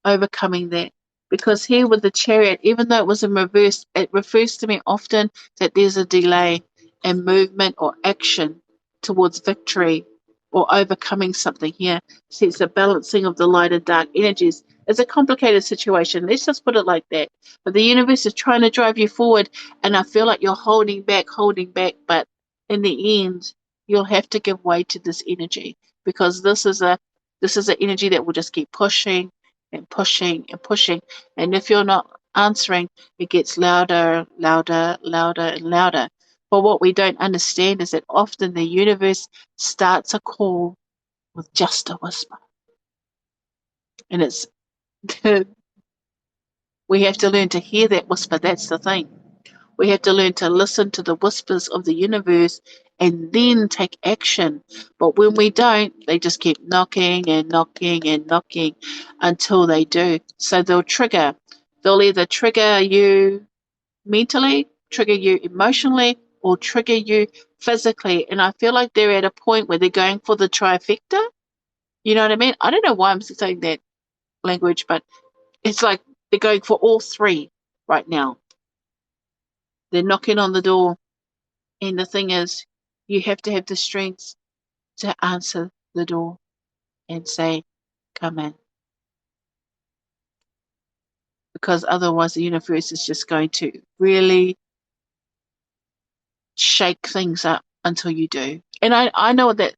S1: overcoming that. Because here with the chariot, even though it was in reverse, it refers to me often that there's a delay in movement or action towards victory or overcoming something here. See, it's a balancing of the light and dark energies. It's a complicated situation. Let's just put it like that. But the universe is trying to drive you forward, and I feel like you're holding back, but in the end, you'll have to give way to this energy because this is an energy that will just keep pushing and pushing and pushing. And if you're not answering, it gets louder, louder, louder, and louder. But what we don't understand is that often the universe starts a call with just a whisper. And it's we have to learn to hear that whisper. That's the thing. We have to learn to listen to the whispers of the universe and then take action. But when we don't, they just keep knocking and knocking and knocking until they do. So they'll either trigger you mentally, trigger you emotionally, or trigger you physically. And I feel like they're at a point where they're going for the trifecta. You know what I mean? I don't know why I'm saying that language, but it's like they're going for all three right now. They're knocking on the door. And the thing is, you have to have the strength to answer the door and say, come in. Because otherwise, the universe is just going to really shake things up until you do. And I know what that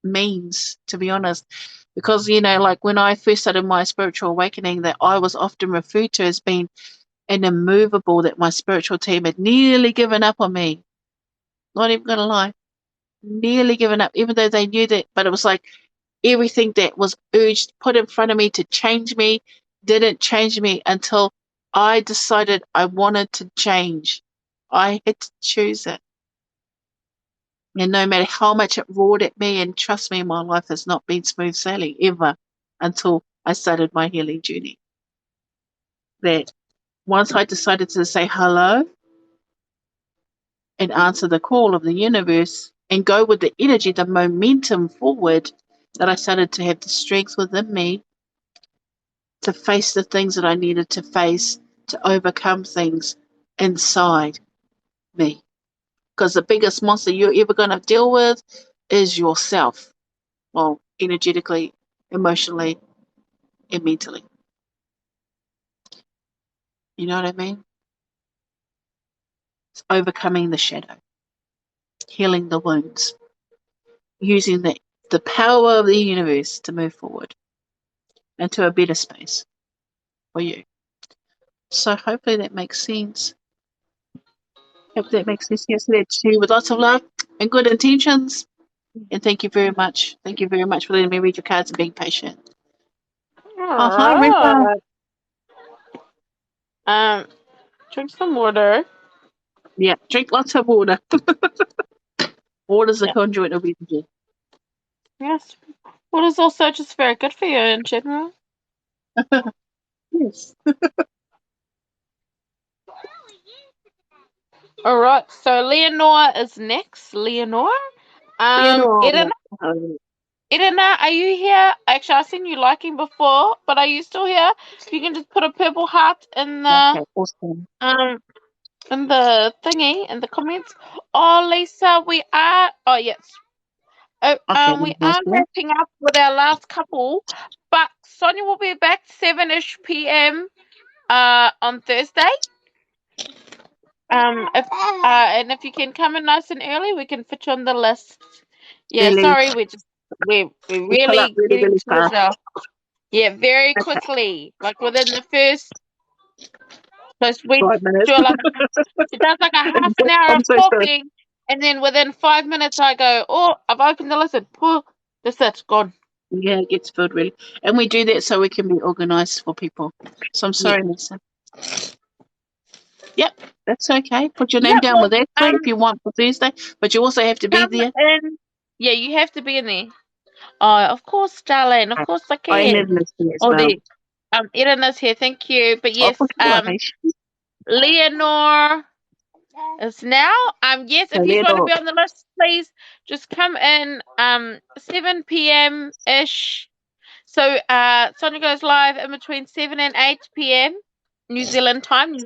S1: means, to be honest. Because, like when I first started my spiritual awakening, that I was often referred to as being an immovable, that my spiritual team had nearly given up on me. Not even going to lie. Nearly given up, even though they knew that. But it was like, everything that was put in front of me to change me didn't change me until I decided I wanted to change. I had to choose it. And no matter how much it roared at me, and trust me, my life has not been smooth sailing ever until I started my healing journey. That once I decided to say hello and answer the call of the universe and go with the energy, the momentum forward, that I started to have the strength within me to face the things that I needed to face, to overcome things inside me. Because the biggest monster you're ever going to deal with is yourself. Well, energetically, emotionally, and mentally. You know what I mean? It's overcoming the shadow, healing the wounds, using the power of the universe to move forward into a better space for you. So hopefully that makes sense. Hope that makes sense. Yes, that's you with lots of love and good intentions. And thank you very much. Thank you very much for letting me read your cards and being patient.
S2: All
S1: Hi, Rita.
S2: right. Drink some water.
S1: Yeah, drink lots of water. Water's a
S2: Yeah.
S1: conduit of energy.
S2: Yes. Water's also just very good for you in general.
S1: Yes.
S2: All right. So Leonore is next. Leonore.
S1: Leonora.
S2: Edina, are you here? Actually, I've seen you liking before, but are you still here? If you can just put a purple heart in the
S1: Okay, awesome.
S2: thingy in the comments. Oh, Lisa, we are. Oh, yes.
S1: Okay,
S2: We
S1: nice
S2: are
S1: one.
S2: wrapping up with our last couple, but Sonia will be back 7ish p.m. On Thursday. If and if you can come in nice and early, we can fit you on the list. Yeah,
S1: Really,
S2: sorry, we're
S1: we pull up
S2: really
S1: really,
S2: getting
S1: really
S2: to it
S1: fast.
S2: now. Yeah, very
S1: Okay,
S2: quickly, like within the first. So we
S1: 5 minutes.
S2: do it does like a half an hour
S1: I'm
S2: of
S1: so sorry.
S2: talking, and then within 5 minutes I go, oh, I've opened the list. Oh, that's it, gone.
S1: Yeah, it gets filled really. And we do that so we can be organised for people. So I'm
S2: Yeah.
S1: sorry, Lisa. Yep, that's okay. Put your name
S2: Yeah.
S1: down
S2: Well,
S1: with Ashley if you want for Thursday, but you also have to be
S2: come
S1: there.
S2: in. Yeah, you have to be in there. Oh, of course, darling. Of course I
S1: I am
S2: can.
S1: listening as
S2: Oh,
S1: well.
S2: the Edina's here. Thank you. But
S1: Oh,
S2: yes,
S1: for sure, Hamish.
S2: Leonore is now. Yes,
S1: So
S2: if you
S1: they're
S2: want to
S1: not
S2: be on the list, please just come in 7 p.m. ish. So Sonia goes live in between 7 and 8 p.m. New Zealand time,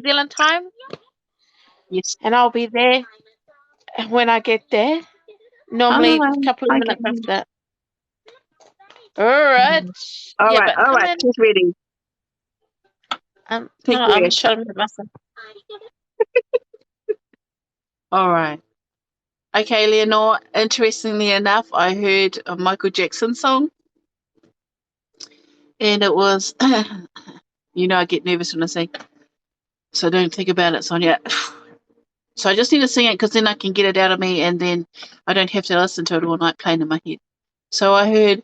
S4: Yes.
S2: and I'll be there when I get there. Normally a couple of
S4: Okay.
S2: minutes after. All right.
S4: All
S2: Yeah,
S4: right.
S2: but
S4: All
S2: come
S4: right.
S2: in.
S4: She's ready.
S2: No,
S4: Take
S2: I'm
S4: rest.
S2: trying to mute myself.
S1: All right. Okay, Leonore, interestingly enough, I heard a Michael Jackson song, and it was, I get nervous when I sing, so don't think about it, Sonia. So I just need to sing it because then I can get it out of me, and then I don't have to listen to it all night playing in my head. So I heard,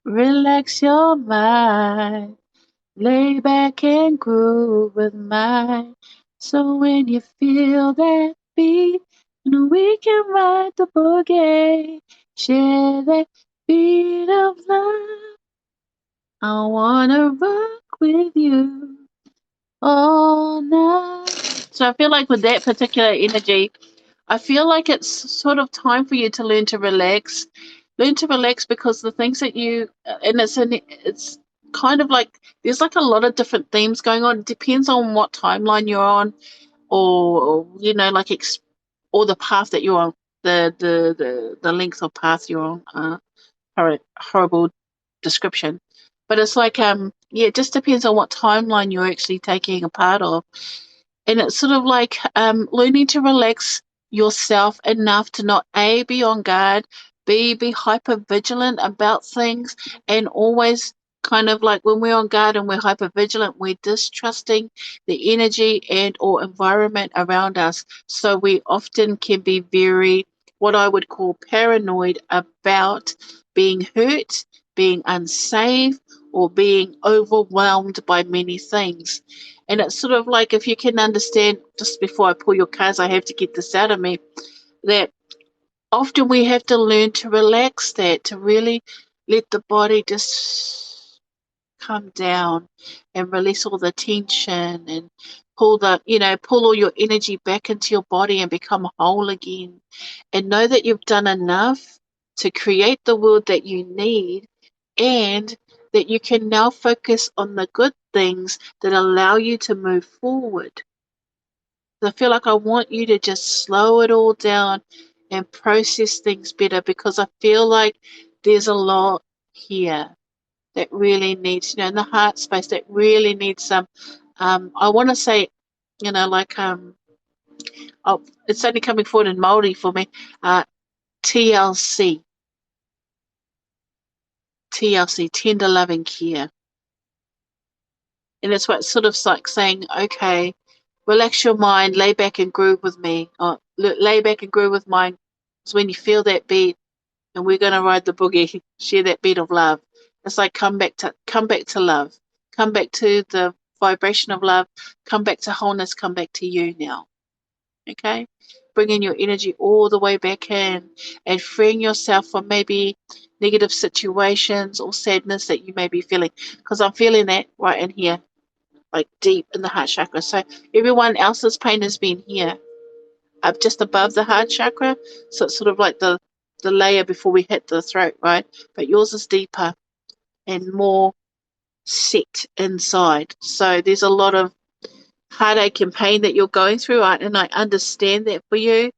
S1: relax your mind, lay back and groove with mine. So when you feel that beat, we can ride the boogie, share that beat of love. I wanna rock with you all night. So I feel like with that particular energy, I feel like it's sort of time for you to learn to relax. Learn to relax because the things that it's kind of like there's like a lot of different themes going on. It depends on what timeline you're on, or like or the path that you're on, the length of path you're on. Horrible description, but it's like yeah, it just depends on what timeline you're actually taking a part of. And it's sort of like learning to relax yourself enough to not A, be on guard, B, be hyper vigilant about things, and always kind of like when we're on guard and we're hyper vigilant, we're distrusting the energy and or environment around us. So we often can be very, what I would call, paranoid about being hurt, being unsafe, or being overwhelmed by many things. And it's sort of like, if you can understand, just before I pull your cards, I have to get this out of me, that often we have to learn to relax that, to really let the body just come down and release all the tension and pull all your energy back into your body and become whole again. And know that you've done enough to create the world that you need, and that you can now focus on the good things that allow you to move forward. I feel like I want you to just slow it all down and process things better, because I feel like there's a lot here that really needs, in the heart space, that really needs some, I want to say, like, it's only coming forward in Māori for me, TLC, tender loving care. And it's what sort of like saying, okay, relax your mind, lay back and groove with me. Lay back and groove with mine. It's when you feel that beat, and we're gonna ride the boogie, share that beat of love. It's like come back to love, come back to the vibration of love, come back to wholeness, come back to you now. Okay, bringing your energy all the way back in and freeing yourself from maybe negative situations or sadness that you may be feeling. Because I'm feeling that right in here, like deep in the heart chakra. So everyone else's pain has been here, up just above the heart chakra. So it's sort of like the layer before we hit the throat, right? But yours is deeper and more set inside. So there's a lot of heartache and pain that you're going through, right? And I understand that for you,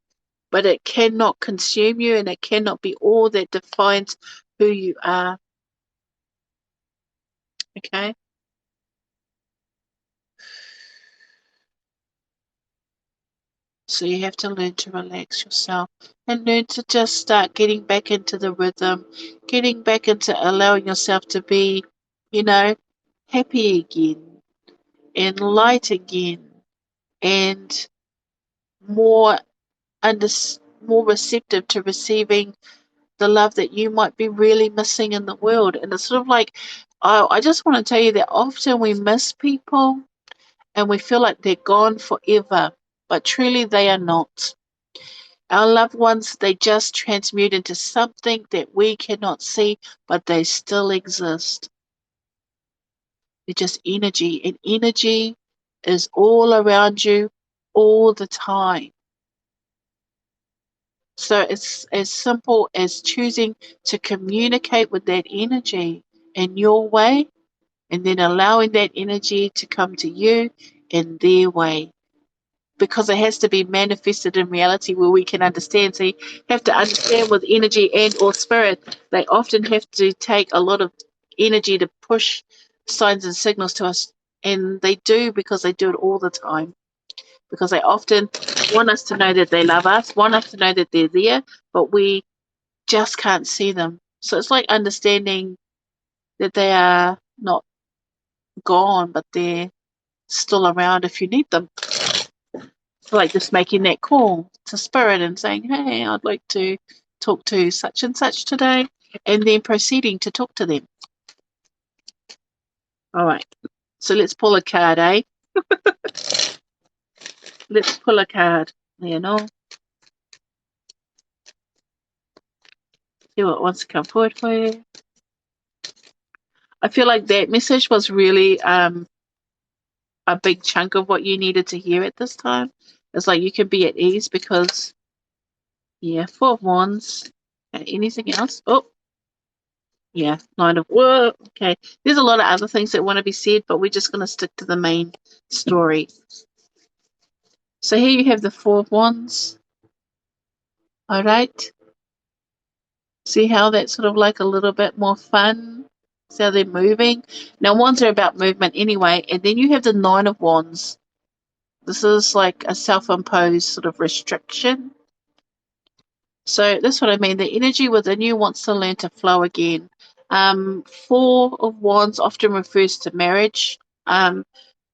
S1: but it cannot consume you, and it cannot be all that defines who you are. Okay? So you have to learn to relax yourself and learn to just start getting back into the rhythm, getting back into allowing yourself to be, happy again and light again, and more under, more receptive to receiving the love that you might be really missing in the world. And it's sort of like, I just want to tell you that often we miss people and we feel like they're gone forever, but truly they are not. Our loved ones, they just transmute into something that we cannot see, but they still exist. They're just energy, and energy is all around you all the time. So it's as simple as choosing to communicate with that energy in your way, and then allowing that energy to come to you in their way, because it has to be manifested in reality where we can understand. So you have to understand with energy and or spirit, they often have to take a lot of energy to push signs and signals to us, and they do because they do it all the time, because they often want us to know that they love us, want us to know that they're there, but we just can't see them. So it's like understanding that they are not gone, but they're still around if you need them. So like just making that call to spirit and saying, hey, I'd like to talk to such and such today, and then proceeding to talk to them. All right. So let's pull a card, eh? Let's pull a card. You know, see what wants to come forward for you. I feel like that message was really a big chunk of what you needed to hear at this time. It's like you can be at ease because, yeah, Four of Wands. Okay, anything else? Oh, yeah, Nine of Whoa. Okay, there's a lot of other things that want to be said, but we're just going to stick to the main story. So here you have the Four of Wands. All right. See how that's sort of like a little bit more fun? See how they're moving? Now, wands are about movement anyway. And then you have the Nine of Wands. This is like a self-imposed sort of restriction. So that's what I mean. The energy within you wants to learn to flow again. Four of Wands often refers to marriage,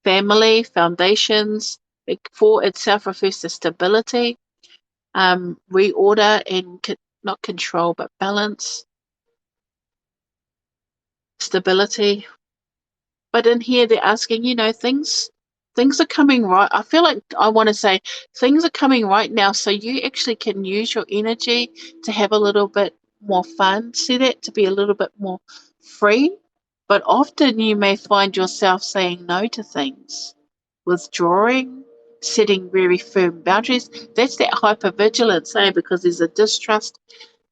S1: family, foundations. Four itself refers to stability, reorder and not control, but balance, stability. But in here, they're asking, things are coming right. I feel like I want to say things are coming right now, so you actually can use your energy to have a little bit more fun. See that? To be a little bit more free. But often you may find yourself saying no to things, withdrawing, setting very firm boundaries. That's that hypervigilance, because there's a distrust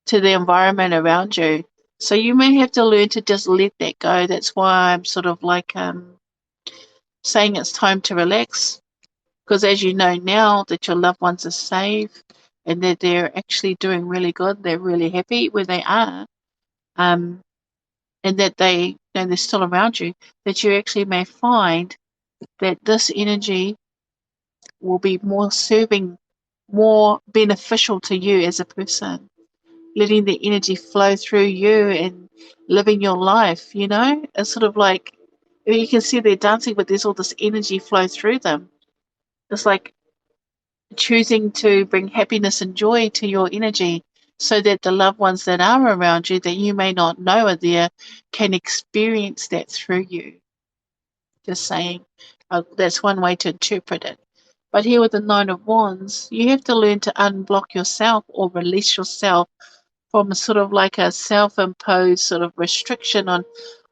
S1: to the environment around you. So you may have to learn to just let that go. That's why I'm sort of like saying it's time to relax. Because as you know now that your loved ones are safe and that they're actually doing really good, they're really happy where they are, and that they're still around you, that you actually may find that this energy will be more serving, more beneficial to you as a person, letting the energy flow through you and living your life, It's sort of like you can see they're dancing, but there's all this energy flow through them. It's like choosing to bring happiness and joy to your energy so that the loved ones that are around you that you may not know are there can experience that through you. Just saying, that's one way to interpret it. But here with the Nine of Wands, you have to learn to unblock yourself or release yourself from sort of like a self-imposed sort of restriction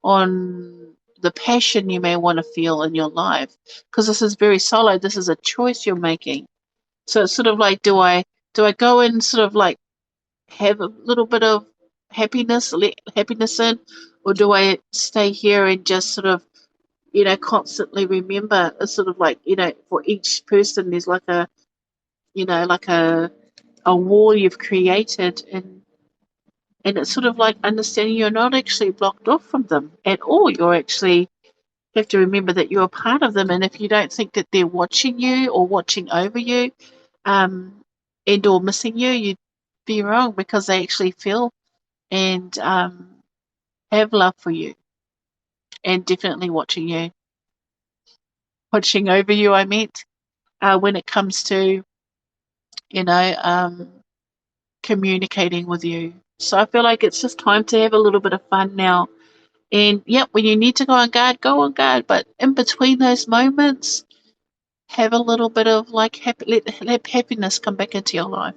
S1: on the passion you may want to feel in your life, because this is very solo. This is a choice you're making. So it's sort of like, do I go and sort of like have a little bit of happiness, let happiness in, or do I stay here and just sort of constantly remember? It's sort of like, for each person there's like a wall you've created, and it's sort of like understanding you're not actually blocked off from them at all. You're actually have to remember that you're a part of them, and if you don't think that they're watching you or watching over you, and or missing you, you'd be wrong, because they actually feel and have love for you, and definitely watching over you. I meant when it comes to communicating with you. So I feel like it's just time to have a little bit of fun now. And yep, when you need to go on guard, go on guard. But in between those moments, have a little bit of like let happiness come back into your life,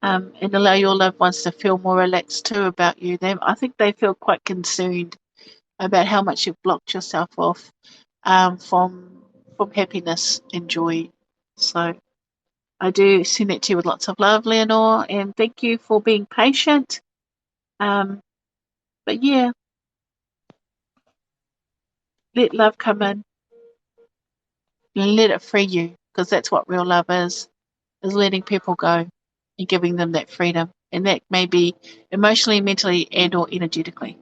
S1: and allow your loved ones to feel more relaxed too about you. I think they feel quite concerned about how much you've blocked yourself off from happiness and joy. So I do send it to you with lots of love, Leonore, and thank you for being patient. But yeah, let love come in and let it free you, because that's what real love is letting people go and giving them that freedom. And that may be emotionally, mentally, and or energetically.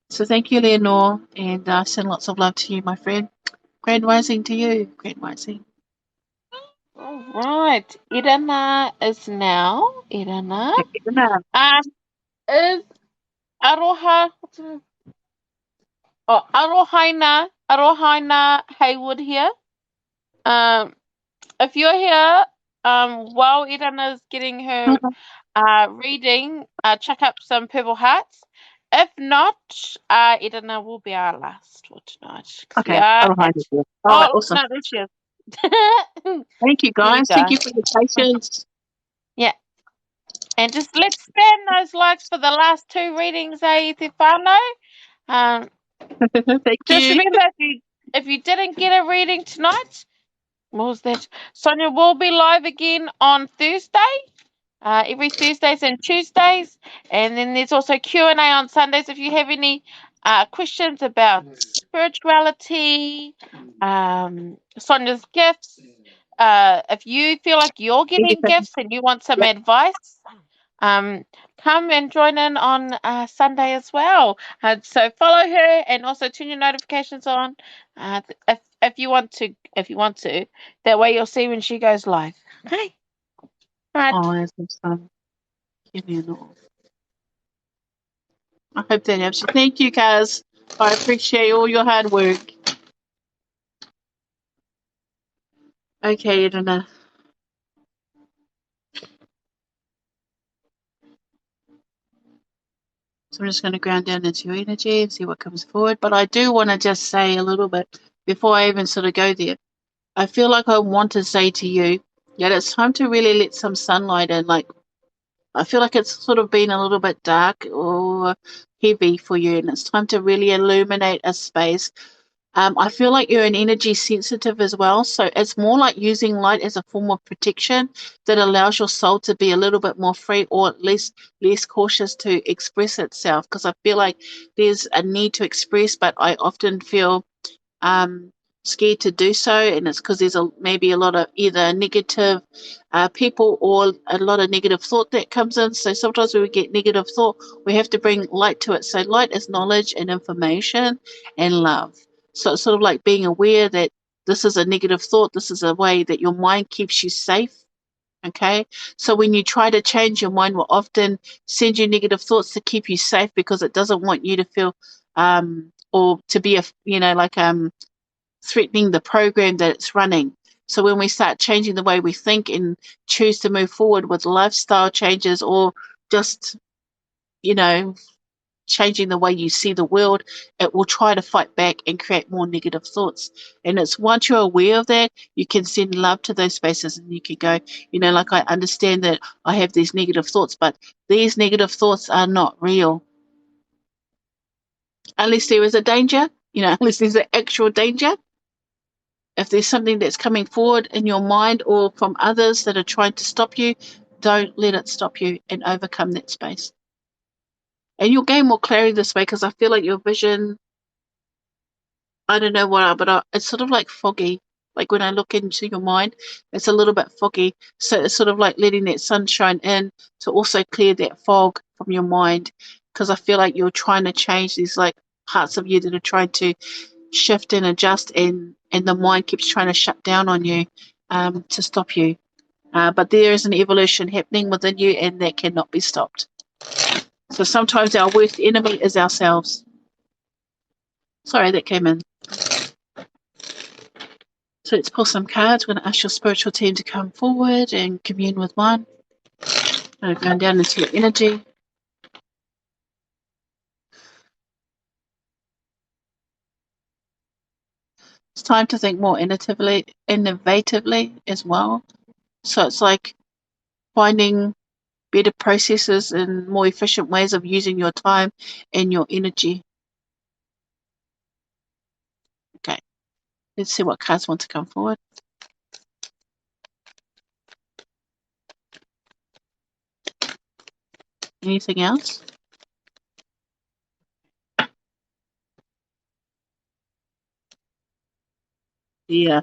S1: So thank you, Leonore, and send lots of love to you, my friend. Grand rising to you. Grand rising.
S2: All right. Irana is now. Irana. Is Aroha. Oh, Arohaina Haywood here. If you're here, while Irana is getting her reading, check up some purple hearts. If not, Irana will be our last for tonight. 'Cause we
S1: Okay,
S2: are
S1: I'll hide
S2: at...
S1: it here. All right,
S2: Oh,
S1: awesome.
S2: no, there she is.
S1: Thank you,
S2: There you
S1: guys.
S2: go.
S1: Thank you for your patience.
S2: Yeah. And just let's spam those likes for the last 2 readings, Te whānau.
S1: Thank
S2: Just
S1: you.
S2: remember, if you didn't get a reading tonight, what was that? Sonia will be live again on Thursday. Every Thursdays and Tuesdays, and then there's also Q&A on Sundays if you have any questions about spirituality, Sonia's gifts. If you feel like you're getting gifts and you want some advice, come and join in on Sunday as well. So follow her and also turn your notifications on if you want to. That way you'll see when she goes live. Okay. All right.
S1: Oh, that's awesome. Give me an all. I hope that helps you. Thank you, guys. I appreciate all your hard work. Okay, Edna. So I'm just going to ground down into your energy and see what comes forward. But I do want to just say a little bit before I even sort of go there. I feel like I want to say to you that it's time to really let some sunlight in. Like, I feel like it's sort of been a little bit dark or heavy for you, and it's time to really illuminate a space. I feel like you're an energy sensitive as well, so it's more like using light as a form of protection that allows your soul to be a little bit more free, or at least less cautious to express itself. Because I feel like there's a need to express, but I often feel um, scared to do so, and it's because there's maybe a lot of either negative people or a lot of negative thought that comes in. So sometimes when we get negative thought, we have to bring light to it. So light is knowledge and information and love. So it's sort of like being aware that this is a negative thought. This is a way that your mind keeps you safe. Okay, so when you try to change, your mind will often send you negative thoughts to keep you safe because it doesn't want you to feel or to be threatening the program that it's running. So when we start changing the way we think and choose to move forward with lifestyle changes or just, you know, changing the way you see the world, it will try to fight back and create more negative thoughts. And it's once you're aware of that, you can send love to those spaces and you can go, like I understand that I have these negative thoughts, but these negative thoughts are not real. Unless there is a danger, unless there's an actual danger. If there's something that's coming forward in your mind or from others that are trying to stop you, don't let it stop you and overcome that space. And you'll gain more clarity this way because I feel like your vision, I don't know what, but it's sort of like foggy. Like when I look into your mind, it's a little bit foggy. So it's sort of like letting that sunshine in to also clear that fog from your mind. Because I feel like you're trying to change these like parts of you that are trying to shift and adjust, and the mind keeps trying to shut down on you to stop you. But there is an evolution happening within you, and that cannot be stopped. So sometimes our worst enemy is ourselves. Sorry, that came in. So let's pull some cards. We're going to ask your spiritual team to come forward and commune with one. Going down into your energy. It's time to think more innovatively as well. So it's like finding better processes and more efficient ways of using your time and your energy. Okay, let's see what cards want to come forward. Anything else? Yeah.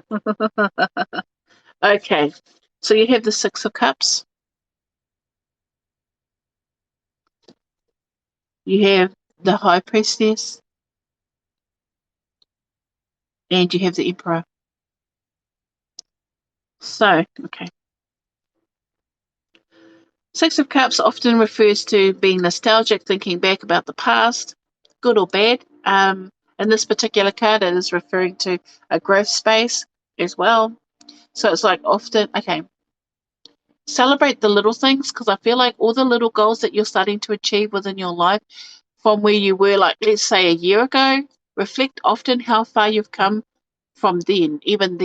S1: Okay. So you have the Six of Cups. You have the High Priestess. And you have the Emperor. So, okay. Six of Cups often refers to being nostalgic, thinking back about the past, good or bad. In this particular card, it is referring to a growth space as well. So it's like often, okay, celebrate the little things, because I feel like all the little goals that you're starting to achieve within your life from where you were, like, let's say a year ago, reflect often how far you've come from then, even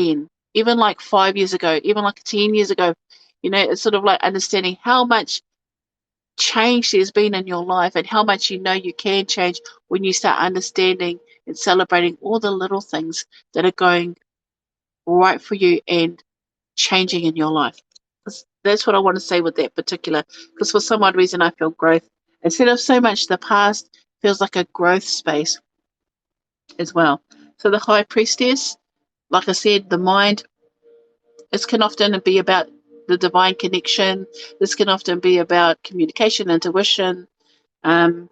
S1: like 5 years ago, even like 10 years ago. You know, it's sort of like understanding how much change there's been in your life and how much you know you can change when you start understanding and celebrating all the little things that are going right for you and changing in your life. That's what I want to say with that particular, because for some odd reason I feel growth. Instead of so much the past, feels like a growth space as well. So the High Priestess, like I said, the mind, this can often be about the divine connection. This can often be about communication, intuition, um,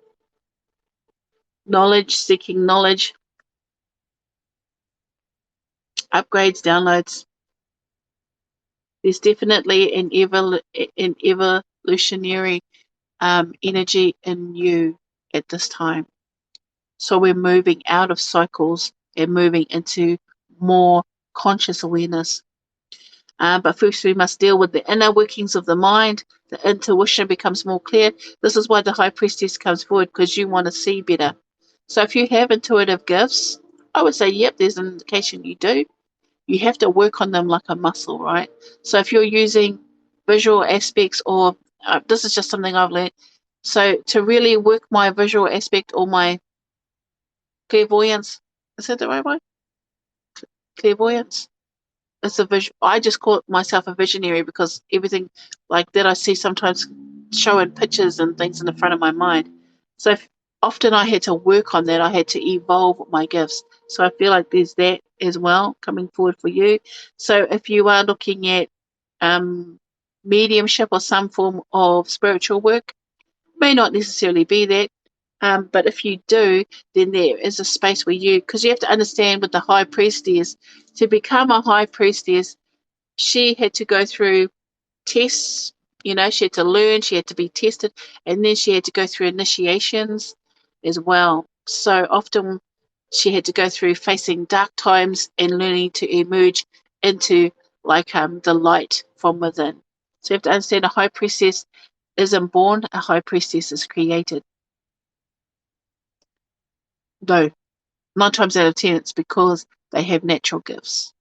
S1: knowledge, seeking knowledge, upgrades, downloads. There's definitely an evolutionary energy in you at this time. So we're moving out of cycles and moving into more conscious awareness. But first, we must deal with the inner workings of the mind. The intuition becomes more clear. This is why the High Priestess comes forward, because you want to see better. So if you have intuitive gifts, I would say, yep, there's an indication you do. You have to work on them like a muscle, right? So if you're using visual aspects, or this is just something I've learned. So to really work my visual aspect or my clairvoyance, is that the right word? Clairvoyance? It's a vision. I just call myself a visionary because everything like that I see sometimes show in pictures and things in the front of my mind. So often I had to work on that. I had to evolve my gifts. So I feel like there's that as well coming forward for you. So if you are looking at um, mediumship or some form of spiritual work, may not necessarily be that. But if you do, then there is a space where because you have to understand with the high priestess, to become a high priestess, she had to go through tests. You know, she had to learn, she had to be tested, and then she had to go through initiations as well. So often she had to go through facing dark times and learning to emerge into like the light from within. So you have to understand a high priestess isn't born, a high priestess is created. No, 9 times out of 10, it's because they have natural gifts.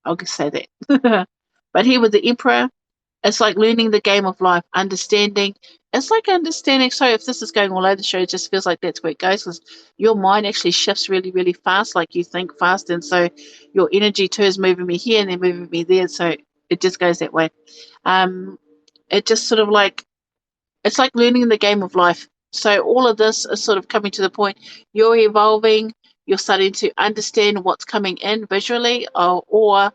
S1: I'll just say that. But here with the Emperor, it's like learning the game of life, understanding. It's like understanding. So if this is going all over the show, it just feels like that's where it goes, because your mind actually shifts really, really fast. Like you think fast, and so your energy too is moving me here and then moving me there. So it just goes that way. Um, it just sort of like it's like learning the game of life. So all of this is sort of coming to the point. You're evolving. You're starting to understand what's coming in visually or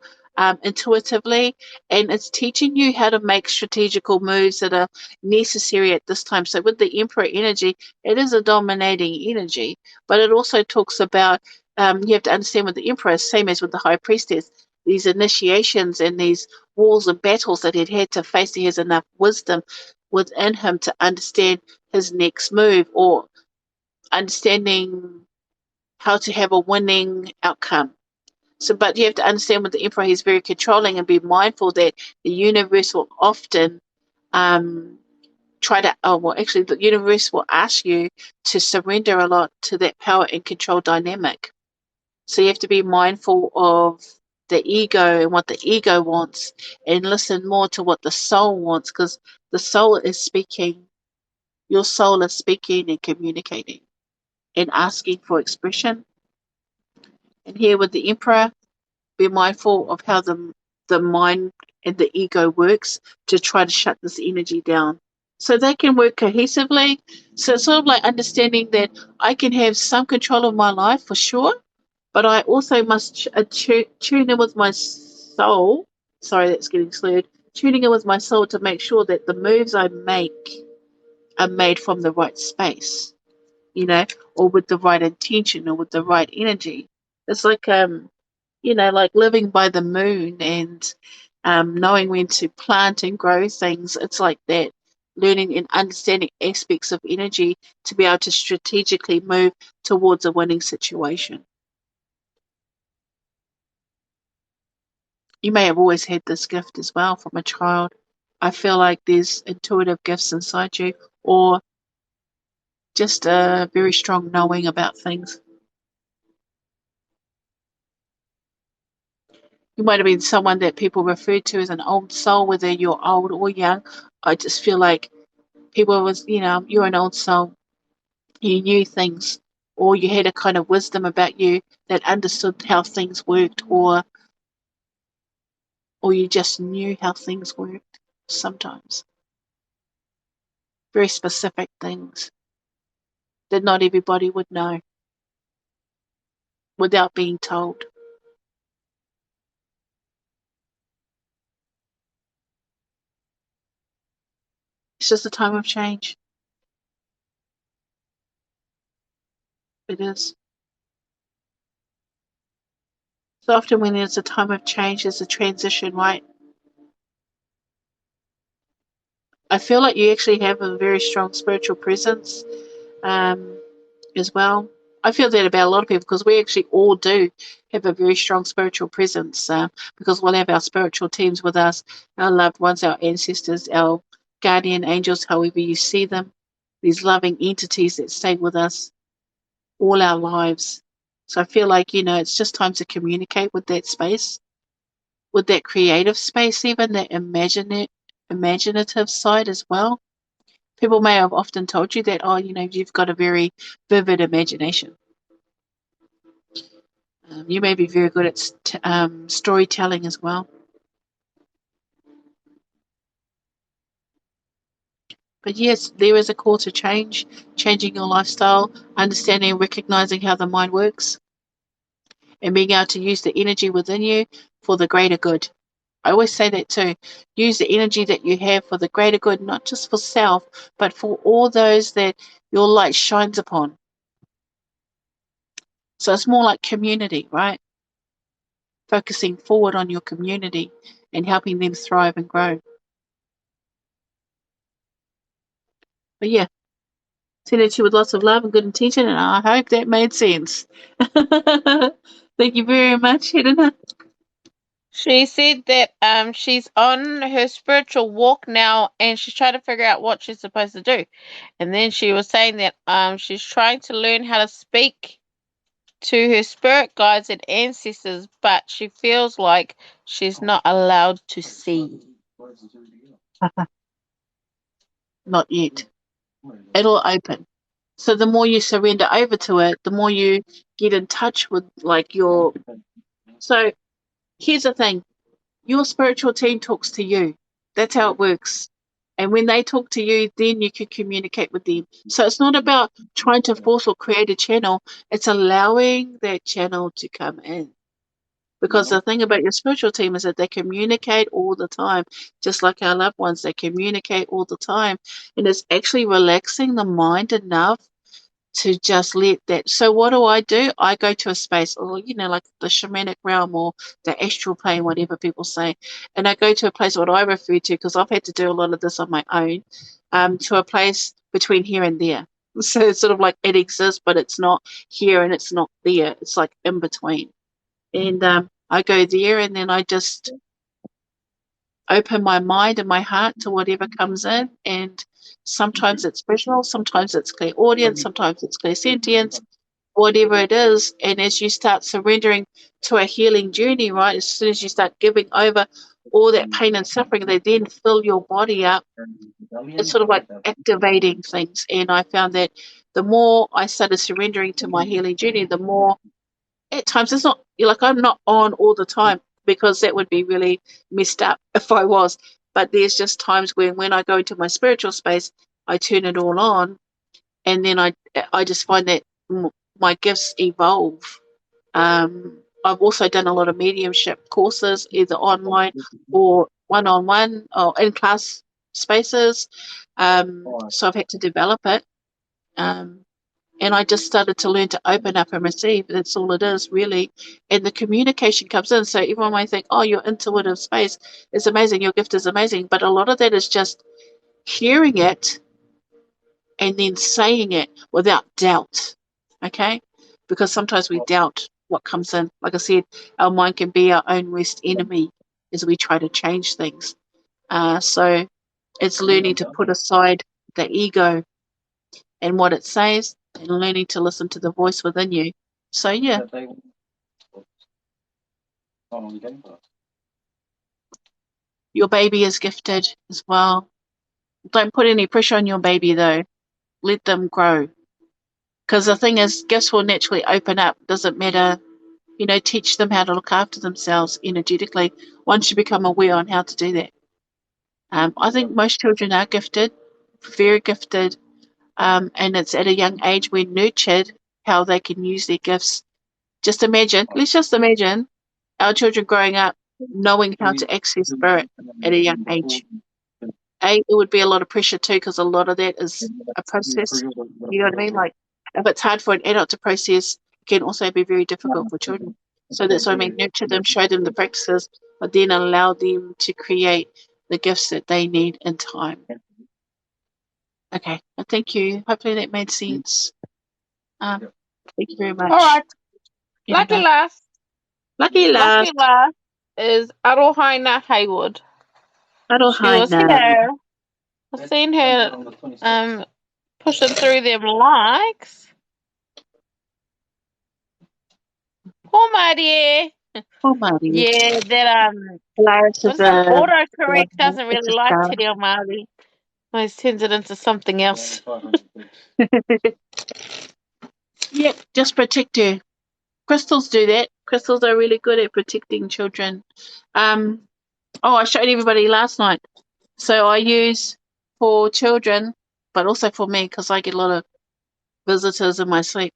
S1: intuitively, and it's teaching you how to make strategical moves that are necessary at this time. So with the Emperor energy, it is a dominating energy, but it also talks about you have to understand with the Emperor, same as with the High Priestess, these initiations and these wars and battles that he'd had to face. He has enough wisdom within him to understand his next move or understanding how to have a winning outcome. So, but you have to understand with the Emperor, he's very controlling, and be mindful that the universe will often try to, actually, the universe will ask you to surrender a lot to that power and control dynamic. So you have to be mindful of the ego and what the ego wants, and listen more to what the soul wants, because the soul is speaking. Your soul is speaking and communicating and asking for expression. And here with the Emperor, be mindful of how the mind and the ego works to try to shut this energy down. so they can work cohesively. So it's sort of like understanding that I can have some control of my life for sure, but I also must tune in with my soul. Sorry, that's getting slurred. Tuning in with my soul to make sure that the moves I make are made from the right space, or with the right intention or with the right energy. It's like like living by the moon and knowing when to plant and grow things. It's like that, learning and understanding aspects of energy to be able to strategically move towards a winning situation. You may have always had this gift as well from a child. I feel like there's intuitive gifts inside you, or just a very strong knowing about things. You might have been someone that people refer to as an old soul, whether you're old or young. I just feel like people was, you're an old soul. You knew things, or you had a kind of wisdom about you that understood how things worked, or you just knew how things worked sometimes. Very specific things that not everybody would know without being told. It's just a time of change. It is. So often when there's a time of change, there's a transition, right? I feel like you actually have a very strong spiritual presence um, as well. I feel that about a lot of people because we actually all do have a very strong spiritual presence because we'll have our spiritual teams with us, our loved ones, our ancestors, our guardian angels, however you see them, these loving entities that stay with us all our lives. So I feel like, it's just time to communicate with that space, with that creative space, even that imaginative side as well. People may have often told you that, oh, you've got a very vivid imagination. You may be very good at storytelling as well. But yes, there is a call to change, changing your lifestyle, understanding and recognizing how the mind works, and being able to use the energy within you for the greater good. I always say that too. Use the energy that you have for the greater good, not just for self, but for all those that your light shines upon. So it's more like community, right? Focusing forward on your community and helping them thrive and grow. But yeah, send it to you with lots of love and good intention, and I hope that made sense. Thank you very much, Helena.
S2: She said that she's on her spiritual walk now and she's trying to figure out what she's supposed to do. And then she was saying that she's trying to learn how to speak to her spirit guides and ancestors, but she feels like she's not allowed to see.
S1: Not yet. It'll open. So the more you surrender over to it, the more you get in touch with your. So here's the thing: your spiritual team talks to you. That's how it works. And when they talk to you, then you can communicate with them. So it's not about trying to force or create a channel. It's allowing that channel to come in. Because the thing about your spiritual team is that they communicate all the time, just like our loved ones, they communicate all the time. And it's actually relaxing the mind enough to just let that. So what do? I go to a space, or like the shamanic realm or the astral plane, whatever people say, and I go to a place what I refer to, because I've had to do a lot of this on my own, to a place between here and there. So it's sort of like it exists, but it's not here and it's not there. It's like in between. And I go there, and then I just open my mind and my heart to whatever comes in. And sometimes it's visual, sometimes it's clairaudience, sometimes it's clairsentience, whatever it is. And as you start surrendering to a healing journey, right, as soon as you start giving over all that pain and suffering, they then fill your body up. It's sort of like activating things. And I found that the more I started surrendering to my healing journey, the more at times it's not like I'm not on all the time, because that would be really messed up if I was. But there's just times when I go into my spiritual space, I turn it all on, and then I just find that my gifts evolve. I've also done a lot of mediumship courses, either online or one-on-one or in-class spaces. So I've had to develop it. And I just started to learn to open up and receive. That's all it is, really. And the communication comes in. So everyone might think, oh, your intuitive space is amazing, your gift is amazing. But a lot of that is just hearing it and then saying it without doubt. Okay? Because sometimes we doubt what comes in. Like I said, our mind can be our own worst enemy as we try to change things. So it's learning to put aside the ego and what it says and learning to listen to the voice within you. So, yeah. Your baby is gifted as well. Don't put any pressure on your baby, though. Let them grow. Because the thing is, gifts will naturally open up. Doesn't matter. Teach them how to look after themselves energetically once you become aware on how to do that. I think most children are gifted, very gifted, and it's at a young age when nurtured how they can use their gifts. Let's just imagine our children growing up knowing how to access spirit at a young age. It would be a lot of pressure too, because a lot of that is a process. You know what I mean? Like, if it's hard for an adult to process, it can also be very difficult for children. So that's what I mean. Nurture them, show them the practices, but then allow them to create the gifts that they need in time. Okay, well, thank you. Hopefully that made sense. Thank you very much.
S2: All right. Lucky last is Arohaina Haywood. She was here. I've seen her pushing through them likes. Poor Maddie. Yeah, that autocorrect doesn't really like Te Reo Māori. Always turns it into something else.
S1: Yep, just protect her. Crystals do that. Crystals are really good at protecting children. I showed everybody last night. So I use for children, but also for me, because I get a lot of visitors in my sleep.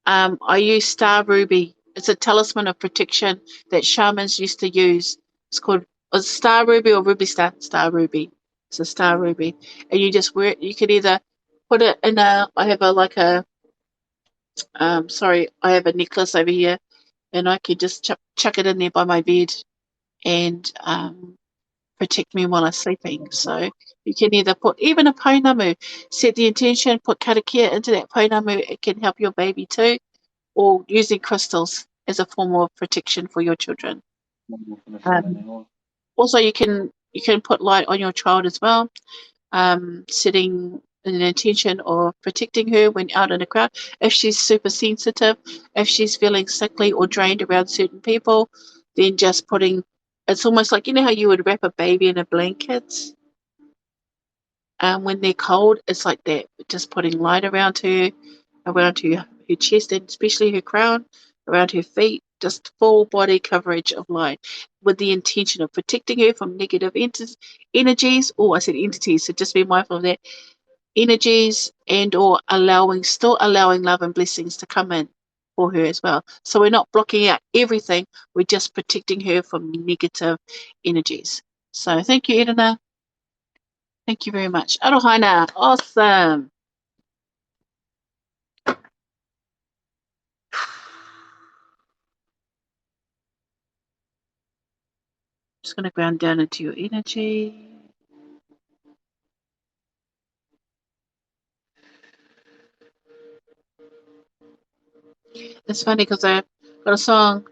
S1: I use Star Ruby. It's a talisman of protection that shamans used to use. It's called Star Ruby or Ruby Star. Star Ruby. It's a Star Ruby, and you just wear it. You can either put it in a. I have I have a necklace over here, and I could just chuck it in there by my bed, and protect me while I'm sleeping. So you can either put even a pounamu, set the intention, put karakia into that pounamu. It can help your baby too, or using crystals as a form of protection for your children. Also, you can put light on your child as well, setting an intention of protecting her when out in a crowd. If she's super sensitive, if she's feeling sickly or drained around certain people, then just putting. It's almost like, how you would wrap a baby in a blanket when they're cold. It's like that. Just putting light around her chest, and especially her crown, around her feet. Just full body coverage of light with the intention of protecting her from negative energies. I said entities, so just be mindful of that. Energies, and or still allowing love and blessings to come in for her as well. So we're not blocking out everything. We're just protecting her from negative energies. So thank you, Edina. Thank you very much. Arohaina, awesome. Just going to ground down into your energy. It's funny because I've got a song,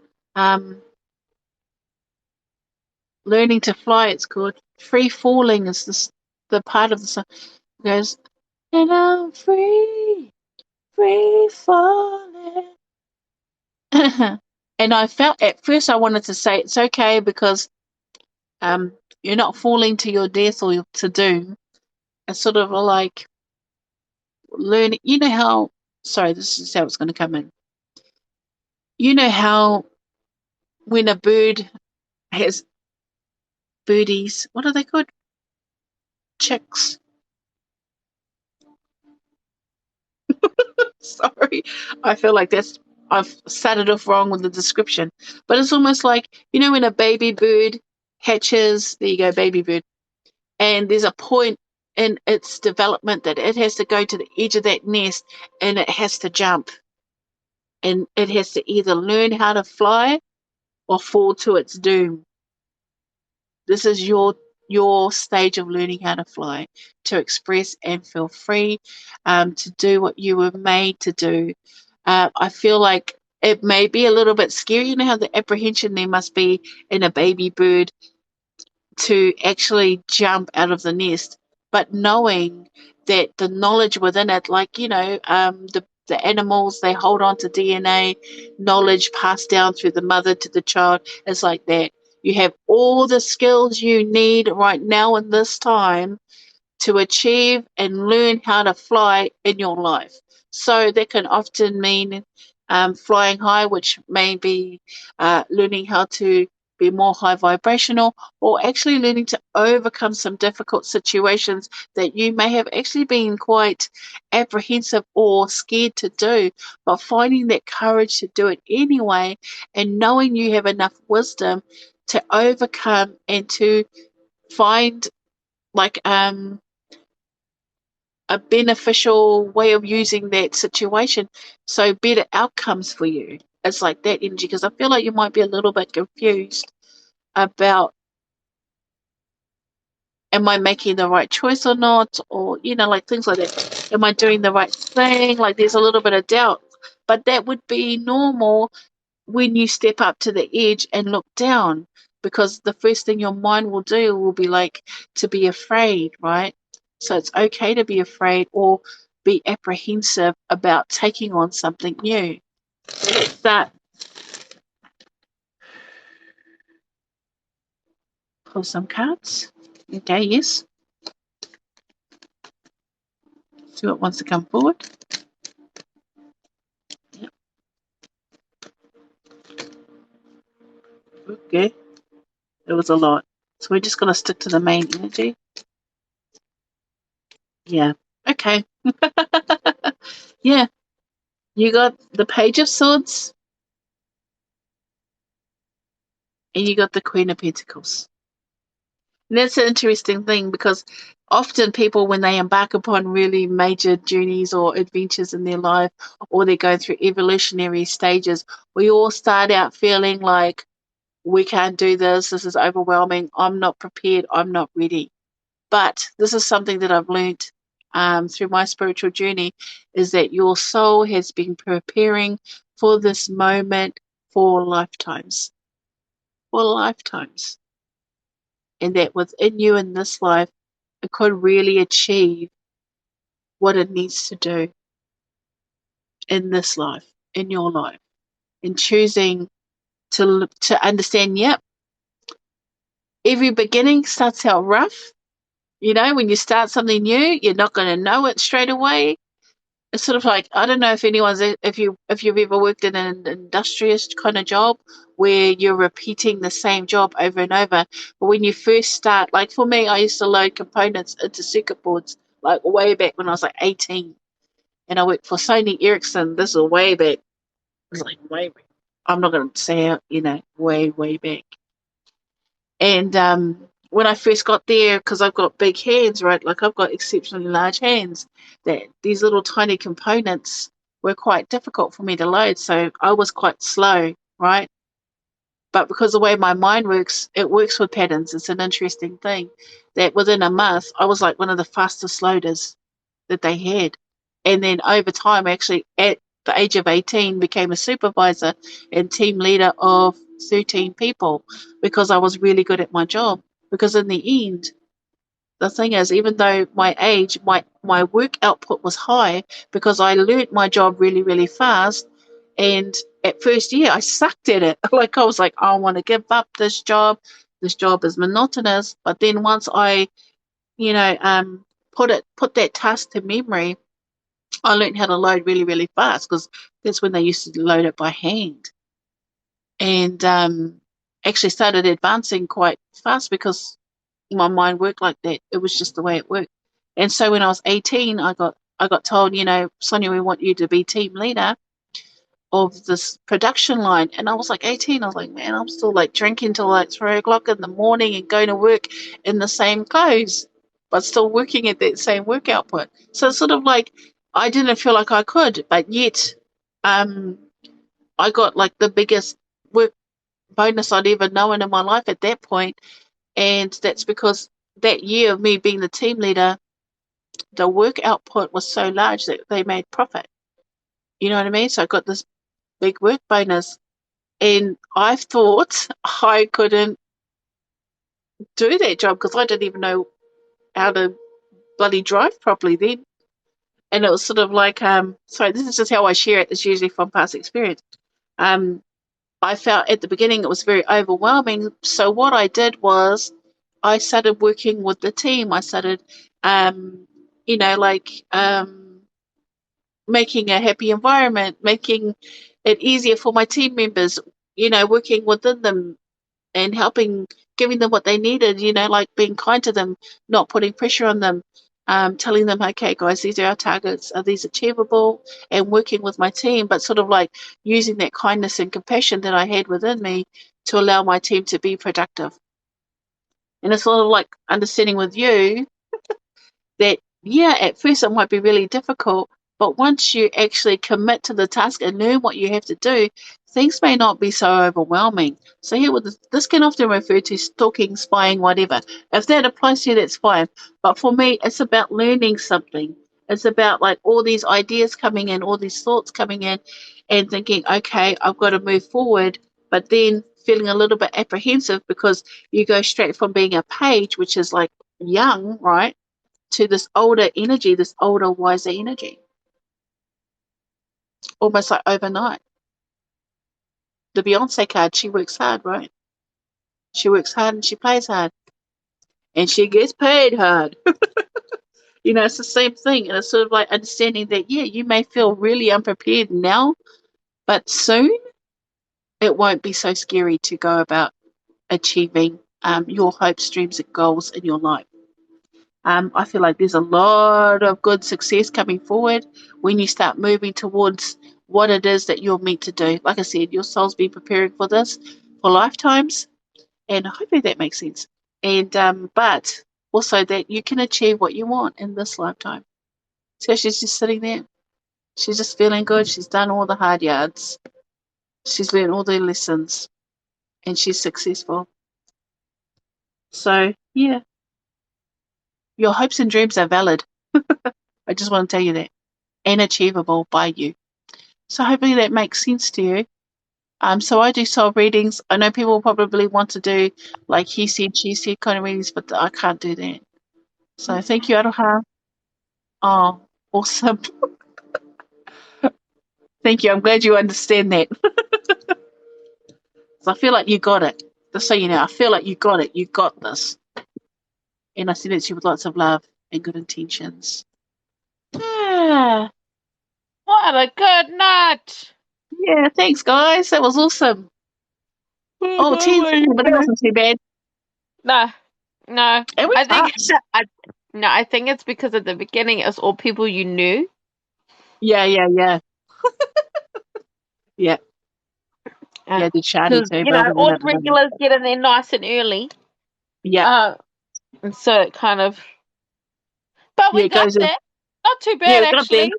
S1: Learning to Fly, it's called. Free Falling is the part of the song. It goes, and I'm free falling. And I felt at first I wanted to say it's okay because you're not falling to your death or to doom. It's sort of like learning. You know how? Sorry, this is how it's going to come in. You know how when a bird has birdies, what are they called? chicks. Sorry, I feel like I've started off wrong with the description, but it's almost like, you know, when a baby bird hatches, there you go, baby bird, and there's a point in its development that it has to go to the edge of that nest and it has to jump, and it has to either learn how to fly or fall to its doom. This is your stage of learning how to fly, to express and feel free, to do what you were made to do. I feel like it may be a little bit scary. You know how the apprehension there must be in a baby bird to actually jump out of the nest, but knowing that the knowledge within it, like, you know, the animals, they hold on to DNA, knowledge passed down through the mother to the child. It's like that. You have all the skills you need right now in this time to achieve and learn how to fly in your life. So that can often mean flying high, which may be learning how to be more high vibrational, or actually learning to overcome some difficult situations that you may have actually been quite apprehensive or scared to do, but finding that courage to do it anyway, and knowing you have enough wisdom to overcome and to find like a beneficial way of using that situation, so better outcomes for you. It's like that energy, because I feel like you might be a little bit confused about, am I making the right choice or not, or, you know, like things like that. Am I doing the right thing? Like there's a little bit of doubt, but that would be normal when you step up to the edge and look down, because the first thing your mind will do will be like to be afraid, right? So it's okay to be afraid or be apprehensive about taking on something new. So let's start. Pull some cards. Okay, yes. See what wants to come forward. Yep. Okay. It was a lot. So we're just going to stick to the main energy. Yeah. Okay. Yeah. You got the Page of Swords and you got the Queen of Pentacles. And that's an interesting thing, because often people, when they embark upon really major journeys or adventures in their life, or they go through evolutionary stages, we all start out feeling like, we can't do this, this is overwhelming, I'm not prepared, I'm not ready. But this is something that I've learned through my spiritual journey, is that your soul has been preparing for this moment for lifetimes. For lifetimes. And that within you in this life, it could really achieve what it needs to do in this life, in your life. And choosing to understand, yep, every beginning starts out rough. You know, when you start something new, you're not going to know it straight away. It's sort of like, I don't know if if you've ever worked in an industrious kind of job where you're repeating the same job over and over. But when you first start, like for me, I used to load components into circuit boards like way back when I was like 18, and I worked for Sony Ericsson. This is way back. It was like way back. I'm not going to say it, you know, way back. And when I first got there, because I've got big hands, right? Like I've got exceptionally large hands, that these little tiny components were quite difficult for me to load. So I was quite slow, right? But because the way my mind works, it works with patterns. It's an interesting thing that within a month, I was like one of the fastest loaders that they had. And then over time, actually, at the age of 18, became a supervisor and team leader of 13 people, because I was really good at my job. Because in the end, the thing is, even though my age, my work output was high, because I learnt my job really fast. And at first year, I sucked at it. Like I was like, I want to give up this job. This job is monotonous. But then once I, you know, put that task to memory, I learned how to load really fast, because that's when they used to load it by hand. And actually started advancing quite fast, because my mind worked like that. It was just the way it worked. And so when I was 18, I got told, Sonia, we want you to be team leader of this production line. And I was like 18. I was like, man, I'm still like drinking till like 3 o'clock in the morning and going to work in the same clothes, but still working at that same work output. So it's sort of like I didn't feel like I could, but yet I got like the biggest work bonus I'd ever known in my life at that point. And that's because that year of me being the team leader, the work output was so large that they made profit. You know what I mean? So I got this big work bonus. And I thought I couldn't do that job because I didn't even know how to bloody drive properly then. And it was sort of like, sorry, this is just how I share it. It's usually from past experience. I felt at the beginning it was very overwhelming. So what I did was I started working with the team. I started, making a happy environment, making it easier for my team members, working within them and helping, giving them what they needed, like being kind to them, not putting pressure on them, telling them, okay, guys, these are our targets. Are these achievable? And working with my team, but sort of like using that kindness and compassion that I had within me to allow my team to be productive. And it's sort of like understanding with you that, yeah, at first it might be really difficult, but once you actually commit to the task and learn what you have to do, things may not be so overwhelming. So here, this can often refer to stalking, spying, whatever. If that applies to you, that's fine. But for me, it's about learning something. It's about like all these ideas coming in, all these thoughts coming in, and thinking, okay, I've got to move forward. But then feeling a little bit apprehensive because you go straight from being a page, which is like young, right, to this older energy, this older, wiser energy. Almost like overnight. The Beyonce card, she works hard, right? She works hard and she plays hard. And she gets paid hard. It's the same thing. And it's sort of like understanding that, yeah, you may feel really unprepared now, but soon it won't be so scary to go about achieving your hopes, dreams, and goals in your life. I feel like there's a lot of good success coming forward when you start moving towards what it is that you're meant to do. Like I said, your soul's been preparing for this for lifetimes, and hopefully that makes sense. And but also that you can achieve what you want in this lifetime. So she's just sitting there. She's just feeling good. She's done all the hard yards. She's learned all the lessons, and she's successful. So yeah, your hopes and dreams are valid. I just want to tell you that. And achievable by you. So hopefully that makes sense to you. So I do soul readings. I know people probably want to do like he said, she said kind of readings, but I can't do that. So thank you, Aroha. Oh, awesome. Thank you. I'm glad you understand that. So I feel like you got it. Just so you know, I feel like you got it. You got this. And I send it to you with lots of love and good intentions. Ah,
S2: What a good night.
S1: yeah, thanks, guys. That was awesome. Oh, 10, but that wasn't too bad.
S2: No.
S1: It was
S2: I think
S1: fast.
S2: I think it's because at the beginning it was all people you knew.
S1: Yeah. Yeah,
S2: Yeah,
S1: did Shani
S2: because
S1: too, but other than
S2: all
S1: that,
S2: the regulars get in there nice and early.
S1: yeah.
S2: And so it kind of, but
S1: Yeah,
S2: we
S1: it
S2: got
S1: goes in.
S2: there. Not too
S1: Yeah,
S2: bad
S1: we got there.
S2: actually.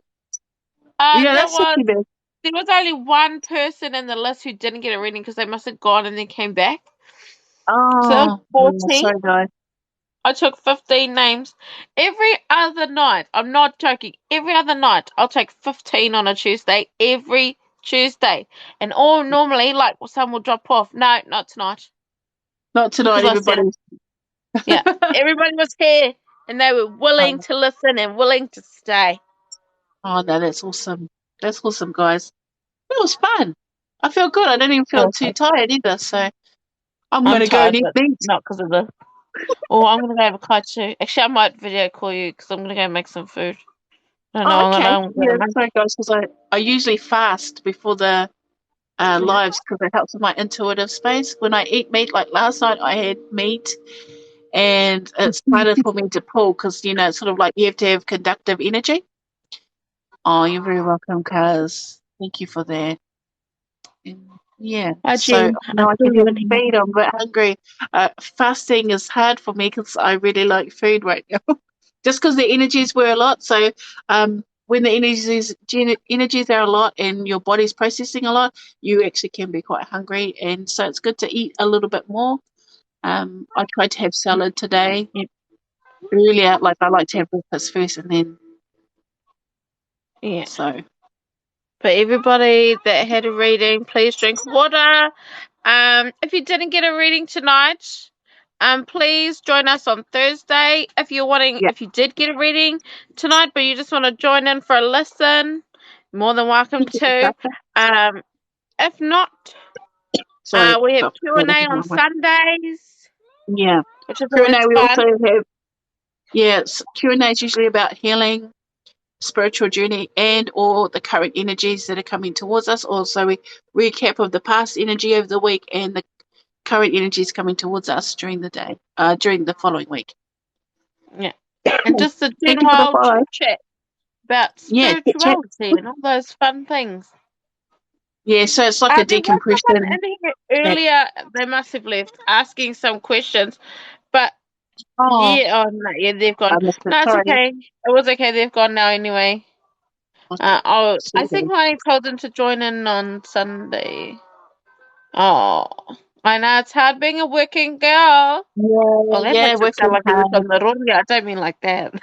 S1: Yeah,
S2: There
S1: that's not
S2: was
S1: too bad.
S2: there was only one person in the list who didn't get a reading because they must have gone and then came back. So that was
S1: Oh,
S2: 14.
S1: sorry, guys.
S2: I took 15 names. Every other night, I'm not joking, every other night I'll take 15 on a Tuesday, every Tuesday. And all normally, like, some will drop off. No, not tonight.
S1: Not tonight,
S2: Because I said
S1: everybody.
S2: it. Yeah. Everybody was here and they were willing
S1: Oh,
S2: to listen and willing to stay.
S1: no, that's awesome. That's awesome, guys. It was fun. I feel good. I don't even feel too
S2: Awesome.
S1: tired either, so I'm going
S2: I'm
S1: to go and
S2: tired,
S1: eat
S2: but
S1: meat.
S2: not because of the. Oh, I'm gonna go have a kaichu. Actually, I might video call you because I'm gonna go make some food. I don't know.
S1: Oh, okay.
S2: I'm
S1: Yeah,
S2: gonna make.
S1: sorry, guys, because I usually fast before the
S2: Yeah.
S1: lives because it helps with my intuitive space. When I eat meat, like last night, I had meat and it's harder for me to pull because, it's sort of like you have to have conductive energy. Oh, you're very welcome, Kaz. Thank you for that. Yeah,
S2: Hi,
S1: so
S2: Jen.
S1: now I
S2: I'm
S1: can
S2: still
S1: have a
S2: living.
S1: feed. I'm a bit hungry. Fasting is hard for me because I really like food right now. Just because the energies were a lot. So when the energies are a lot and your body's processing a lot, you actually can be quite hungry. And so it's good to eat a little bit more. I tried to have salad today. Earlier, like I like to have breakfast first and then
S2: Yeah.
S1: so.
S2: For everybody that had a reading, please drink water. If you didn't get a reading tonight, please join us on Thursday. If you did get a reading tonight, but you just want to join in for a listen, more than welcome to. If not,
S1: Sorry,
S2: we have
S1: got
S2: Q&A on Sundays,
S1: yeah.
S2: which is
S1: Q&A,
S2: always
S1: we
S2: fun.
S1: also have, Q&A is usually about healing, spiritual journey, and or the current energies that are coming towards us. Also, we recap of the past energy over the week and the current energies coming towards us during the day, during the following week.
S2: Yeah. And just a
S1: Thank you for the
S2: general
S1: follow.
S2: chit-chat about
S1: Yeah, chat.
S2: spirituality and all those fun things.
S1: Yeah, so it's like a
S2: There was someone
S1: decompression.
S2: in here
S1: Chat.
S2: earlier, they must have left, asking some questions. But
S1: Oh,
S2: yeah, oh no, yeah, they've
S1: I
S2: gone.
S1: missed it.
S2: No, it's
S1: Sorry.
S2: okay. It was okay. They've gone now anyway. I think I told them to join in on Sunday. Oh, I know it's hard being a working girl. Oh, that
S1: Yeah,
S2: makes it sound
S1: working
S2: like you work
S1: hard.
S2: on the road. Yeah, I don't mean like that.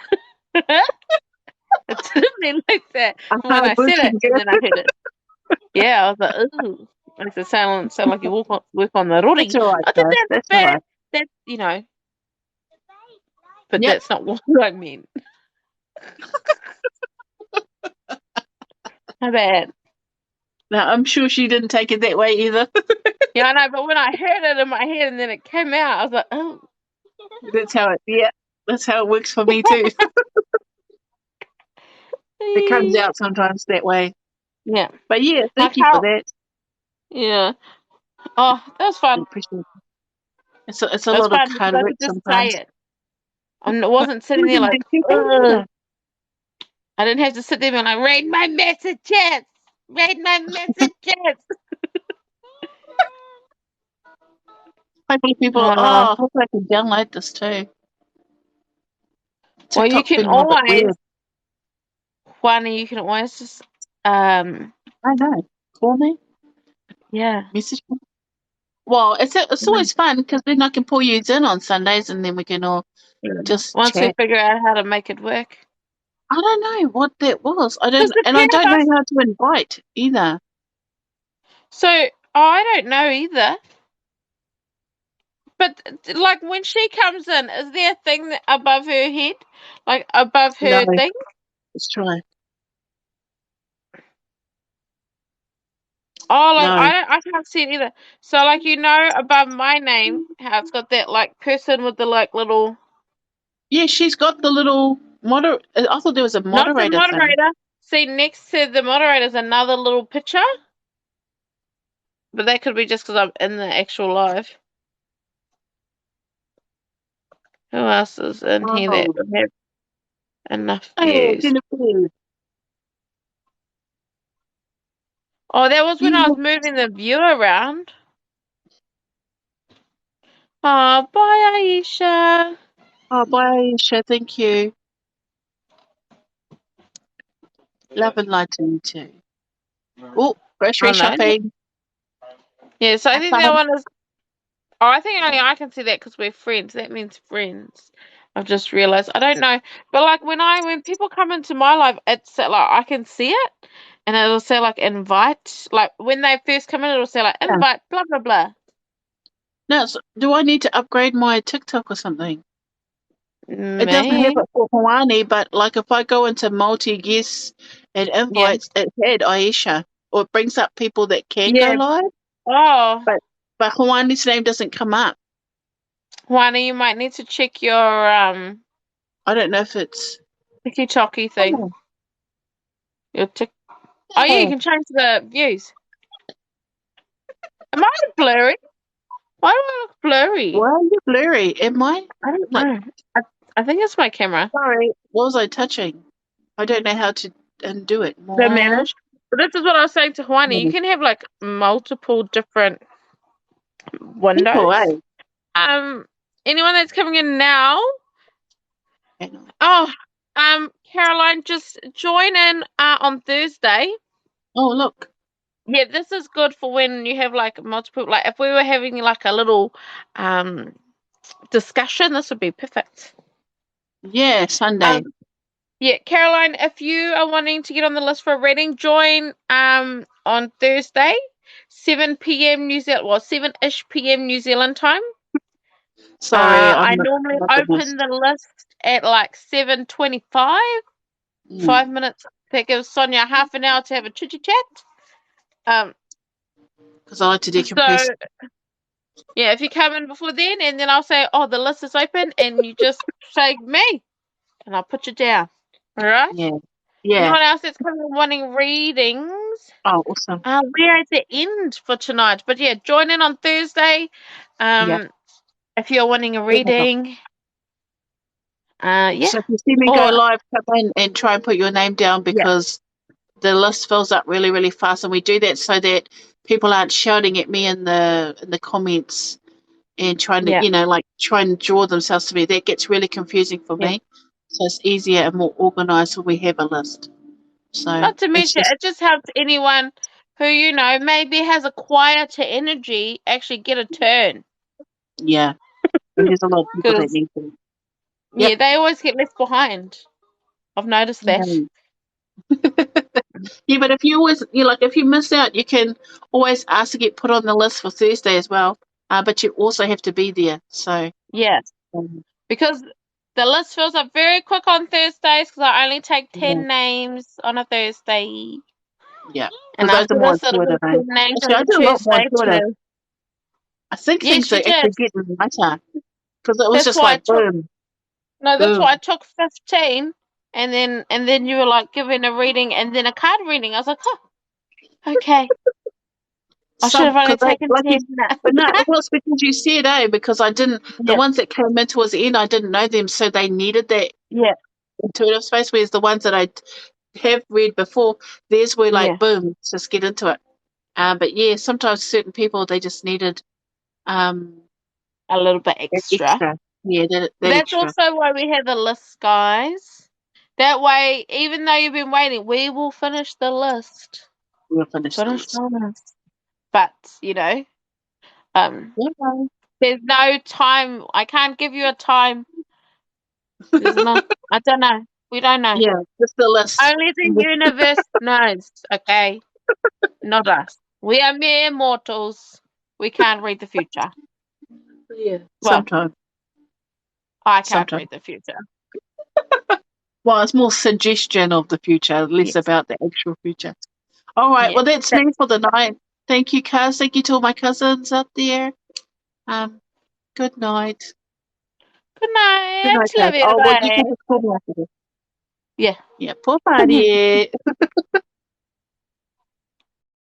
S2: It didn't mean like that
S1: A
S2: when
S1: hard
S2: I said it,
S1: working
S2: and
S1: girl.
S2: then I heard it. Yeah, I was like, ooh. Makes it sound like you work on the
S1: That's
S2: road.
S1: all right,
S2: I think
S1: though.
S2: that's
S1: That's all
S2: fair.
S1: right.
S2: That's. But
S1: Yep.
S2: that's not what I mean. How bad?
S1: No, I'm sure she didn't take it that way either.
S2: Yeah, I know, but when I heard it in my head and then it came out, I was like, oh.
S1: That's how it works for me too. It comes out sometimes that way.
S2: Yeah.
S1: But yeah,
S2: Like
S1: thank you for
S2: how,
S1: that.
S2: yeah. Oh, that was
S1: I
S2: fun.
S1: appreciate it. It's a
S2: It was
S1: lot of
S2: fun because
S1: hard
S2: I
S1: work
S2: could just say
S1: sometimes.
S2: it. I
S1: But
S2: wasn't sitting
S1: we
S2: there
S1: didn't
S2: like,
S1: do too bad
S2: ugh.
S1: either.
S2: I didn't have to sit there and like, read my messages. Read my messages.
S1: Hopefully people,
S2: Uh,
S1: hopefully I can download this too.
S2: well, you
S1: TikTok's
S2: can
S1: been a little bit
S2: always,
S1: weird.
S2: Juana, you can always just,
S1: I know. Call me,
S2: yeah.
S1: message me. Well, it's always fun because then I can pull you in on Sundays and then we can all just
S2: Once we
S1: chat.
S2: figure out how to make it work.
S1: I don't know what that was.
S2: Because the
S1: I
S2: pair
S1: don't
S2: of
S1: know
S2: us,
S1: how to invite either.
S2: so I don't know either. But like when she comes in, is there a thing above her head, like above
S1: No,
S2: her thing?
S1: let's try.
S2: Oh, like
S1: No.
S2: I can't see it either. So like above my name, how it's got that like person with the like little,
S1: Yeah, she's got the little I thought there was a
S2: not the
S1: moderator thing.
S2: moderator. See, next to the moderator is another little picture, but that could be just because I'm in the actual live. Who else is in here that
S1: Oh,
S2: would have enough
S1: hey,
S2: views?
S1: Jennifer.
S2: Oh, that was when I
S1: Yeah.
S2: was moving the view around. Oh, bye, Aisha.
S1: Oh, bye, Aisha. Thank you. Love and light to you too. Oh,
S2: Oh
S1: grocery
S2: no.
S1: shopping.
S2: Yeah, so I
S1: Have
S2: think that
S1: fun.
S2: one is. Oh, I think only I can see that because we're friends. That means friends. I've just realized. I don't know, but like when people come into my life, it's like I can see it, and it'll say like invite. Like when they first come in, it'll say like
S1: Yeah.
S2: invite, blah blah blah.
S1: Now, do I need to upgrade my TikTok or something? It doesn't have
S2: Me,
S1: it for Hawani, but like if I go into multi guests and
S2: yeah,
S1: invites, it had Aisha, or it brings up people that can go
S2: yeah.
S1: live,
S2: Oh,
S1: but Hawani's name doesn't come up.
S2: Juana, you might need to check your
S1: I don't know if it's.
S2: TikTok thing.
S1: Oh,
S2: Your tick. Oh yeah, you
S1: oh.
S2: can change the views. Am I blurry? Why do I look blurry?
S1: Why are you blurry? Am I?
S2: I don't
S1: Like,
S2: know. I think it's my camera.
S1: sorry. What was I touching? I don't know how to undo it.
S2: The
S1: More.
S2: manage. But this is what I was saying to Juani. You can have like multiple different windows.
S1: People, eh?
S2: Anyone that's coming in now,
S1: Hang on.
S2: Caroline, just join in on Thursday.
S1: Oh, look.
S2: Yeah, this is good for when you have like multiple. Like if we were having like a little discussion, this would be perfect.
S1: Yeah, Sunday.
S2: Yeah, Caroline, if you are wanting to get on the list for a reading, join on Thursday, 7 p.m. New Zealand, well, 7-ish p.m. New Zealand time.
S1: Sorry,
S2: I
S1: I'm not.
S2: normally
S1: My goodness.
S2: open the list at like 7:25, 5 minutes. That gives Sonia half an hour to have a chitty chat.
S1: Because I like to
S2: So
S1: decompress.
S2: yeah, if you come in before then, and then I'll say, "Oh, the list is open," and you just say me, and I'll put you down. All right.
S1: Yeah. Yeah.
S2: Anyone else that's coming wanting readings?
S1: Oh, awesome.
S2: We're at the end for tonight, but yeah, join in on Thursday.
S1: Yeah.
S2: If you're wanting a reading, yeah.
S1: So if you see me go
S2: Or
S1: live, come in and try and put your name down
S2: yeah,
S1: because the list fills up really, really fast, and we do that so that people aren't shouting at me in the comments and trying to,
S2: yeah,
S1: like try and draw themselves to me. That gets really confusing for
S2: yeah.
S1: me. So it's easier and more organized when we have a list. So
S2: Not to
S1: it's
S2: mention,
S1: just
S2: it just helps anyone who maybe has a quieter energy actually get a turn
S1: yeah. And there's a lot of people that
S2: because
S1: need to.
S2: yeah,
S1: Yep.
S2: they always get left behind. I've noticed that.
S1: Yeah. Yeah, but if you always if you miss out, you can always ask to get put on the list for Thursday as well. But you also have to be there. So
S2: Yeah,
S1: um,
S2: because the list fills up very quick on Thursdays because I only take
S1: yeah,
S2: 10 names on a Thursday.
S1: yeah,
S2: And
S1: because those are
S2: after
S1: more
S2: this, it'll
S1: intuitive.
S2: be 10 names
S1: Actually,
S2: on
S1: I
S2: a
S1: did a lot more
S2: Tuesday
S1: intuitive.
S2: too.
S1: I think
S2: Yes,
S1: things
S2: you
S1: are
S2: did.
S1: actually getting lighter because it was
S2: That's
S1: just
S2: why I
S1: like
S2: took
S1: boom,
S2: that's
S1: boom.
S2: why I took 15 and then you were like giving a reading and then a card reading. I was like, okay. I should
S1: Some
S2: have only
S1: because they
S2: taken
S1: like you,
S2: 10 now.
S1: but no, it was because you said because I didn't. The
S2: Yeah,
S1: ones that came in towards the end, I didn't know them, so they needed that
S2: yeah,
S1: intuitive space. Whereas the ones that I have read before, theirs were like
S2: yeah.
S1: boom, let's just get into it. But yeah, sometimes certain people they just needed um
S2: A little bit
S1: that
S2: extra.
S1: extra. Yeah, that
S2: That's
S1: extra.
S2: also why we have the list, guys. That way, even though you've been waiting, we will finish the list.
S1: We'll finish the
S2: Finish
S1: list.
S2: the list. But, um,
S1: Yeah.
S2: there's no time. I can't give you a time. There's no, I don't know. We don't know.
S1: Yeah, just the list.
S2: Only the universe knows, okay? Not us. We are mere mortals. We can't read the future.
S1: Yeah,
S2: Well,
S1: sometimes.
S2: I can't
S1: Sometimes.
S2: read the future.
S1: Well, it's more suggestion of the future, less
S2: Yes.
S1: about the actual future. All right.
S2: Yeah.
S1: Well, that's me for the night. Thank you, Cuz. Thank you to all my cousins out there. Um, good night.
S2: Good
S1: Good
S2: night.
S1: night, Cuz.
S2: Love you.
S1: Oh, well, you
S2: Bye.
S1: can just call me after this.
S2: Yeah.
S1: Yeah, poor party.